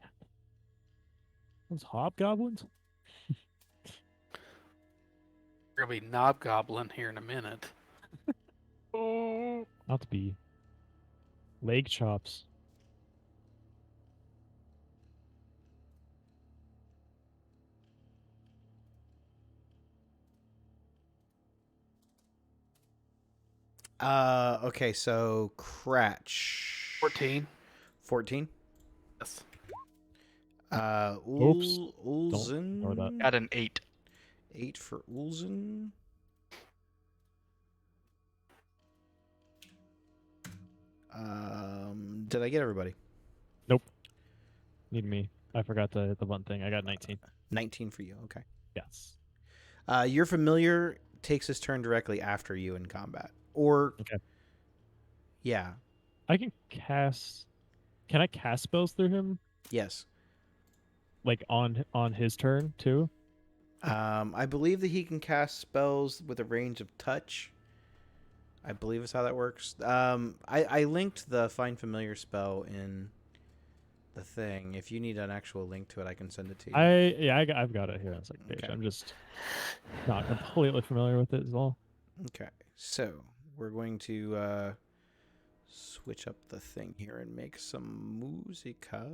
Those hobgoblins? We're going to be Knobgoblin here in a minute. Not to be. Leg chops. Okay, so Cratch. 14. 14. Yes. Oops. ignore that. Ulzen. Got an 8. 8 for Ulzen. Did I get everybody? Need me. I forgot to hit the button thing. I got 19. 19 for you. Okay. Yes. Your familiar takes his turn directly after you in combat. Or, Okay. yeah, I can cast. Can I cast spells through him, yes. like on his turn too? I believe that he can cast spells with a range of touch. I believe is how that works. I linked the Find Familiar spell in the thing. If you need an actual link to it, I can send it to you. I've got it here on the second page. Okay. I'm just not completely familiar with it as well. Okay, so we're going to switch up the thing here and make some musica.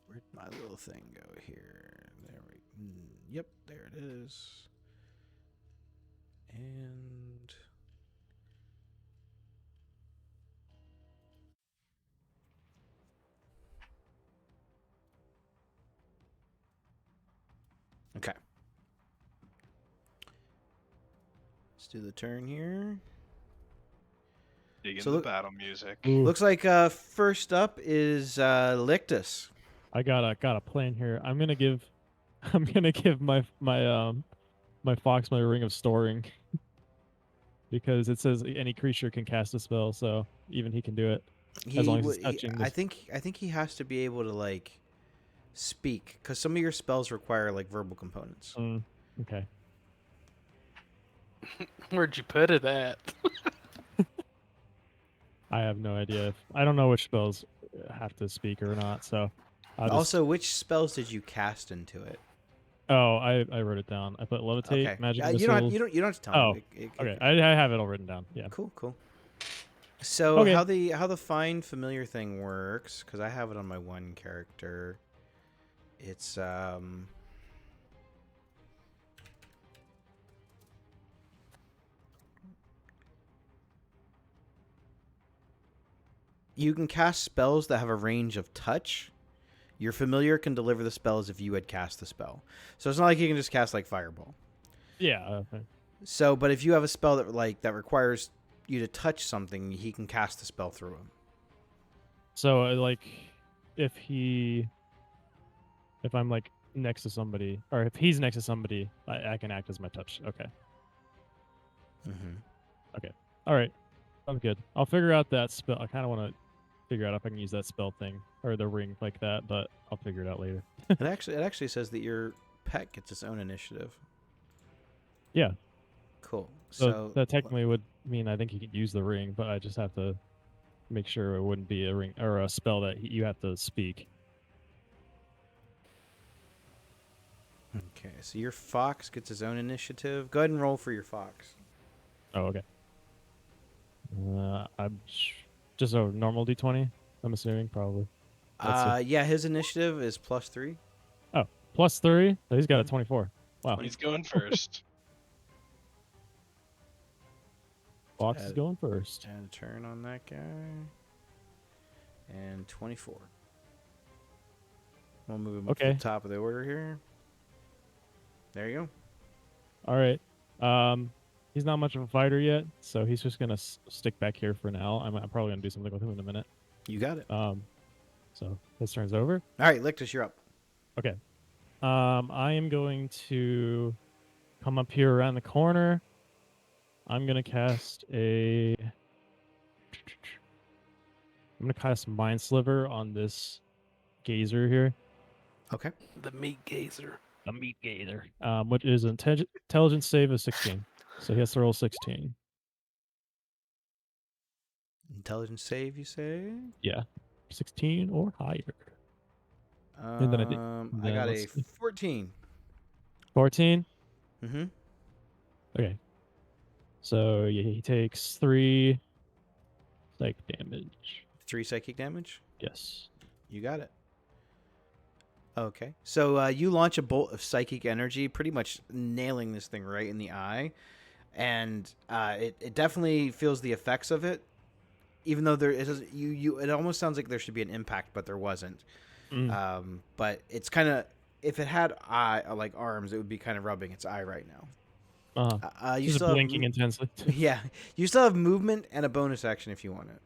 Where'd my little thing go here? Yep, there it is. And okay. Let's do the turn here. Dig So in look- the battle music. Ooh, Looks like first up is Lictus. I got a plan here. I'm gonna give my fox my ring of storing because it says any creature can cast a spell, so even he can do it. As long as he's touching I this- think he has to be able to like speak because some of your spells require like verbal components. Okay. Where'd you put it at? I have no idea. I don't know which spells have to speak or not, so I'll just, Also, which spells did you cast into it? Oh, I wrote it down. I put levitate, Okay, magic you missile. don't have to tell Oh, me. Okay, I have it all written down. Yeah. Cool. So Okay. how the find familiar thing works? Because I have it on my one character. It's you can cast spells that have a range of touch. Your familiar can deliver the spells if you had cast the spell. So it's not like you can just cast like fireball. Yeah. So, but if you have a spell that requires you to touch something, he can cast the spell through him. So like, if I'm like next to somebody, or if he's next to somebody, I can act as my touch. Okay. Mm-hmm. All right. I'm good. I'll figure out that spell. I kind of want to figure out if I can use that spell thing or the ring like that, but I'll figure it out later. It actually says that your pet gets its own initiative. Yeah. Cool. So So that technically would mean I think he could use the ring, but I just have to make sure it wouldn't be a ring or a spell that you have to speak. okay. So your fox gets his own initiative. Go ahead and roll for your fox. Oh, okay. I'm just a normal D20. I'm assuming probably. Let's see. Yeah, his initiative is +3. Oh, +3. So he's got a 24. Wow. He's going first. Fox is going first. And a turn on that guy. And 24. We'll move him up to Okay. the top of the order here. There you go. All right. He's not much of a fighter yet, so he's just gonna stick back here for now. I'm probably gonna do something with him in a minute. You got it. So his turn's over. All right, Lictus, you're up. Okay. I am going to come up here around the corner. I'm gonna cast Mind Sliver on this gazer here. Okay. The meat gazer. A meat gazer. Which is an intelligence save of 16. So he has to roll 16. Intelligence save, you say? Yeah. 16 or higher. And then I did- I got a let's see. 14. 14? Mm-hmm. Okay. So yeah, he takes 3 psych damage. 3 psychic damage. Yes. You got it. Okay. So you launch a bolt of psychic energy, pretty much nailing this thing right in the eye. and it definitely feels the effects of it. Even though it almost sounds like there should be an impact, but there wasn't. But it's kind of, if it had like arms, it would be kind of rubbing its eye right now. You Just still blinking intensely. yeah, you still have movement and a bonus action if you want it.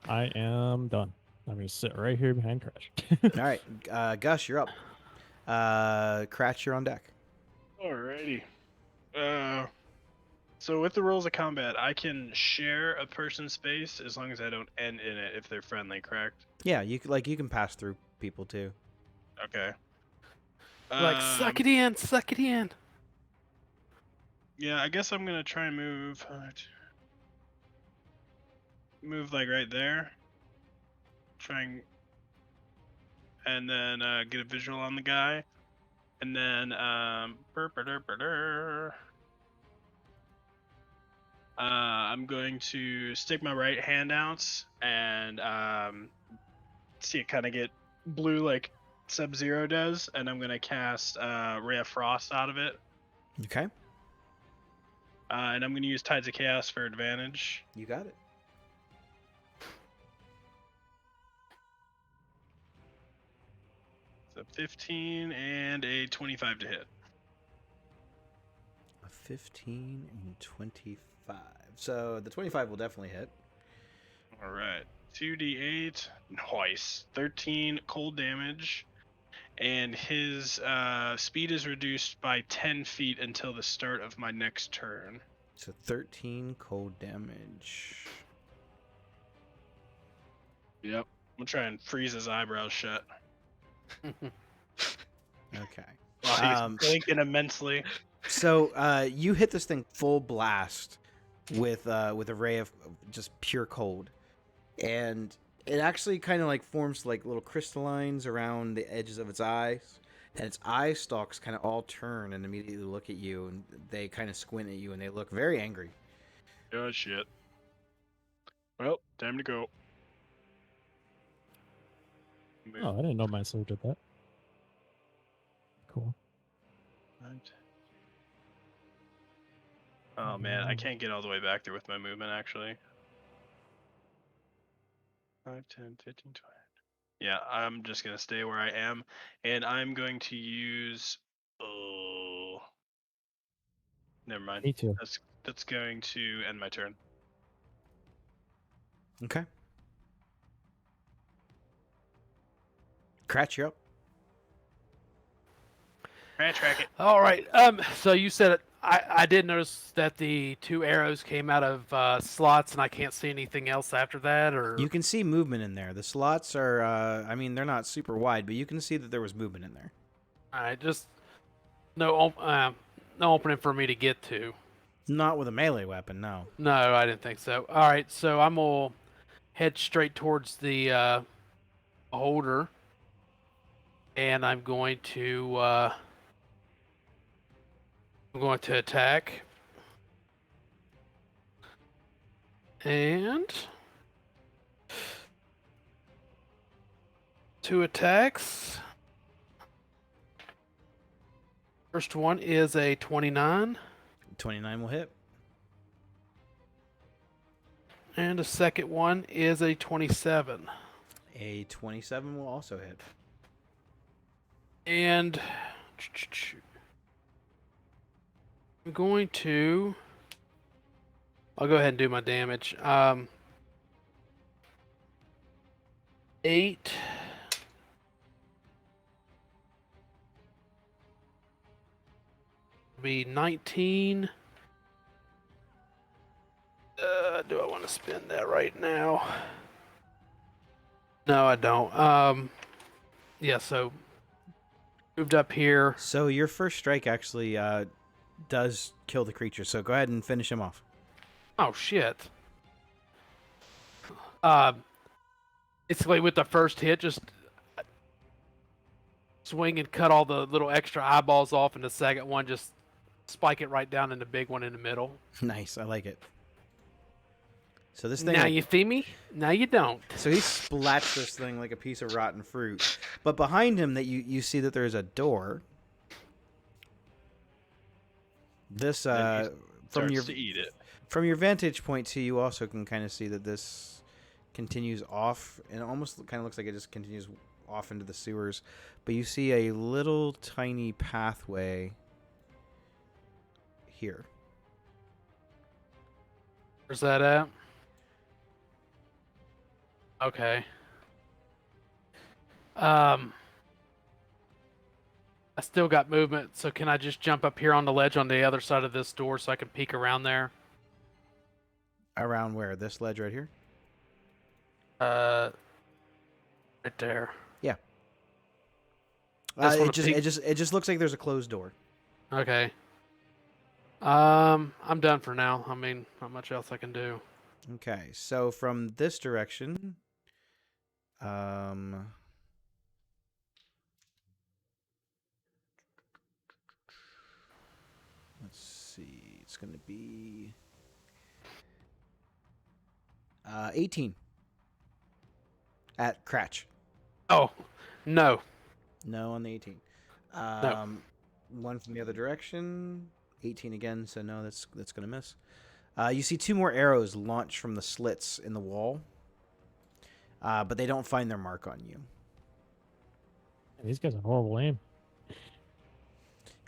I am done. I'm gonna sit right here behind Crash. All right, Gus, you're up. Cratch, you're on deck. Alrighty. So with the rules of combat, I can share a person's space as long as I don't end in it if they're friendly, correct? Yeah, you can pass through people too. Okay. Like, suck it in, suck it in. Yeah, I guess I'm gonna try and move like right there. And then get a visual on the guy, and then I'm going to stick my right hand out and see it kind of get blue like Sub-Zero does, and I'm gonna cast Ray of Frost out of it. Okay, And I'm gonna use Tides of Chaos for advantage. you got it. So 15 and a 25 to hit. A 15 and 25. So the 25 will definitely hit. All right, 2d8, nice. 13 cold damage, and his speed is reduced by 10 feet until the start of my next turn. So 13 cold damage. Yep. I'm gonna try and freeze his eyebrows shut Okay. while he's blinking immensely. So you hit this thing full blast with a ray of just pure cold, and it actually kind of like forms like little crystallines around the edges of its eyes, and its eye stalks kind of all turn and immediately look at you, and they kind of squint at you, and they look very angry. Oh shit. Well, time to go. Oh, I didn't know my sword did that. Cool. Oh man, I can't get all the way back there with my movement actually. 5, 10, 15, 20. Yeah, I'm just gonna stay where I am, and I'm going to use. Oh, never mind. Me too. That's going to end my turn. Okay. Cratch, you're up. Track it. All right. So you said I did notice that the 2 arrows came out of slots, and I can't see anything else after that, or You can see movement in there. The slots are, I mean, they're not super wide, but you can see that there was movement in there. all right, just no opening for me to get to. Not with a melee weapon, no. No, I didn't think so. All right, so I'm gonna head straight towards the holder, and I'm going to attack. And 2 attacks. First one is a 29, 29 will hit. and the second one is a 27. A 27 will also hit. And I'm going to. I'll go ahead and do my damage. 8. Be 19. Do I want to spend that right now? No, I don't. Yeah, so moved up here. So your first strike actually does kill the creature, so go ahead and finish him off. Oh shit. Basically with the first hit, just swing and cut all the little extra eyeballs off, and the second one just spike it right down in the big one in the middle. Nice, I like it. So this thing. Now like- you see me. Now you don't. So he splats this thing like a piece of rotten fruit. But behind him, that you see that there's a door. This Then he from Starts your to eat it. from your vantage point too, you also can kind of see that this continues off, and it almost kind of looks like it just continues off into the sewers. But you see a little tiny pathway here. Where's that at? Okay. I still got movement, so can I just jump up here on the ledge on the other side of this door so I can peek around there? Around where? This ledge right here? Right there. Just wanna peek. It just looks like there's a closed door. Okay. I'm done for now. I mean, not much else I can do. Okay, so from this direction, let's see, it's gonna be 18 at Cratch. Oh, no. No on the 18. One from the other direction, 18 again. So no, that's gonna miss. You see two more arrows launch from the slits in the wall, but they don't find their mark on you. These guys are horrible aim.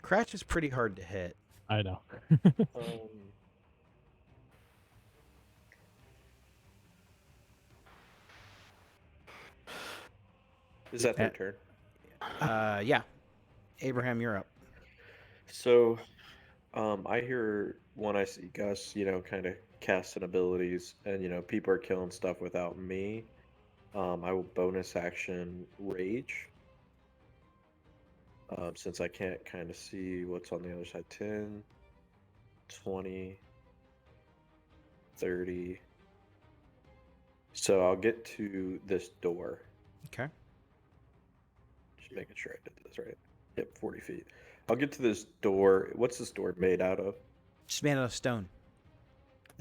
Cratch is pretty hard to hit. I know. Is that their turn? Yeah. Abraham, you're up. So, I hear when I see Gus, kind of casting abilities, and people are killing stuff without me. I will bonus action rage. Since I can't kind of see what's on the other side. 10, 20, 30. So I'll get to this door. Okay. Just making sure I did this right. Yep, 40 feet. I'll get to this door. What's this door made out of? Just made out of stone.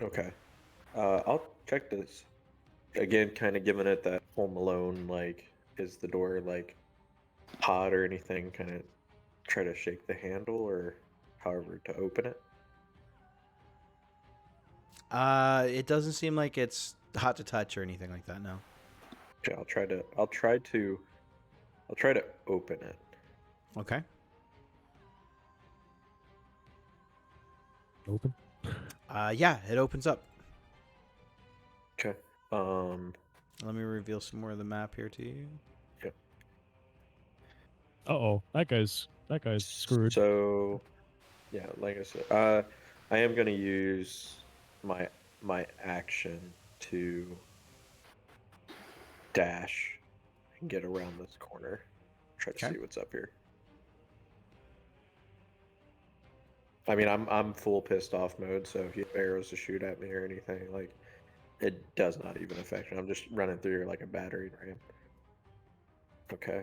Okay. I'll check this. Again, kind of giving it that Home Alone, like, is the door, like, hot or anything? Kind of try to shake the handle or however to open it. It doesn't seem like it's hot to touch or anything like that. No. Okay, I'll try to open it. Okay. Open. Yeah, it opens up. Okay. Let me reveal some more of the map here to you. Uh-oh. That guy's screwed. So, yeah, like I said, I am gonna use my action to dash and get around this corner. Try to Okay. see what's up here. I mean, I'm full pissed off mode, so if you have arrows to shoot at me or anything, like, it does not even affect me. I'm just running through like a battering ram. Okay.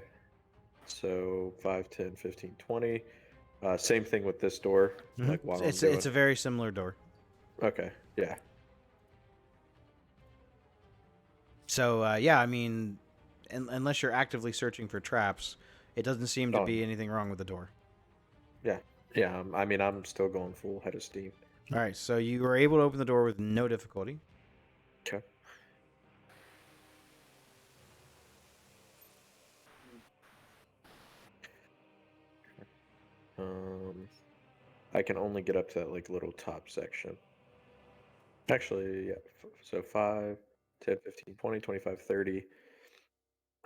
So 5, 10, 15, 20. Same thing with this door. Mhm. Like while It's I'm doing... a very similar door. Okay, yeah. So yeah, I mean, unless you're actively searching for traps, it doesn't seem to Oh. be anything wrong with the door. Yeah, I mean, I'm still going full head of steam. All right, so you were able to open the door with no difficulty. Okay. I can only get up to that like little top section. Actually, yeah. So 5, 10, 15, 20, 25, 30.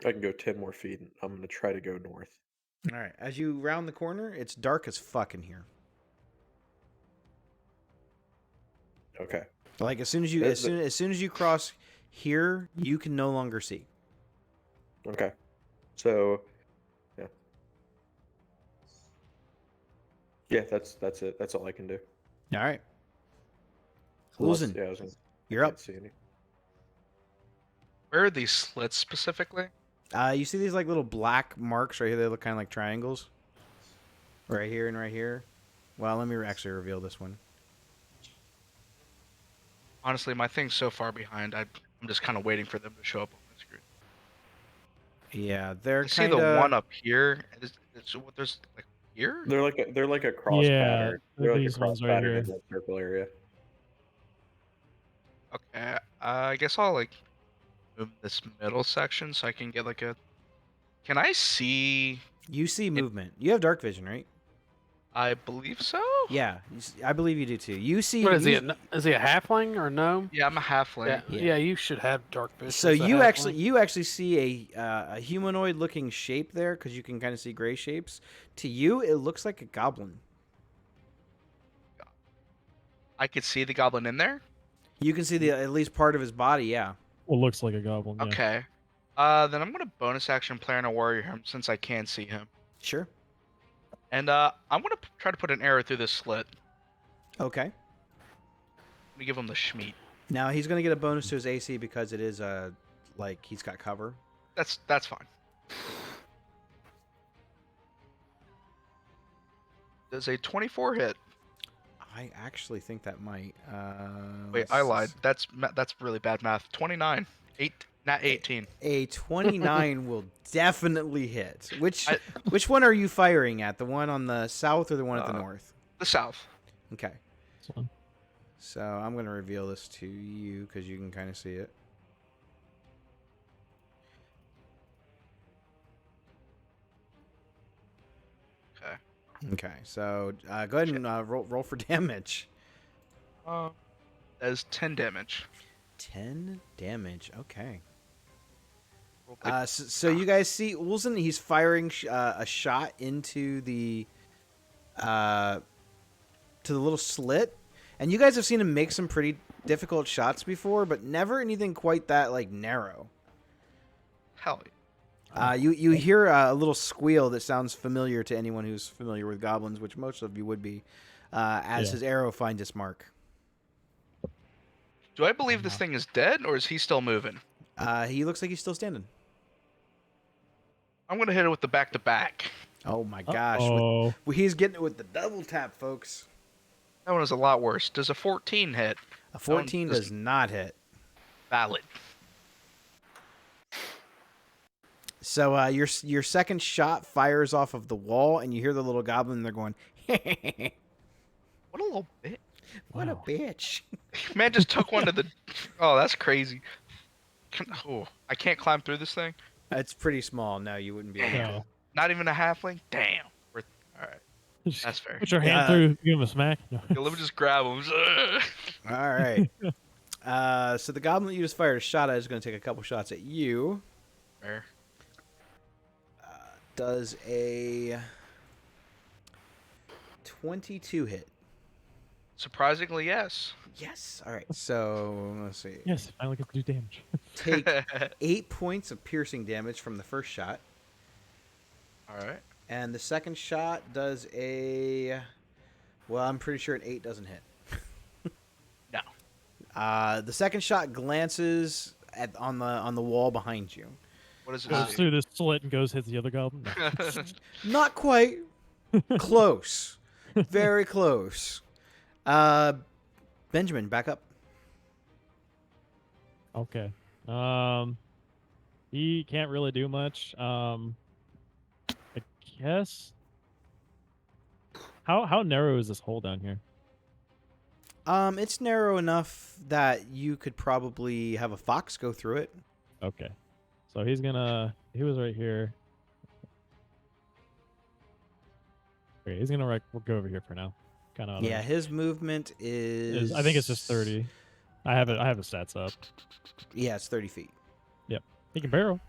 I can go 10 more feet, and I'm going to try to go north. All right, as you round the corner, it's dark as fuck in here. Okay. Like as soon as you There's as soon as you cross here, you can no longer see. Okay. So, yeah. Yeah, that's it. That's all I can do. All right, Unless- Luzin, yeah, I was gonna, you're can't up. see any. Where are these slits specifically? You see these like little black marks right here? They look kind of like triangles. Right here and right here. Well, let me actually reveal this one. Honestly, my thing's so far behind. I'm just kind of waiting for them to show up on my screen. Yeah, they're I see kind the one of. up here. There's like here. They're like a cross Yeah, pattern. They're like a these cross ones right pattern here. in that circle area. Okay. I guess I'll like move this middle section so I can get like a. Can I see? You see movement. You have dark vision, right? I believe so. Yeah, I believe you do too. You see. What is he? you- Is he a halfling or a gnome? Yeah, I'm a halfling. Yeah, Yeah. yeah. You should have dark vision. So as a you halfling. actually see a humanoid looking shape there because you can kind of see gray shapes. To you, it looks like a goblin. I could see the goblin in there. You can see the at least part of his body. Yeah. Well, looks like a goblin. Yeah. Okay. Then I'm gonna bonus action player and a warrior him since I can see him, Sure. and I'm gonna try to put an arrow through this slit. Okay. Let me give him the schmeat. Now he's gonna get a bonus to his AC because it is like he's got cover. That's fine. Does a 24 hit? I actually think that might. Wait, I lied. That's really bad math. 29. Not 18. A 29 will definitely hit. Which I- which one are you firing at? The one on the south or the one at the north? The south. Okay. This one. So I'm going to reveal this to you because you can kind of see it. Okay. Okay. So go ahead and roll for damage. That is 10 damage. 10 damage. Okay. Roll like- So you guys see Ulzen, he's firing a shot into the little slit, and you guys have seen him make some pretty difficult shots before, but never anything quite that like narrow. Hell yeah. You hear a little squeal that sounds familiar to anyone who's familiar with goblins, which most of you would be, as Yeah. his arrow finds its mark. Do I believe this thing is dead, or is he still moving? He looks like he's still standing. I'm gonna hit it with the back-to-back. Oh my gosh! Oh, He's getting it with the double tap, folks. That one is a lot worse. Does a 14 hit? A 14 does- does not hit. Valid. So your second shot fires off of the wall, and you hear the little goblin. They're going, What a little bit. "What Wow. a bitch!" Man just took one to the. Oh, that's crazy. Oh, I can't climb through this thing. It's pretty small. No, you wouldn't be able to. no. Not even a halfling. Damn. All right. Just That's fair. put your hand Yeah. through, give him a smack. No. Yeah, let me just grab him. All right. So the goblin that you just fired a shot at is going to take a couple shots at you. Fair. Does a 22 hit? Surprisingly, yes. Yes. All right. So let's see. Yes, finally get to do damage. Take 8 points of piercing damage from the first shot, All right. and the second shot does a. Well, I'm pretty sure an 8 doesn't hit. No. The second shot glances on the wall behind you. What does it Goes say? through this slit and goes hits the other goblin. No. Not quite. Close. Very close. Benjamin, back up. Okay. He can't really do much. I guess. How narrow is this hole down here? It's narrow enough that you could probably have a fox go through it. Okay. So he's gonna. He was right here. Okay, he's gonna we'll go over here for now. Kind of. Yeah, his movement is. I think it's just 30. I have it. I have the stats up. Yeah, it's 30 feet. He can burrow.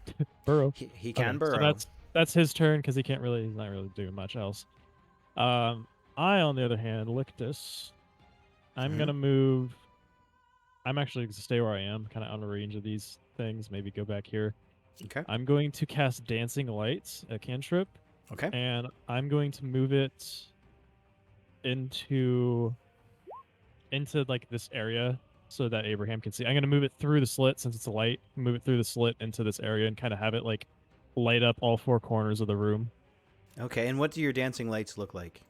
Burrow. He can Okay, burrow. So that's his turn because he's not really doing much else. I, on the other hand, Lictus. I'm Mhm. gonna move. I'm actually going to stay where I am, kind of out of range of these things. Maybe go back here. Okay. I'm going to cast Dancing Lights, a cantrip, Okay. and I'm going to move it into like this area so that Abraham can see. I'm going to move it through the slit since it's a light. Move it through the slit into this area and kind of have it like light up all four corners of the room. Okay. And what do your dancing lights look like?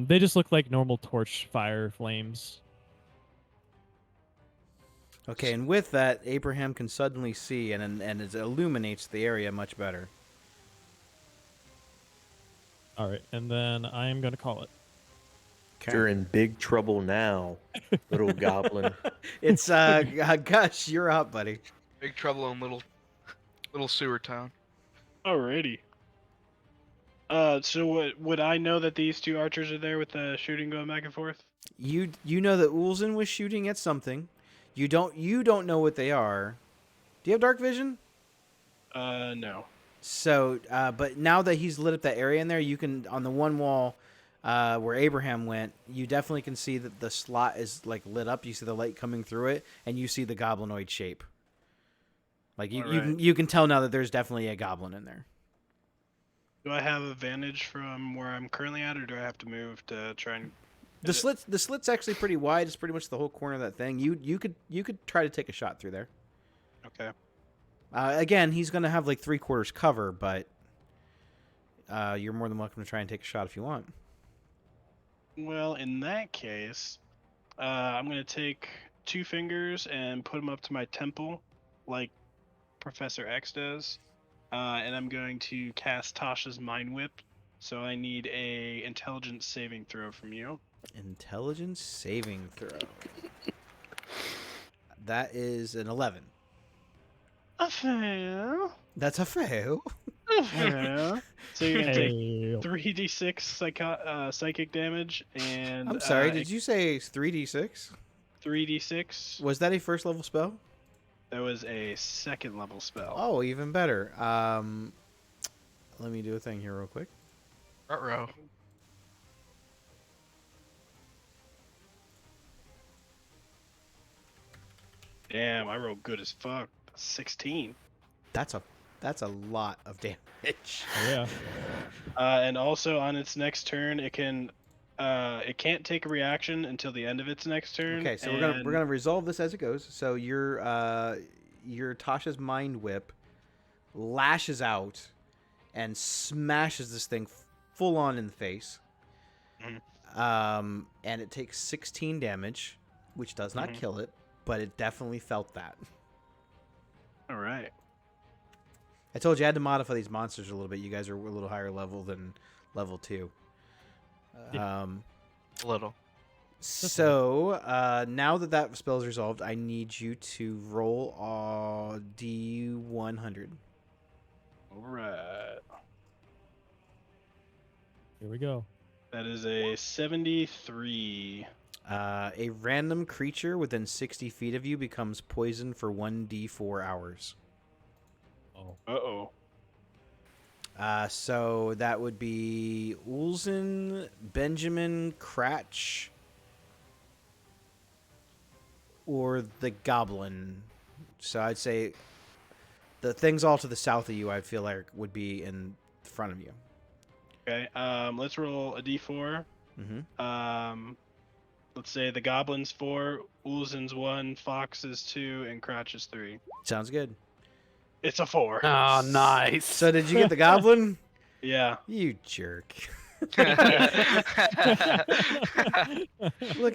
They just look like normal torch fire flames. Okay, and with that, Abraham can suddenly see, and it illuminates the area much better. All right, and then I am going to call it. You're in big trouble now, little goblin. It's Gush, you're up, buddy. Big trouble in little sewer town. Alrighty. So would I know that these two archers are there with the shooting going back and forth? You know that Ulzen was shooting at something. You don't know what they are. Do you have dark vision? No. So, but now that he's lit up that area in there, you can on the one wall where Abraham went, you definitely can see that the slot is like lit up. You see the light coming through it, and you see the goblinoid shape. Like you can tell now that there's definitely a goblin in there. Do I have advantage from where I'm currently at, or do I have to move to try and? The slit's actually pretty wide. It's pretty much the whole corner of that thing. You could try to take a shot through there. Okay. Again, he's gonna have like 3/4 cover, but you're more than welcome to try and take a shot if you want. Well, in that case, I'm gonna take 2 fingers and put them up to my temple, like Professor X does, and I'm going to cast Tasha's Mind Whip. So I need a intelligence saving throw from you. Intelligence saving throw. That is an 11. A fail. That's a fail. A fail. So you're gonna take Hey, 3d6 psychic damage, and I'm sorry. Did you say 3d6? 3d6? Was that a first level spell? That was a 2nd level spell. Oh, even better. Let me do a thing here real quick. Ruh-roh. Damn, I rolled good as fuck. 16. That's a lot of damage. yeah. And also on its next turn, it can't take a reaction until the end of its next turn. Okay, so we're gonna resolve this as it goes. So your Tasha's Mind Whip lashes out and smashes this thing full on in the face. And it takes 16 damage, which does not kill it, but it definitely felt that. All right. I told you I had to modify these monsters a little bit. You guys are a little higher level than level 2. A little. So now that spell is resolved, I need you to roll D100. All right. Here we go. That is a 73. A random creature within 60 feet of you becomes poisoned for 1d4 hours. Oh. Uh-oh. So that would be Ulzen, Benjamin, Cratch, or the Goblin. So I'd say the things all to the south of you, I feel like, would be in front of you. Okay. Let's roll a d4. Mm-hmm. Let's say the Goblin's 4, Ulzen's 1, Fox's 2, and Crouch's 3. Sounds good. It's a 4. Oh, nice. So did you get the Goblin? Yeah. You jerk. Look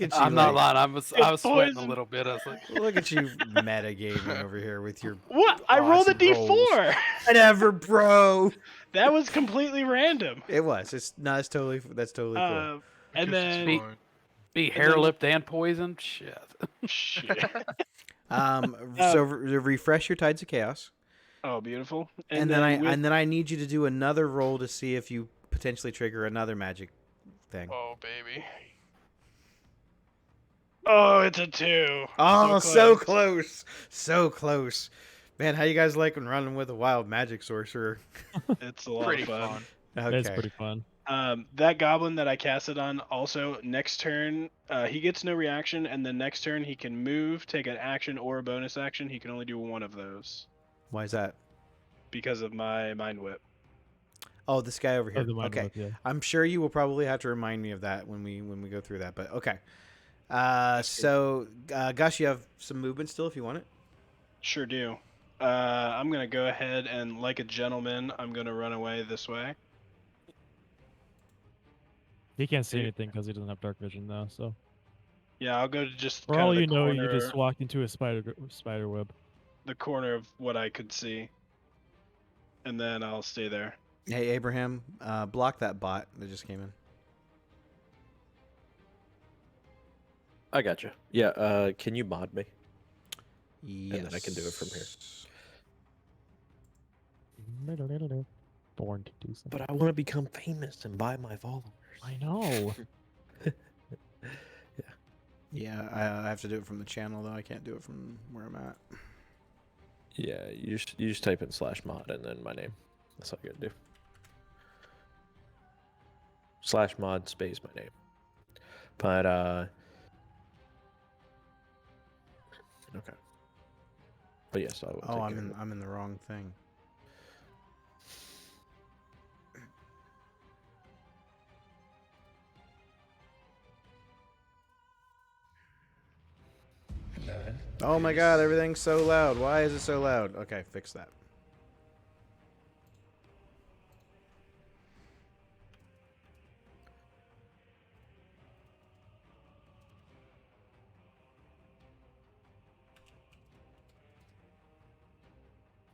at you. I'm not like- lying. I was sweating a little bit. I was like, Look at you metagaming over here with your What? I rolled a awesome rolls. d4. whatever, bro. That was completely random. It was. That's totally cool. And then be hair lipped and poisoned. Shit. shit. So refresh your Tides of Chaos, Oh, beautiful. and then I need you to do another roll to see if you potentially trigger another magic thing. Oh, baby. Oh, it's a 2. Oh, so close. So close. Man, how you guys like when running with a wild magic sorcerer? It's a lot Pretty of fun. Okay. It's pretty fun. That goblin that I casted on also next turn, he gets no reaction, and the next turn he can move, take an action or a bonus action. He can only do one of those Why is that? because of my mind whip. Oh, this guy over Oh, here. the mind Okay. whip, yeah. I'm sure you will probably have to remind me of that when we go through that, but okay. So Gus, you have some movement still if you want it. Sure do. I'm gonna go ahead and, like a gentleman, I'm gonna run away this way. He can't see anything because he doesn't have dark vision though. So Yeah, I'll go to just For kind all of the you know, corner, you just walked into a spider web. the corner of what I could see, and then I'll stay there. Hey, Abraham, block that bot that just came in. I got you. Yeah. Can you mod me? Yes. then I can do it from here. Born to do something. But I want to become famous and buy my followers. I know. Yeah, I have to do it from the channel, though. I can't do it from where I'm at. Yeah, you just type in /mod and then my name. That's all you gotta do. /mod space my name. But okay. But yes, I will. Oh, take care of it. I'm in the wrong thing. Oh my god, everything's so loud. Why is it so loud? Okay, fix that.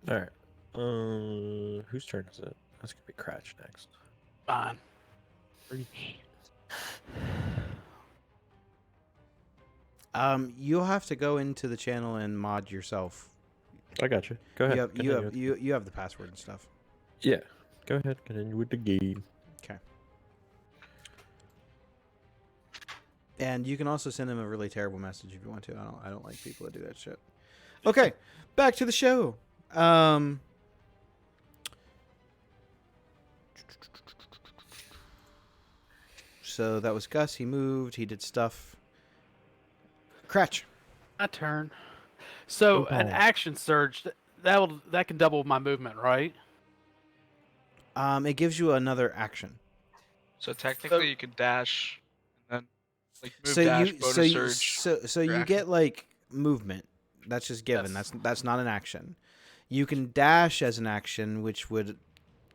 All right. Whose turn is it? That's gonna be Cratch next. Fine. You'll have to go into the channel and mod yourself. I got you. Go ahead. You have the password and stuff. Yeah. Go ahead. Continue with the game. Okay. And you can also send him a really terrible message if you want to. I don't like people that do that shit. Okay, back to the show. So that was Gus. He moved. He did stuff. Cratch. My turn. So Okay. an action surge that can double my movement, right? It gives you another action. So technically, you could dash, and then like move So dash, you bonus so you surge. so you action. get like movement. That's just given. Yes. That's not an action. You can dash as an action, which would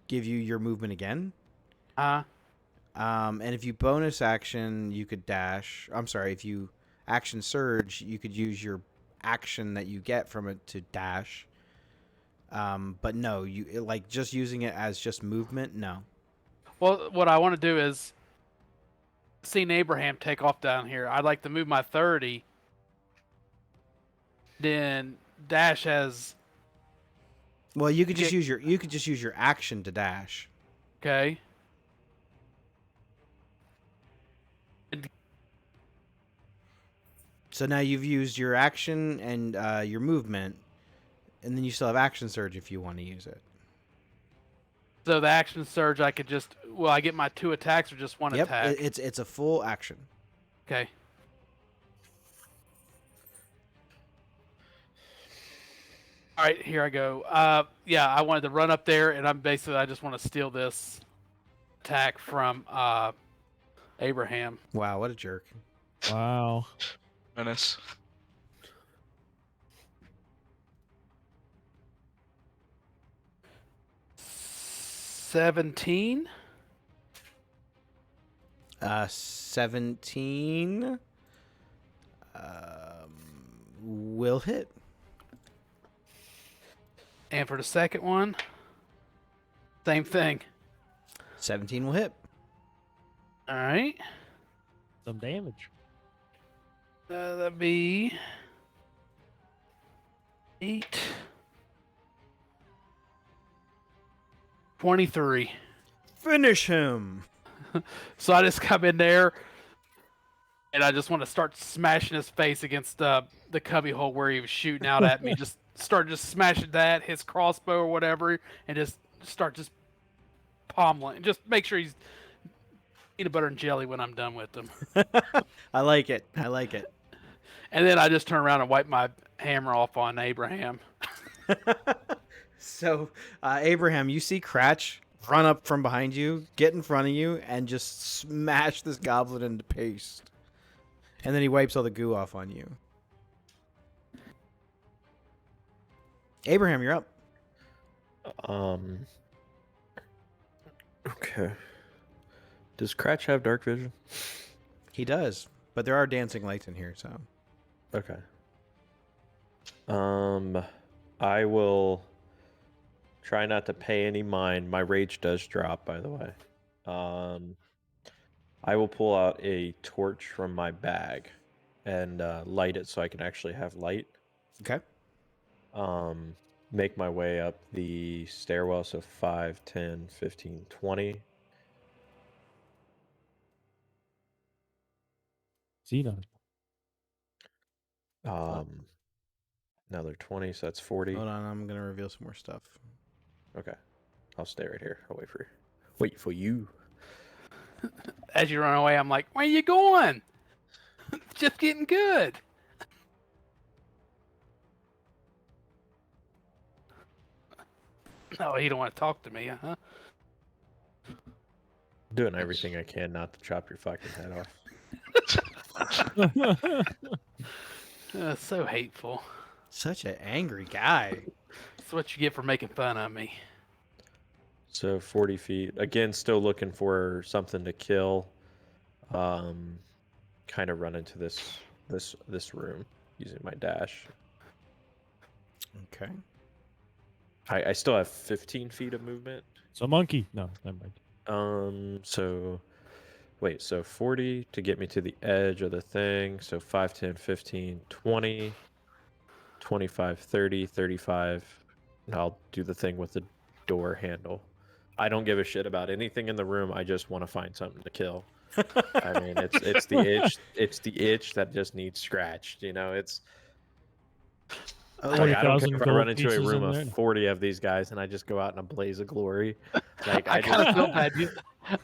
give you your movement again. And if you bonus action, you could dash. I'm sorry, if you action surge, you could use your action that you get from it to dash. But no, like just using it as just movement. No. Well, what I want to do is seen Abraham take off down here. I'd like to move my 30. Then dash has Well, you could just Okay. use your action to dash. okay. So now you've used your action and your movement, and then you still have action surge if you want to use it. So the action surge, I could just I get my 2 attacks or just one Yep, attack. it's a full action. Okay. All right, here I go. Yeah, I wanted to run up there, and I just want to steal this attack from Abraham. Wow, what a jerk! Wow. Menace. $17. 17 will hit. And for the second one, same thing. 17 will hit. All right. Some damage. That'd be 8. 23. Finish him. So I just come in there, and I just want to start smashing his face against the cubbyhole where he was shooting out at me. Just smashing that, his crossbow or whatever, and just start pommeling. Just make sure he's peanut butter and jelly when I'm done with him. I like it. I like it. And then I just turn around and wipe my hammer off on Abraham. So, Abraham, you see Cratch run up from behind you, get in front of you, and just smash this goblin into paste. And then he wipes all the goo off on you. Abraham, you're up. Okay. Does Cratch have dark vision? He does. but there are dancing lights in here, so. Okay. I will try not to pay any mind. My rage does drop, by the way. I will pull out a torch from my bag and light it so I can actually have light. Okay. Make my way up the stairwell, so 5, 10, 15, 20. Xenon. Another 20, so that's 40. Hold on, I'm gonna reveal some more stuff. Okay. I'll stay right here. I'll wait for you. As you run away, I'm like, where you going? It's just getting good. No, he don't want to talk to me, huh? Doing everything I can not to chop your fucking head off. So hateful. Such an angry guy. That's what you get for making fun of me. So 40 feet. Again, still looking for something to kill. Kind of run into this room using my dash. Okay. I still have 15 feet of movement. So monkey. No, never mind. So wait, so 40 to get me to the edge of the thing. So 5, 10, 15, 20, 25, 30, 35. And I'll do the thing with the door handle. I don't give a shit about anything in the room. I just want to find something to kill. I mean, it's the itch. It's the itch that just needs scratched. You know, it's. Like, I don't care 40,000 if I run gold into a pieces room in of there. 40 of these guys and I just go out in a blaze of glory. Like I kind of feel bad.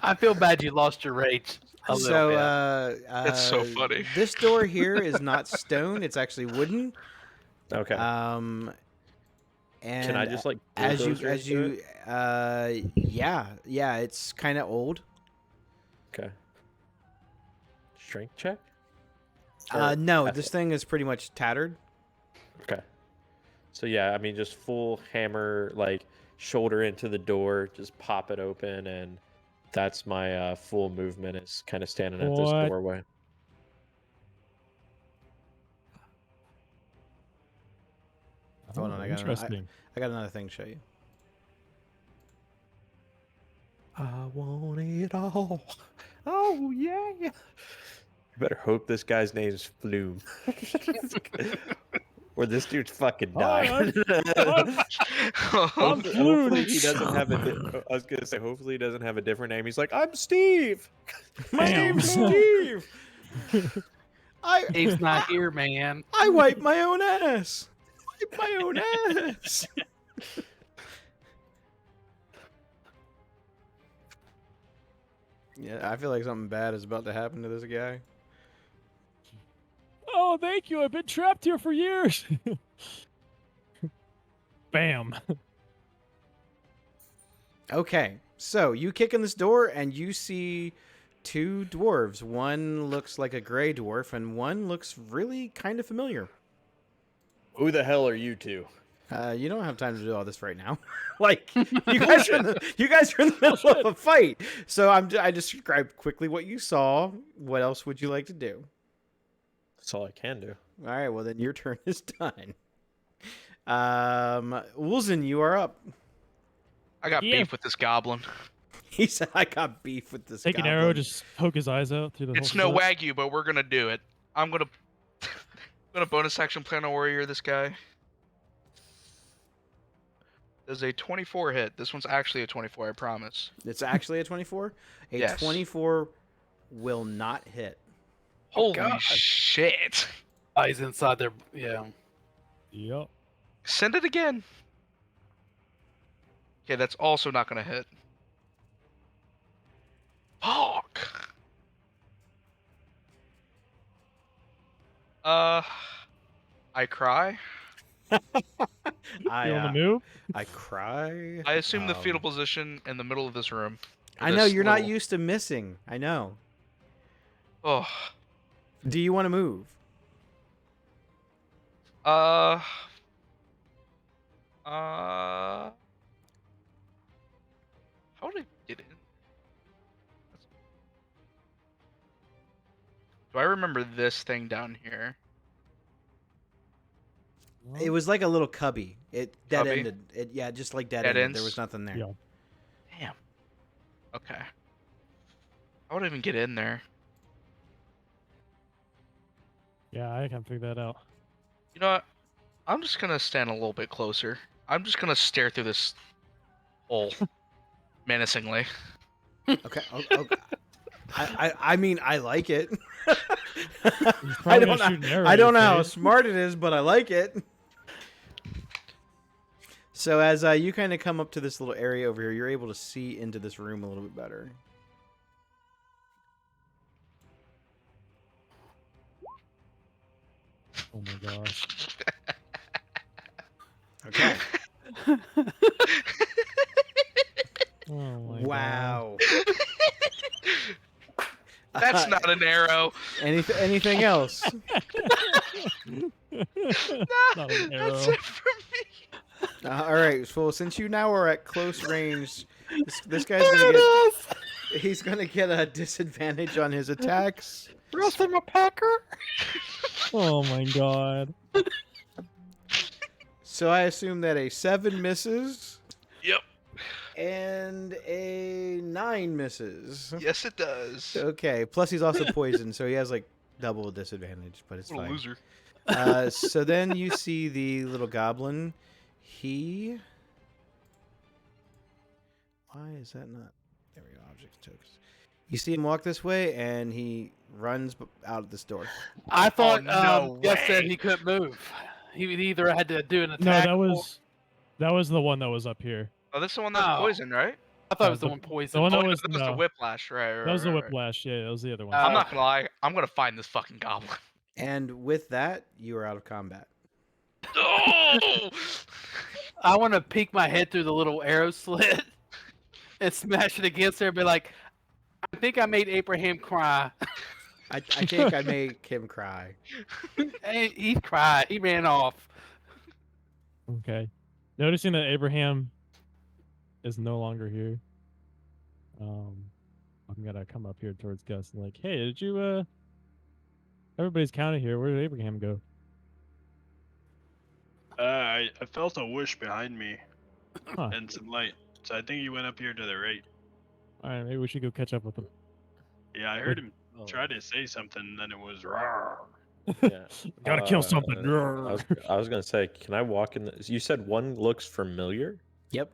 I feel bad you lost your rage a little So, bit. That's so funny. This door here is not stone; it's actually wooden. Okay. And Can I just like as bulldozer into it? yeah, it's kind of old. Okay. Strength check? No, Athlete? this thing is pretty much tattered. Okay. So yeah, I mean, just full hammer, like shoulder into the door, just pop it open, and that's my full movement. Is kind of standing at this What? doorway. Hold on, I got Interesting. another thing to show you. I want it all. Oh yeah. You better hope this guy's name's Flume. Or this dude's fucking died. Hopefully he doesn't have a. I was gonna say, hopefully he doesn't have a different name. He's like, I'm Steve. My Bam. name's Steve. Dave's not here, man. I wipe my own ass. Wipe my own ass. Yeah, I feel like something bad is about to happen to this guy. Oh, thank you. I've been trapped here for years. Bam. Okay, so you kick in this door and you see two dwarves. One looks like a gray dwarf and one looks really kind of familiar. Who the hell are you two? You don't have time to do all this right now. Like you guys are in the middle of a fight. So I described quickly what you saw. What else would you like to do? That's all I can do. All right, well then your turn is done. Woolzen, you are up. I got Yeah. beef with this goblin. He said, "I got beef with this." Take an goblin." arrow, just poke his eyes out through the It's whole no slot. Wagyu, but we're gonna do it. I'm gonna bonus action plan a warrior this guy. Does a 24 hit? This one's actually a 24, I promise. It's actually a 24. A Yes. 24 will not hit. Holy God. shit! He's inside there. Yeah. Yep. Send it again. Okay, that's also not gonna hit. Fuck. I cry. I You on the move? I cry. I assume the fetal Um, position in the middle of this room. I know This you're not little- used to missing. I know. Oh. Do you want to move? How would I get in? Do Do I remember this thing down here? It was like a little cubby. It dead Cubby? ended. It yeah, just like dead Dead ended. There was ends? nothing there. Yeah. Damn. Okay. I wouldn't even get in there. Yeah, I can figure that out. You know what? I'm just gonna stand a little bit closer. I'm just gonna stare through this hole menacingly. Okay. Okay. I mean I like it. He's I probably don't gonna shoot an arrow I at your don't know how face. smart it is, but I like it. So as you kind of come up to this little area over here, you're able to see into this room a little bit better. Oh my gosh. Okay. Oh my Wow. That's not an arrow. Anything else? No, Not an that's arrow. it for me. All right. Well, since you now are at close range, this guy's gonna get. He's gonna get a disadvantage on his attacks. Russ, I'm a packer. Oh my god. So I assume that a 7 misses Yep. and a 9 misses. Yes, it does. Okay. Plus he's also poisoned, so he has like double disadvantage, but it's What a fine. loser. So then you see the little goblin. He. Why is that not? There we go. Objects tokens. You see him walk this way, and he runs out this door. I thought no Gus said way. he couldn't move. He would either had to do an No, attack. that was the one that was up here. Oh, this is the one that's Oh. poisoned, right? I thought it No, was the the- one The poisoned. one Oh, that no, was that was the no, whiplash, right? that was the right. whiplash. Yeah, that was the other one. I'm not gonna lie. I'm gonna find this fucking goblin. And with that, you are out of combat. No! I want to peek my head through the little arrow slit and smash it against there and be like, I think I made Abraham cry. I think I make him cry. Hey, he cried. He ran off. Okay. Noticing that Abraham is no longer here. I'm gonna come up here towards Gus and like, hey, did you everybody's counted here. Where did Abraham go? I felt a whoosh behind me Huh. and some light, so I think he went up here to the right. Alright, maybe we should go catch up with him. Yeah, I heard him try to say something, and then it was rawr. Yeah. Gotta kill something. I was gonna say, can I walk in? You said one looks familiar, Yep.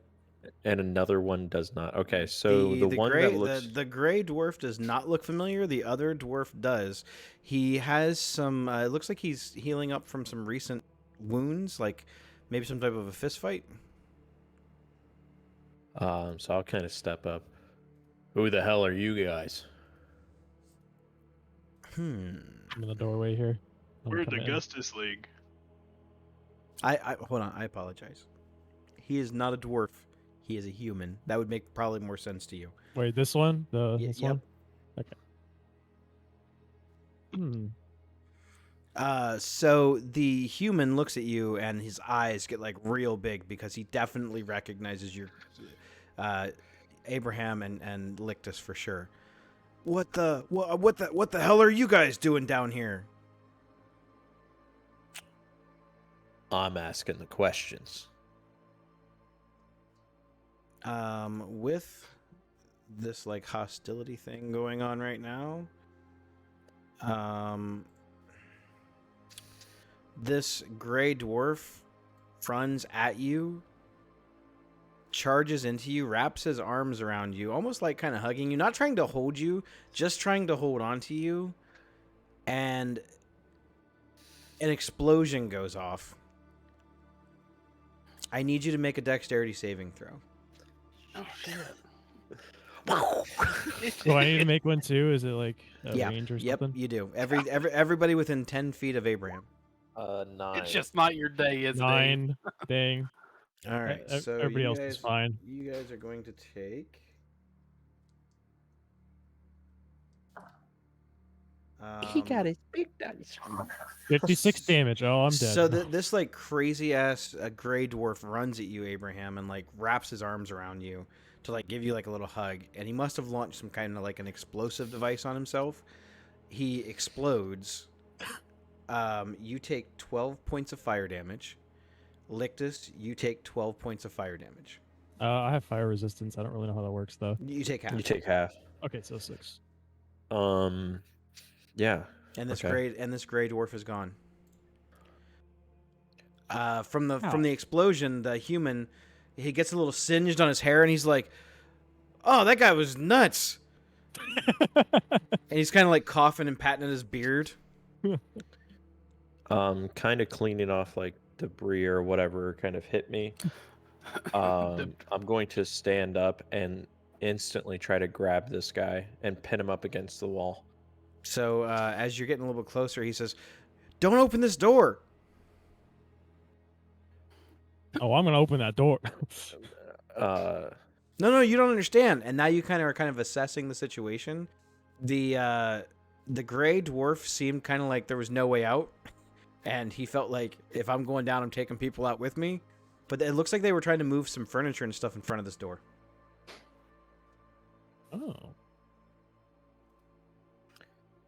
and another one does not. Okay, so the one gray, that looks the gray dwarf does not look familiar. The other dwarf does. He has some. It looks like he's healing up from some recent wounds, like maybe some type of a fist fight. so I'll kind of step up. Who the hell are you guys? Hmm. I'm in the doorway here. I'm We're the coming in. Gustus League. I hold on. I apologize. He is not a dwarf. He is a human. That would make probably more sense to you. Wait, this one? This yep. one? Okay. Hmm. So the human looks at you, and his eyes get like real big because he definitely recognizes your Abraham and Lictus for sure. What the hell are you guys doing down here? I'm asking the questions. With this like hostility thing going on right now, this gray dwarf runs at you, charges into you, wraps his arms around you, almost like kind of hugging you, not trying to hold you, just trying to hold on to you, and an explosion goes off. I need you to make a dexterity saving throw. Oh, shit. Do I need to make one too? Is it like a Yeah, range or yep, something? you do. Everybody within 10 feet of Abraham. 9. It's just not your day, is it? 9. Dang. All right, so Everybody you else guys, is fine. You guys are going to take. 56 damage. Oh, I'm dead. So this like crazy ass gray dwarf runs at you, Abraham, and like wraps his arms around you to like give you like a little hug. And he must have launched some kind of like an explosive device on himself. he explodes. You take 12 points of fire damage. Lictus, you take 12 points of fire damage. I have fire resistance. I don't really know how that works though. You take half. You take half. Okay, so 6. Yeah. And this Okay. gray dwarf is gone. From Ow. the explosion, the human, he gets a little singed on his hair, and he's like, "Oh, that guy was nuts." And he's kind of like coughing and patting at his beard. Kind of cleaning off like debris or whatever kind of hit me. I'm going to stand up and instantly try to grab this guy and pin him up against the wall. So as you're getting a little bit closer, he says, "Don't open this door." Oh, I'm gonna open that door. No, you don't understand. And now you are kind of assessing the situation. The gray dwarf seemed kind of like there was no way out, and he felt like if I'm going down, I'm taking people out with me. But it looks like they were trying to move some furniture and stuff in front of this door. Oh.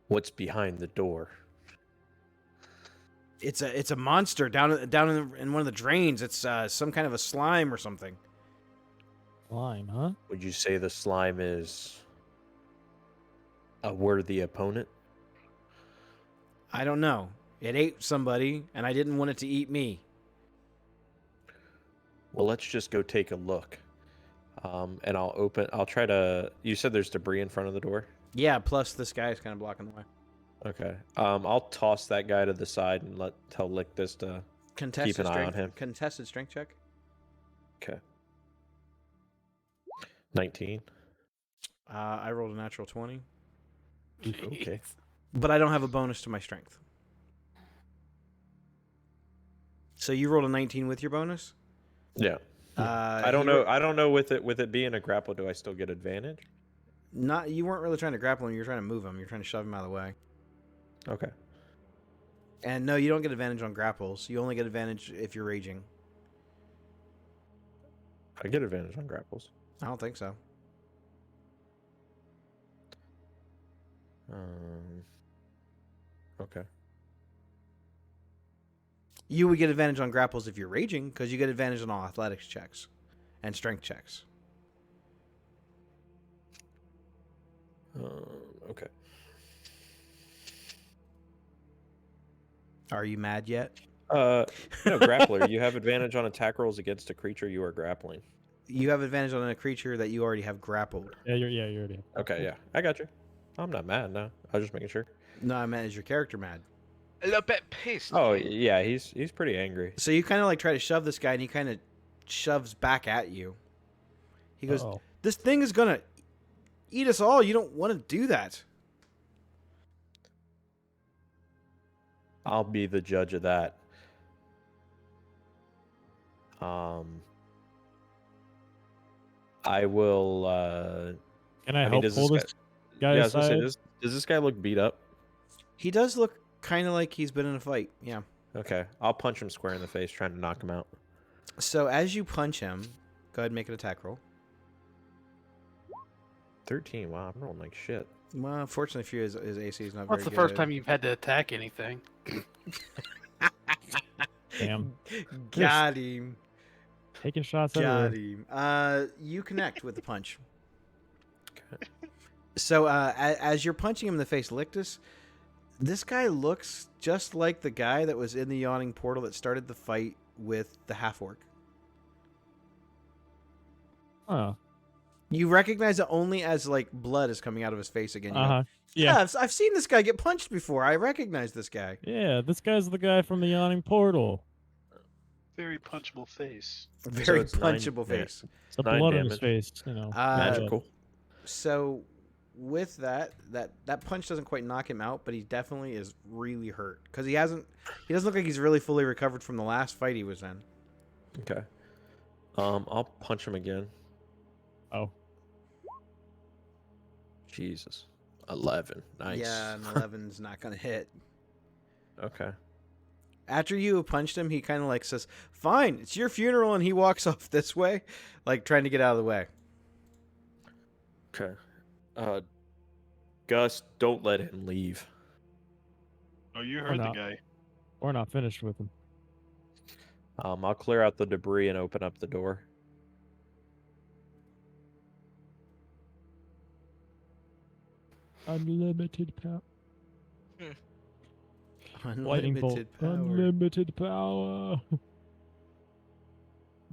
What's behind the door? It's a monster down in one of the drains. It's some kind of a slime or something. Slime, huh? Would you say the slime is a worthy opponent? I don't know. It ate somebody, and I didn't want it to eat me. Well, let's just go take a look. And I'll try to... You said there's debris in front of the door? Yeah, plus this guy is kind of blocking the way. Okay. I'll toss that guy to the side and tell Lictus to keep an eye on him. Contested strength check. Okay. 19. I rolled a natural 20, Okay. but I don't have a bonus to my strength. So you rolled a 19 with your bonus? Yeah. I don't know with it being a grapple, do I still get advantage? You weren't really trying to grapple him, you were trying to move him. You're trying to shove him out of the way. Okay. And no, you don't get advantage on grapples. You only get advantage if you're raging. I get advantage on grapples. I don't think so. Okay. You would get advantage on grapples if you're raging, because you get advantage on all athletics checks and strength checks. Okay. Are you mad yet? No, grappler. You have advantage on attack rolls against a creature you are grappling. You have advantage on a creature that you already have grappled. Yeah, you already. Okay, yeah. I got you. I'm not mad now. I was just making sure. No, I meant is your character mad? A little bit pissed. Oh, yeah, he's pretty angry. So you kind of like try to shove this guy, and he kind of shoves back at you. He goes, Uh-oh. "This thing is gonna eat us all. You don't want to do that." I'll be the judge of that. I will. Can I help does pull this this guy yeah, I was gonna aside? say, does this guy look beat up? He does look kind of like he's been in a fight. Yeah. Okay, I'll punch him square in the face, trying to knock him out. So as you punch him, go ahead and make an attack roll. 13. Wow, I'm rolling like shit. Well, fortunately for you, his AC is not What's very the first good. time you've had to attack anything? Damn. Got him. Taking shots Got everywhere. him. You connect with the punch. Okay. So as you're punching him in the face, Lictus, this guy looks just like the guy that was in the yawning portal that started the fight with the half-orc. Huh. You recognize it only as like blood is coming out of his face again. You go, Uh-huh. Yeah. I've seen this guy get punched before. I recognize this guy. Yeah, this guy's the guy from the yawning portal. Very punchable face. Very it's 9 punchable yeah. face. The 9 blood on his damage. face, you know. Magical. So with that punch doesn't quite knock him out, but he definitely is really hurt because he doesn't look like he's really fully recovered from the last fight he was in. Okay. I'll punch him again. Oh. Jesus. 11. Nice. Yeah, and 11's not gonna hit. Okay. After you have punched him, he kind of like says, "Fine, it's your funeral," and he walks off this way, like trying to get out of the way. Okay. Gus, don't let him leave. Oh, you Or heard the not. guy. Or not finished with him. I'll clear out the debris and open up the door. Unlimited power. Lightning bolt. Unlimited power. Unlimited power.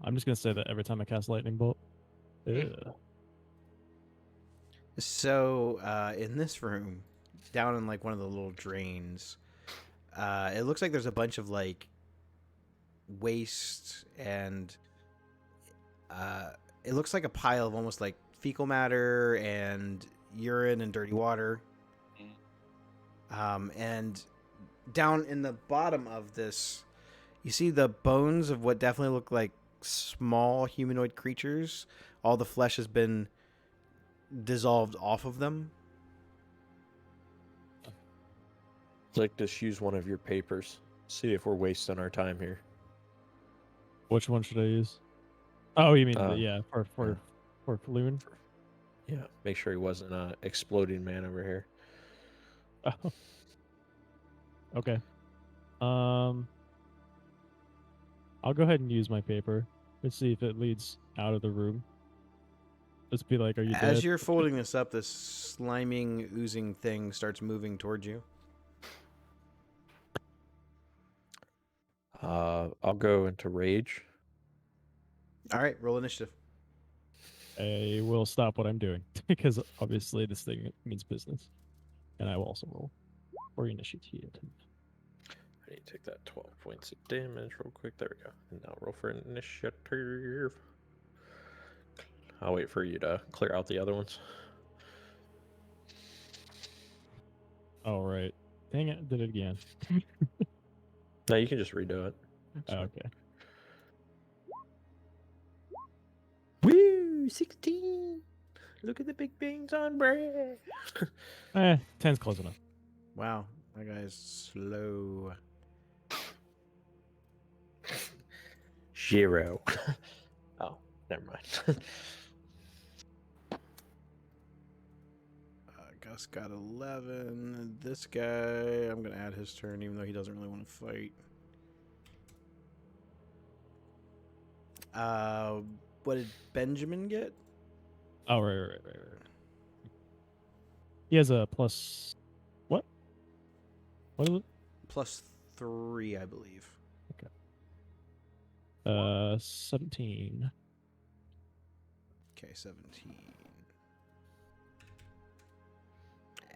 I'm just gonna say that every time I cast lightning bolt. Ugh. So, in this room, down in like one of the little drains, it looks like there's a bunch of like waste and it looks like a pile of almost like fecal matter and urine and dirty water. And down in the bottom of this, you see the bones of what definitely look like small humanoid creatures. All the flesh has been dissolved off of them. Like, just use one of your papers. See if we're wasting our time here. Which one should I use? Oh, you mean yeah. for Loon? Yeah, make sure he wasn't an exploding man over here. Oh. Okay. I'll go ahead and use my paper. Let's see if it leads out of the room. Just be like, are you As dead? you're folding this up, this sliming, oozing thing starts moving towards you. I'll go into rage. All right, roll initiative. I will stop what I'm doing because obviously this thing means business, and I will also roll for initiative. I need to take that 12 points of damage real quick. There we go. And now roll for initiative. I'll wait for you to clear out the other ones. All right. Dang it! Did it again. No, you can just redo it. It's fine. Okay. Woo! 16! Look at the big things on bread. 10's close enough. Wow, that guy's slow. 0. Oh, never mind. Gus got 11. This guy, I'm going to add his turn, even though he doesn't really want to fight. What did Benjamin get? Oh, right. He has a plus. What? What is it? +3, I believe. 17. Okay, 17.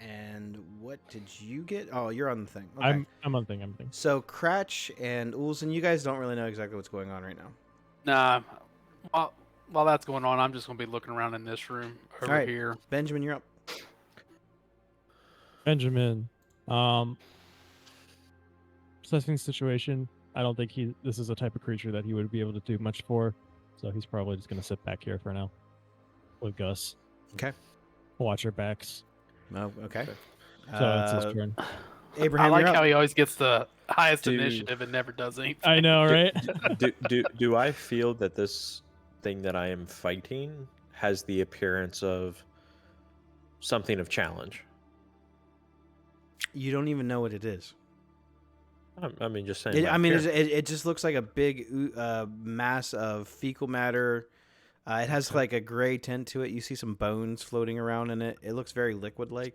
And what did you get? Oh, you're on the thing. Okay. I'm on thing. So Cratch and Ulson, you guys don't really know exactly what's going on right now. Nah. While that's going on, I'm just gonna be looking around in this room over Alright. here. Benjamin, you're up. Benjamin. Assessing situation. I don't think this is a type of creature that he would be able to do much for, so he's probably just gonna sit back here for now with Gus. Okay. Watch our backs. Oh, okay. So it's his turn. Abraham, I like you're how up. he always gets the highest Dude. initiative and never does anything. I know, right? Do I feel that this thing that I am fighting has the appearance of something of challenge? You don't even know what it is. I mean, just saying. It just looks like a big mass of fecal matter. It has like a gray tint to it. You see some bones floating around in it. It looks very liquid-like.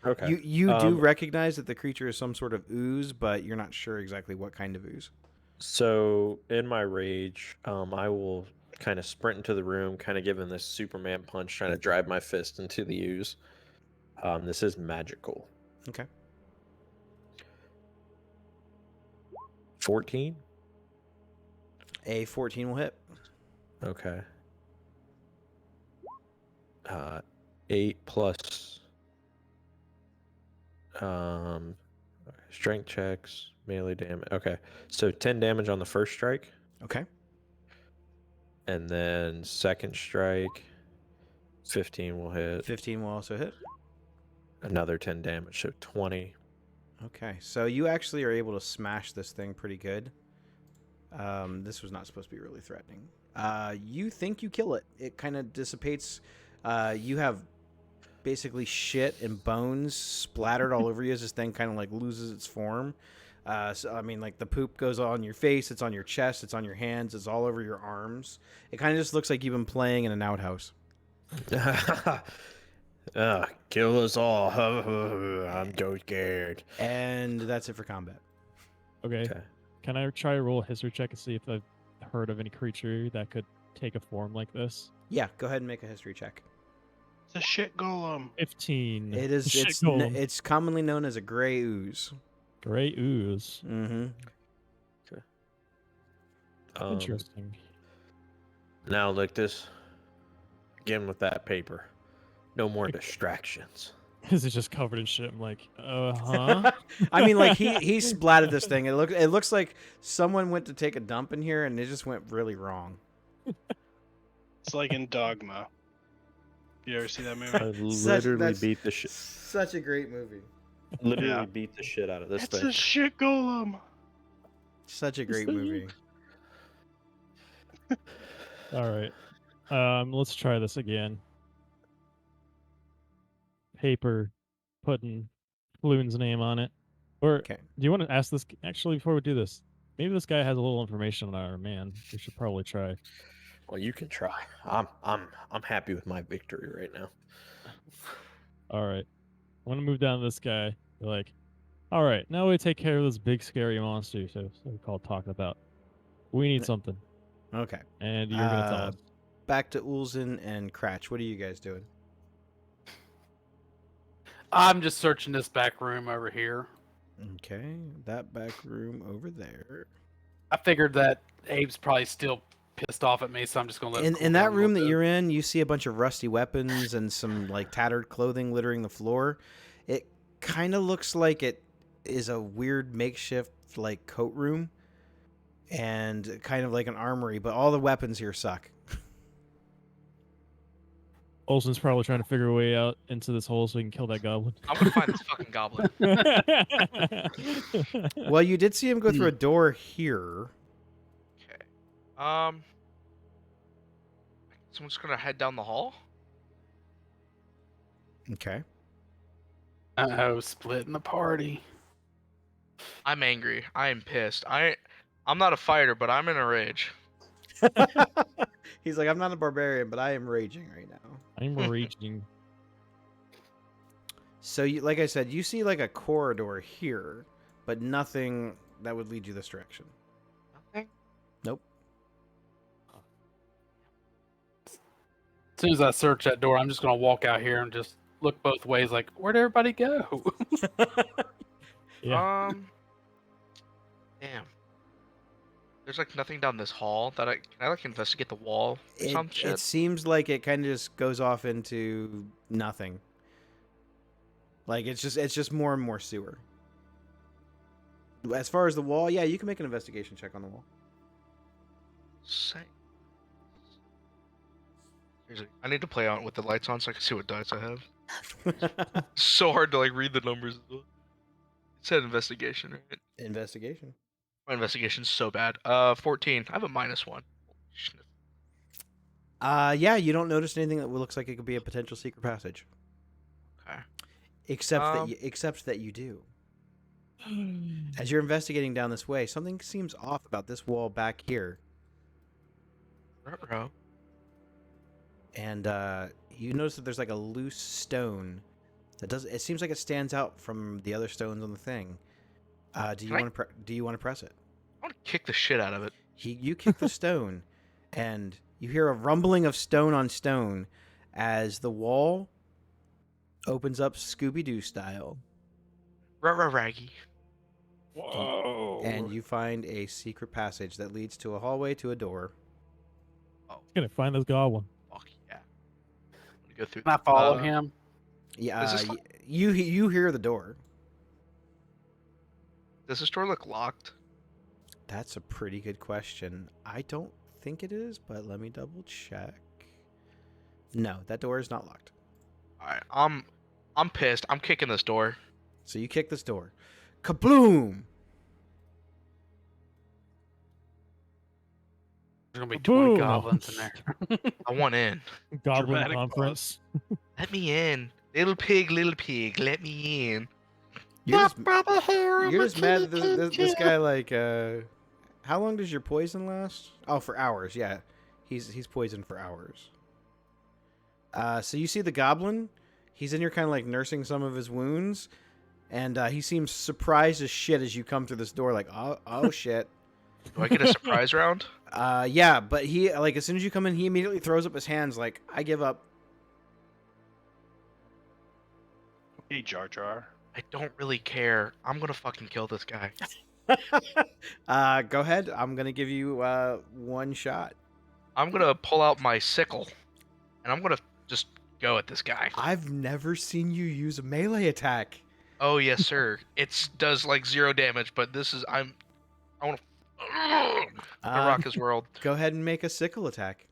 Okay. You do recognize that the creature is some sort of ooze, but you're not sure exactly what kind of ooze. So in my rage, I will kind of sprint into the room, kind of giving this Superman punch, trying to drive my fist into the ooze. This is magical. Okay. 14. A 14 will hit. Okay. 8 plus strength checks, melee damage. Okay, so 10 damage on the first strike, Okay. and then second strike, 15 will hit. 15 will also hit. Another 10 damage, so 20. Okay, so you actually are able to smash this thing pretty good. This was not supposed to be really threatening. You think you kill it. It kind of dissipates. You have basically shit and bones splattered all over you as this thing kind of like loses its form. So, I mean, like the poop goes on your face, it's on your chest, it's on your hands, it's all over your arms. It kind of just looks like you've been playing in an outhouse. Kill us all. I'm so scared. And that's it for combat. Okay. Okay. Can I try to roll a history check and see if I've heard of any creature that could take a form like this? Yeah, go ahead and make a history check. It's a shit golem. 15. It is. Shit It's golem. it's commonly known as a gray ooze. Gray ooze. Mm-hmm. Interesting. Now, like this. Again with that paper. No more distractions. Is it just covered in shit? I'm like, huh? I mean, like he splattered this thing. It looks like someone went to take a dump in here and it just went really wrong. It's like in Dogma. You ever see that movie? I literally that's- beat the shit. Such a great movie. Literally Yeah. beat the shit out of this It's thing. a shit golem. Such a great movie. All right. Let's try this again. Paper, putting Floon's name on it. Or Okay. do you want to ask this? Actually, before we do this, maybe this guy has a little information on our man. We should probably try. Well, you can try. I'm happy with my victory right now. All right. I want to move down to this guy. Be like, all right, now we take care of this big scary monster. So we called talking about. We need something, Okay. and you're gonna tell us. Back to Ulzen and Cratch. What are you guys doing? I'm just searching this back room over here. Okay, that back room over there. I figured that Abe's probably still pissed off at me, so I'm just gonna let him cool In down that a room that little bit. you're in, you see a bunch of rusty weapons and some like tattered clothing littering the floor. It kind of looks like it is a weird makeshift like coat room and kind of like an armory, but all the weapons here suck. Olsen's probably trying to figure a way out into this hole so he can kill that goblin. I'm gonna find this fucking goblin. Well, you did see him go through a door here. Okay. So I'm just gonna head down the hall. Okay. Uh-oh, splitting the party. I'm angry. I am pissed. I'm not a fighter, but I'm in a rage. He's like, I'm not a barbarian, but I am raging right now. I'm raging. So, you, like I said, you see like a corridor here, but nothing that would lead you this direction. Nothing. Nope. As soon as I search that door, I'm just gonna walk out here and just look both ways, like, where'd everybody go? Yeah. Damn. There's like nothing down this hall that can I like investigate the wall or some It shit? seems like it kind of just goes off into nothing. Like it's just more and more sewer. As far as the wall, yeah, you can make an investigation check on the wall. Say. Seriously, I need to play on with the lights on so I can see what dice I have. So hard to like read the numbers. It said investigation, right? Investigation. My investigation's so bad. 14. I have a -1. Holy shit. Yeah, you don't notice anything that looks like it could be a potential secret passage. Okay. Except that you do. As you're investigating down this way, something seems off about this wall back here. Ruh-roh. And you notice that there's like a loose stone that does. It seems like it stands out from the other stones on the thing. Do you want to press it? I want to kick the shit out of it. You kick the stone, and you hear a rumbling of stone on stone as the wall opens up Scooby-Doo style, Raggy. Whoa. and you find a secret passage that leads to a hallway to a door. Gonna find this goblin. Fuck yeah. I'm gonna go through. Can I follow him? Yeah, Is this you hear the door. Does this door look locked? That's a pretty good question. I don't think it is, but let me double check. No, that door is not locked. Alright, I'm pissed. I'm kicking this door. So you kick this door. Kabloom! There's gonna be Boom. 20 goblins in there. I want in. Goblin Dramatic conference. Let me in. Little pig, let me in. You're just mad that this guy like. How long does your poison last? Oh, for hours. Yeah, he's poisoned for hours. So you see the goblin. He's in here, kind of like nursing some of his wounds, and he seems surprised as shit as you come through this door. Like, oh shit. Do I get a surprise round? Yeah, but he like as soon as you come in, he immediately throws up his hands. Like, I give up. Hey, Jar Jar. I don't really care. I'm gonna fucking kill this guy. Go ahead. I'm gonna give you one shot. I'm gonna pull out my sickle, and I'm gonna just go at this guy. I've never seen you use a melee attack. Oh yes, sir. It does like 0 damage, but this is I want to rock his world. Go ahead and make a sickle attack.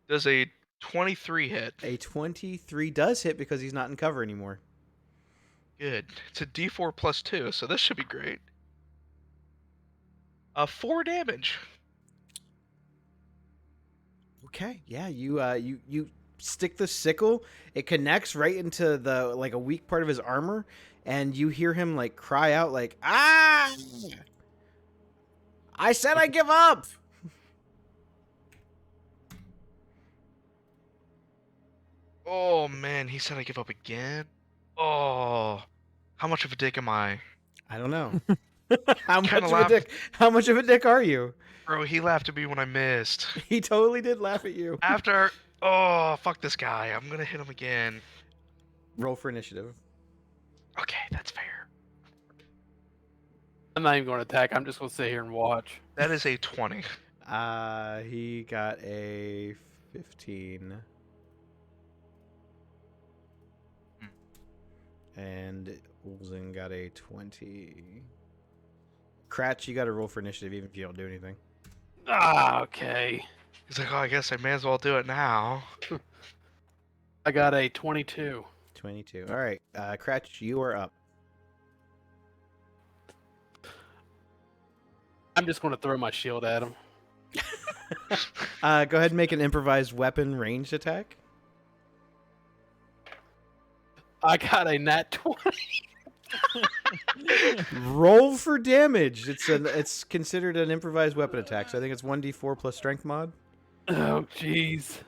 Does a 23 hit? A 23 does hit because he's not in cover anymore. Good. It's a D4 plus 2, so this should be great. 4 damage. Okay, yeah, you stick the sickle. It connects right into the like a weak part of his armor, and you hear him like cry out like, "Ah! I said I give up." Oh man, he said I give up again. Oh, how much of a dick am I? I don't know. How much Kinda of a dick? How much of a dick are you? Bro, he laughed at me when I missed. He totally did laugh at you. After, oh, fuck this guy. I'm gonna hit him again. Roll for initiative. Okay, that's fair. I'm not even going to attack. I'm just going to sit here and watch. That is a 20. He got a 15. And Olsen got a 20. Cratch, you got to roll for initiative even if you don't do anything. Okay. He's like, oh, I guess I may as well do it now. I got a 22. 22. All right. Cratch, you are up. I'm just going to throw my shield at him. Go ahead and make an improvised weapon ranged attack. I got a nat 20. Roll for damage. It's considered an improvised weapon attack, so I think it's 1d4 plus strength mod. Oh, jeez.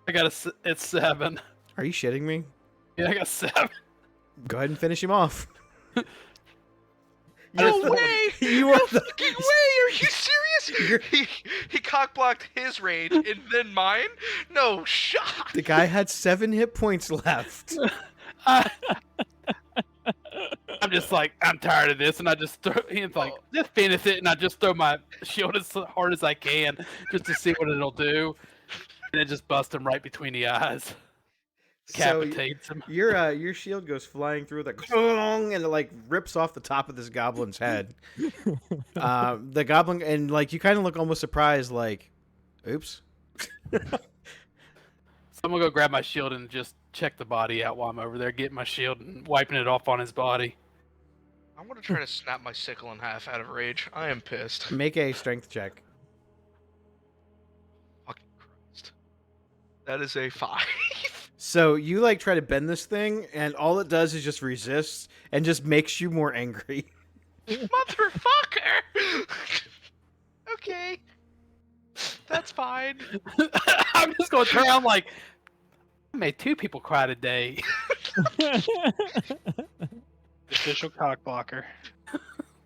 It's 7. Are you shitting me? Yeah, I got 7. Go ahead and finish him off. No way! You No are the- fucking way! Are you serious? He cockblocked his rage and then mine? No shot! The guy had 7 hit points left. I'm just like, I'm tired of this, and I just throw. He's like, just finish it, and I just throw my shield as hard as I can, just to see what it'll do, and it just busts him right between the eyes, decapitates him. Your shield goes flying through the and it like rips off the top of this goblin's head. The goblin and like you kind of look almost surprised, like, oops. So I'm gonna go grab my shield and just check the body out while I'm over there, getting my shield and wiping it off on his body. I'm gonna try to snap my sickle in half out of rage. I am pissed. Make a strength check. Fucking Christ. That is a 5. So you like try to bend this thing, and all it does is just resist and just makes you more angry. Motherfucker! Okay. That's fine. I'm just gonna turn around like, I made 2 people cry today. Official cock blocker.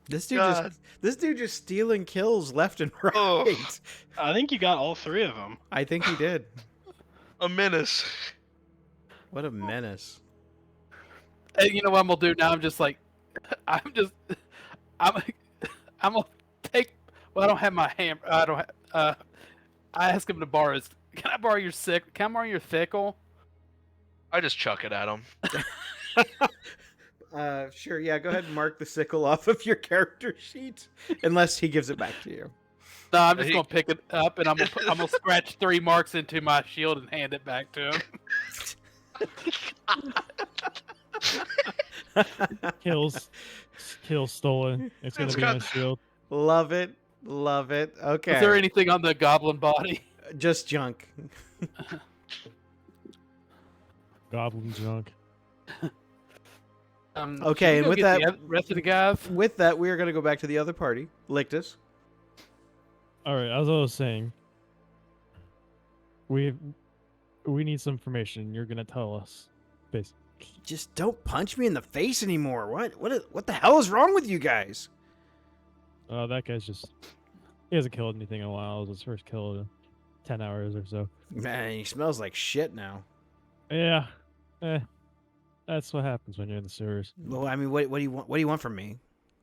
This dude God. just stealing kills left and right. Oh. I think you got all 3 of them. I think he did. A menace. What a menace. And you know what I'm gonna do now? I'm just like, I'm gonna take. Well, I don't have my hammer. I don't. I asked him to borrow his. Can I borrow your sick? Can I borrow your thickle? I just chuck it at him. Sure, yeah, go ahead and mark the sickle off of your character sheet, unless he gives it back to you. No, I'm just gonna pick it up and I'm gonna scratch 3 marks into my shield and hand it back to him. Kills stolen. It's gonna It's be on got- a shield. Love it. Love it. Okay. Is there anything on the goblin body? Just junk. goblin junk. Okay, and should we go with get that- the rest of the guys. With that, we are going to go back to the other party, Lictus. All right, as I was saying, we need some information. You're gonna tell us, basically. Just don't punch me in the face anymore. What the hell is wrong with you guys? That guy's he hasn't killed anything in a while. It was his first kill in 10 hours or so. Man, he smells like shit now. Yeah, that's what happens when you're in the sewers. Well, I mean, what do you want? What do you want from me?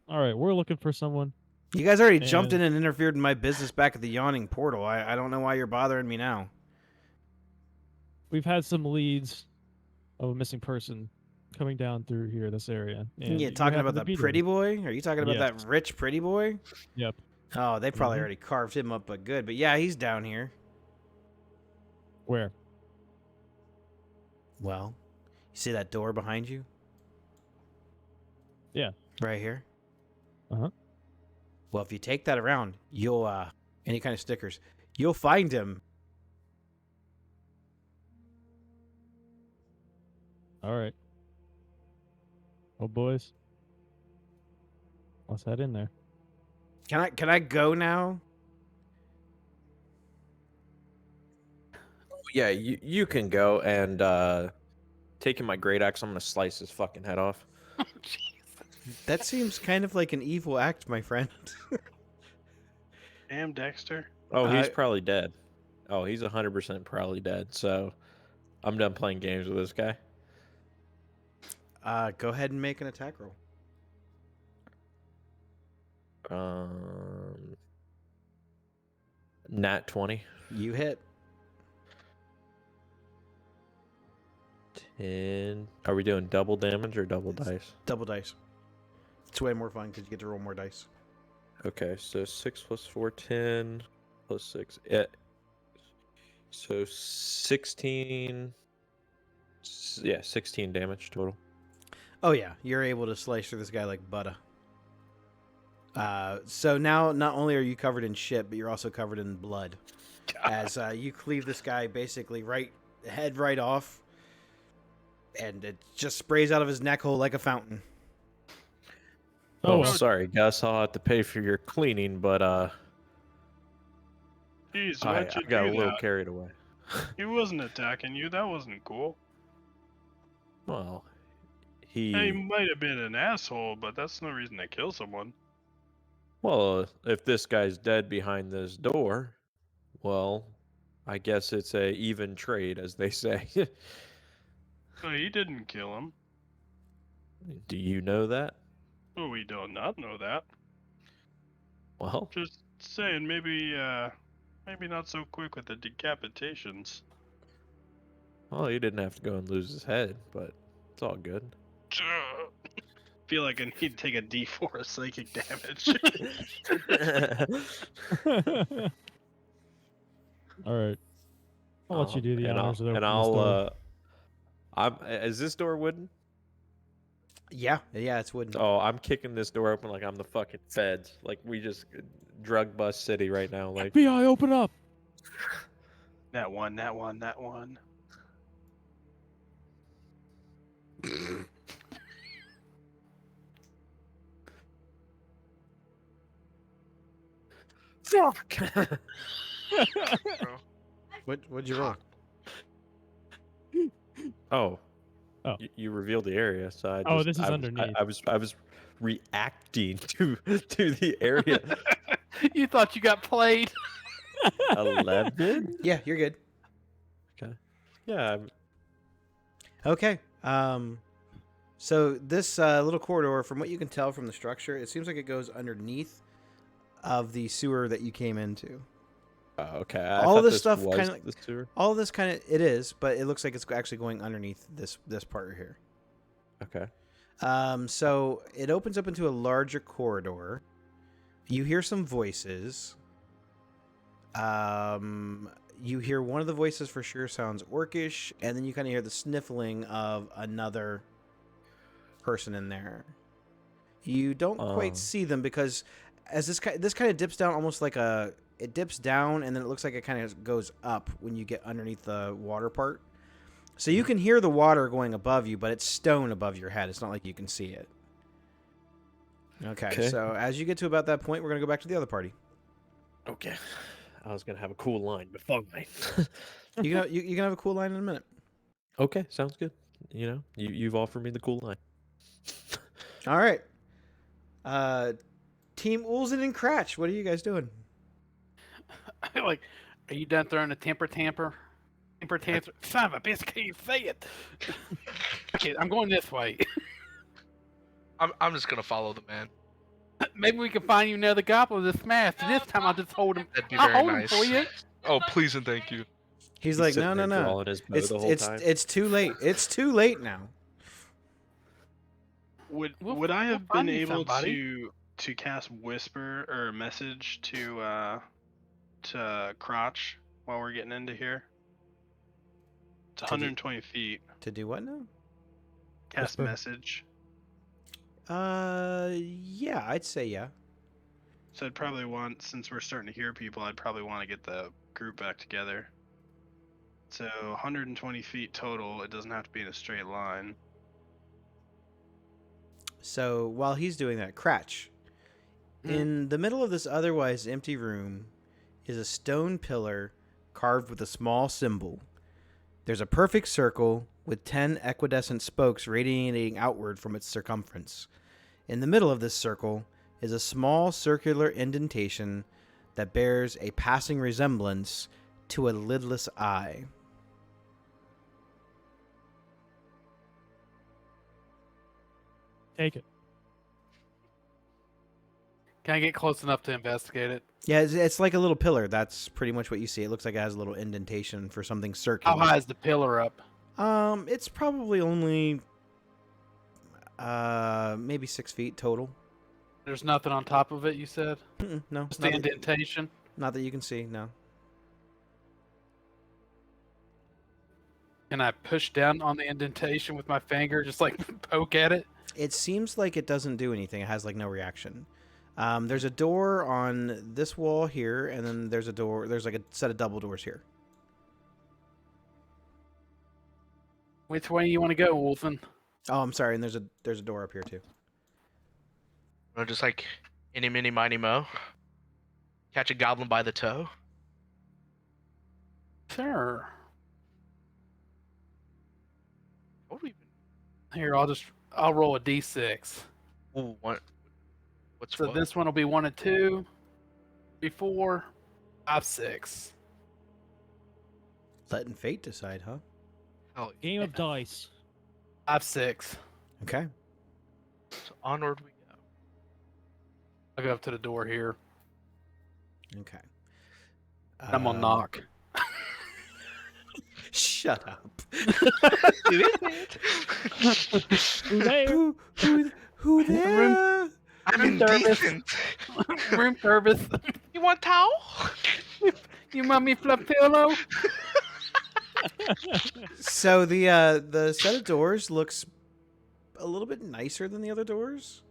All right, we're looking for someone. You guys already jumped in And- and interfered in my business back at the yawning portal. I don't know why you're bothering me now. We've had some leads of a missing person coming down through here, this area. And You you talking happen about to the be pretty there. boy? Are you talking about Yes. that rich pretty boy? Yep. Oh, they probably Mhm. already carved him up, but good. But yeah, he's down here. Where? Well, you see that door behind you? Yeah. Right here? Uh-huh. Well, if you take that around, you'll, any kind of stickers, you'll find him. All right. Oh, boys. Let's head in there. Can I go now? Yeah, you can go and taking my great axe, I'm gonna slice his fucking head off. That seems kind of like an evil act, my friend. Damn, Dexter. Oh, he's I- probably dead. Oh, he's 100% probably dead. So I'm done playing games with this guy. Go ahead and make an attack roll. Nat 20. You hit. 10. Are we doing double damage or double dice? Double dice. It's way more fun because you get to roll more dice. Okay, so 6 plus 4, 10 plus 6. Yeah. So 16. Yeah, 16 damage total. Oh yeah, you're able to slice through this guy like butter. So now not only are you covered in shit, but you're also covered in blood. As you cleave this guy basically right off, and it just sprays out of his neck hole like a fountain. Oh, well. sorry, Gus. I'll have to pay for your cleaning, but Jeez, I why'd you got a do little that? carried away. He wasn't attacking you. That wasn't cool. Well, He might have been an asshole, but that's no reason to kill someone. well, if this guy's dead behind this door, well, I guess it's a even trade, as they say. No, he didn't kill him. Do you know that? Oh, we do not know that. Well, Just saying, maybe not so quick with the decapitations. well, he didn't have to go and lose his head, but it's all good. Feel like I need to take a D4 of psychic damage. All right. I'll let you do the and honors of and opening this door. is this door wooden? Yeah, it's wooden. Oh, I'm kicking this door open like I'm the fucking feds. Like we just drug bust city right now. Like FBI, open up! that one. fuck. What'd you roll? Oh. Oh. You revealed the area, so I just, Oh, this is I was- underneath. I was reacting to the area. You thought you got played. 11? Yeah, you're good. Yeah. Okay. So this little corridor, from what you can tell from the structure, it seems like it goes underneath of the sewer that you came into. Okay. All thought this this stuff was kinda- the sewer. All of this kind of it is, but it looks like it's actually going underneath this part right here. Okay. So it opens up into a larger corridor. You hear some voices. You hear one of the voices for sure sounds orcish, and then you kind of hear the sniffling of another person in there. You don't quite see them because as this kind of dips down almost like it dips down and then it looks like it kind of goes up when you get underneath the water part. So you can hear the water going above you, but it's stone above your head. It's not like you can see it. Okay. So as you get to about that point, we're gonna go back to the other party. Okay. I was gonna have a cool line, but fuck mine. You can have a cool line in a minute. Okay, sounds good. You've offered me the cool line. All right. Team Ulzen and Cratch, what are you guys doing? Like, are you done throwing a temper tantrum? Son of a bitch, can't you say it? Okay, I'm going this way. I'm just gonna follow the man. Maybe we can find you another goblin to smash. This time I'll just hold him. That'd be I'll very hold nice. him for you. Oh, please and thank you. He's like, no. Drawing his bow the whole time. It's too late. It's too late now. Would I have find been you able somebody. to cast whisper or message to Crotch while we're getting into here? It's To do- 120 feet. To do what now? Cast Whisper. message. Yeah, I'd say yeah. So I'd probably want, since we're starting to hear people, I'd probably want to get the group back together. So 120 feet total. It doesn't have to be in a straight line. So while he's doing that, Cratch, in the middle of this otherwise empty room is a stone pillar carved with a small symbol. There's a perfect circle with 10 equidistant spokes radiating outward from its circumference. In the middle of this circle is a small circular indentation that bears a passing resemblance to a lidless eye. Take it. Can I get close enough to investigate it? Yeah, it's like a little pillar. That's pretty much what you see. It looks like it has a little indentation for something circular. How high is the pillar up? It's probably only maybe 6 feet total. There's nothing on top of it, you said? No, Just the indentation? not that you can see. No. Can I push down on the indentation with my finger, just like poke at it? It seems like it doesn't do anything. It has like no reaction. There's a door on this wall here, and then there's a door. There's like a set of double doors here. Which way you want to go, Wolfen? Oh, I'm sorry. And there's a door up here too. Just like any mini miny mo. Catch a goblin by the toe. Sure. What do we Here, I'll roll a d6. even? Ooh, what? What's So what? this one will be 1 and 2, 3, 4, 5, 6. Letting fate decide, huh? Hell, Game of dice. 5, 6. Okay. so onward we go. I'll go up to the door here. Okay. I'm gonna knock. Shut up. Who there? Who there? I'm Room service. indecent. Room service. You want towel? You want me fluff pillow? So the set of doors looks a little bit nicer than the other doors.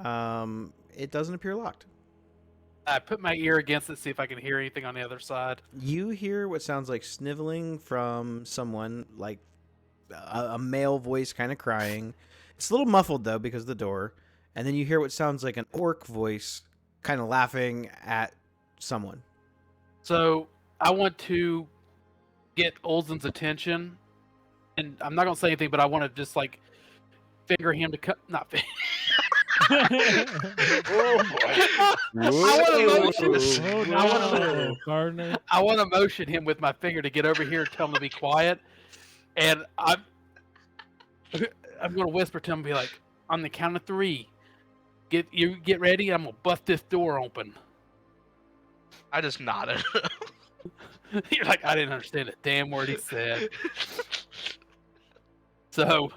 It doesn't appear locked. I put my ear against it, see if I can hear anything on the other side. You hear what sounds like sniveling from someone, like a male voice kind of crying. It's a little muffled though because of the door. And then you hear what sounds like an orc voice kind of laughing at someone. So I want to get Olzen's attention, and I'm not gonna say anything, but I want to just like finger him to cut. Not finger. Oh boy. I want to motion him with my finger to get over here and tell him to be quiet. And I'm going to whisper to him and be like, on the count of 3, get ready. I'm going to bust this door open. I just nodded. You're like, I didn't understand a damn word he said. So,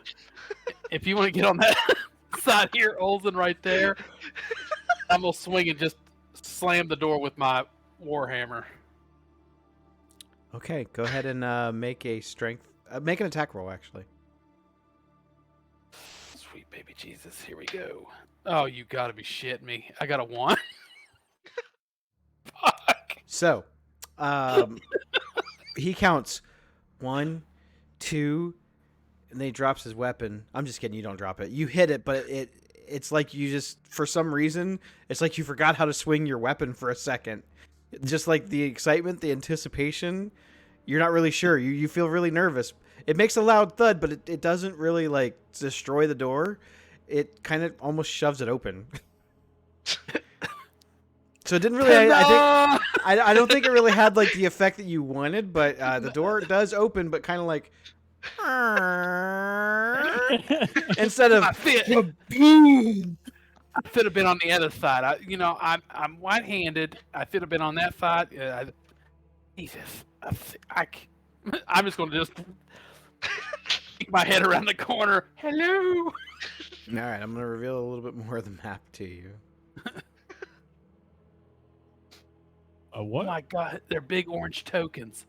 if you want to get on that side here, Olsen right there, I'm going to swing and just slam the door with my warhammer. Okay, go ahead and make a strength. Make an attack roll, actually. Sweet baby Jesus, here we go. Oh, you gotta be shitting me. I got a 1. Fuck. So, he counts 1, 2, and then he drops his weapon. I'm just kidding. You don't drop it. You hit it, but it's like you just, for some reason, it's like you forgot how to swing your weapon for a second. Just like the excitement, the anticipation, you're not really sure. You feel really nervous. It makes a loud thud, but it doesn't really like destroy the door. It kind of almost shoves it open. So it didn't really. I don't think it really had like the effect that you wanted, but the door does open, but kind of like instead of I should have been on the other side. I'm white-handed. I should have been on that side. Jesus, I'm just going to just keep my head around the corner. Hello. All right, I'm going to reveal a little bit more of the map to you. Oh What? my God, they're big orange tokens.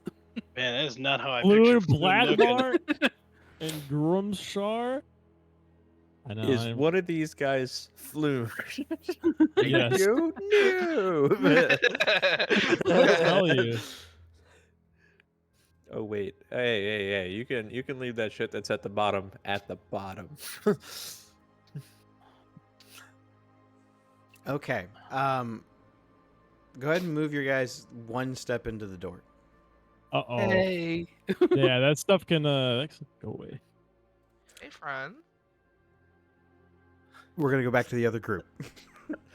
Man, that is not how I Blue pictured Flynn looking. Blackmar and Grumshar. I know. Is one of these guys Flume? Yes. You knew. I'll tell you. Oh wait, hey! You can leave that shit that's at the bottom. Okay. Go ahead and move your guys one step into the door. Uh-oh. Hey. Yeah, that stuff can go away. Hey, friend. We're going to go back to the other group.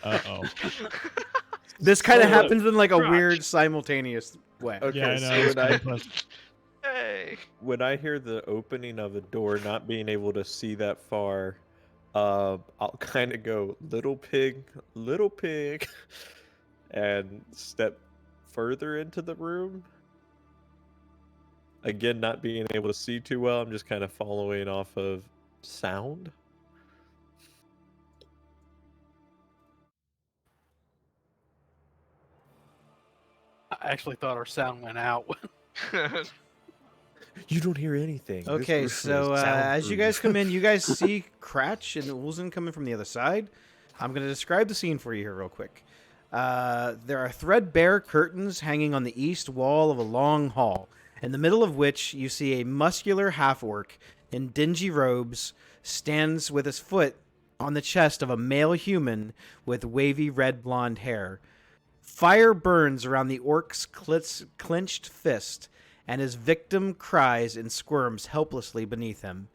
Uh-oh. This kind of So, happens in like a crotch. weird simultaneous way. Okay, Yeah, I so know. it's when I- kinda fun. Hey. When I hear the opening of a door, not being able to see that far, I'll kind of go little pig, and step further into the room. Again, not being able to see too well, I'm just kind of following off of sound. I actually thought our sound went out. You don't hear anything. This Okay, room so is as you guys soundproof. come in, you guys see Cratch and Ulzen coming from the other side. I'm going to describe the scene for you here real quick. There are threadbare curtains hanging on the east wall of a long hall, in the middle of which you see a muscular half-orc in dingy robes stands with his foot on the chest of a male human with wavy red blonde hair. Fire burns around the orc's clenched fist, and his victim cries and squirms helplessly beneath him.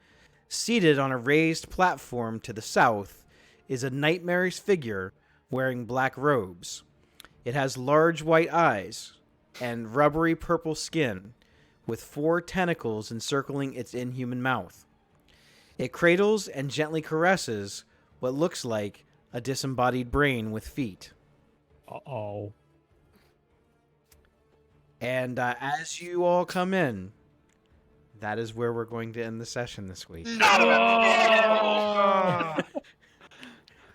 Seated on a raised platform to the south is a nightmarish figure wearing black robes. It has large white eyes and rubbery purple skin with 4 tentacles encircling its inhuman mouth. It cradles and gently caresses what looks like a disembodied brain with feet. Uh-oh. And as you all come in, that is where we're going to end the session this week.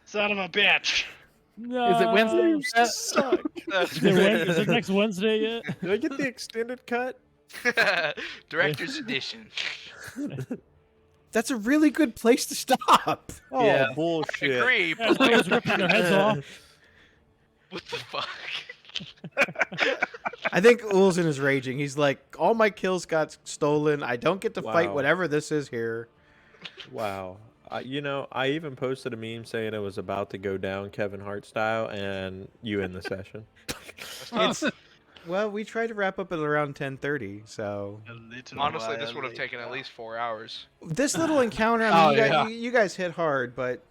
Son of a bitch. No. Is it Wednesday? Is it next Wednesday yet? Did I get the extended cut? Director's edition. That's a really good place to stop. Oh, Yeah. bullshit. Agree. Yeah, but it's ripping their heads off. what the fuck? I think Ulzen is raging. He's like, all my kills got stolen. I don't get to fight Wow. whatever this is here. Wow. I even posted a meme saying it was about to go down Kevin Hart style, and you end the session. It's well, we tried to wrap up at around 10:30, so Honestly, this would have taken at least 4 hours. this little encounter. I mean, Oh, you guys hit hard, but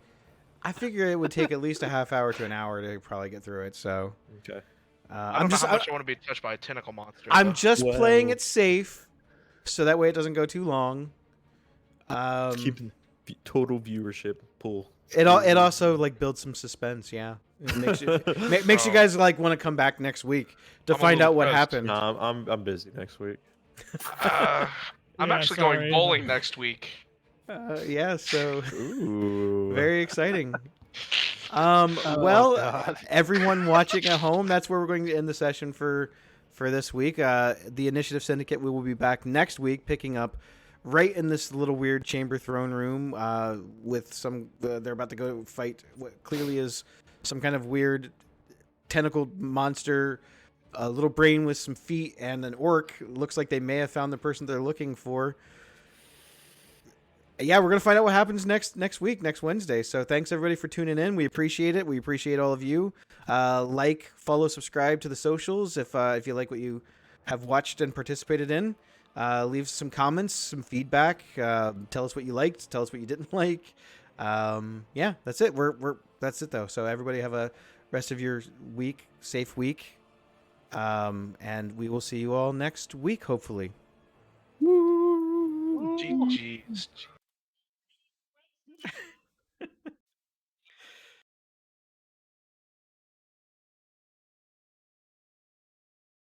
I figure it would take at least a half hour to an hour to probably get through it. So Okay. I don't know how much I want to be touched by a tentacle monster. I'm though. just playing Well- it safe, so that way it doesn't go too long. Keeping total viewership pool. It also like builds some suspense. Yeah, it makes you makes you guys like want to come back next week to I'm a find little out what pressed. happened. No, I'm busy next week. I'm Yeah, actually sorry. going bowling next week. Yeah, so Ooh. very exciting. Well, God. everyone watching at home, that's where we're going to end the session for this week. The Initiative Syndicate, we will be back next week, picking up right in this little weird chamber throne room with some. They're about to go fight what clearly is some kind of weird tentacled monster, a little brain with some feet, and an orc. Looks like they may have found the person they're looking for. yeah, we're gonna find out what happens next week, next Wednesday. So thanks everybody for tuning in. We appreciate it. We appreciate all of you. Like, follow, subscribe to the socials if you like what you have watched and participated in. Leave some comments, some feedback. Tell us what you liked. Tell us what you didn't like. Yeah, that's it. That's it though. So everybody have a rest of your week, safe week. And we will see you all next week, hopefully. GG's.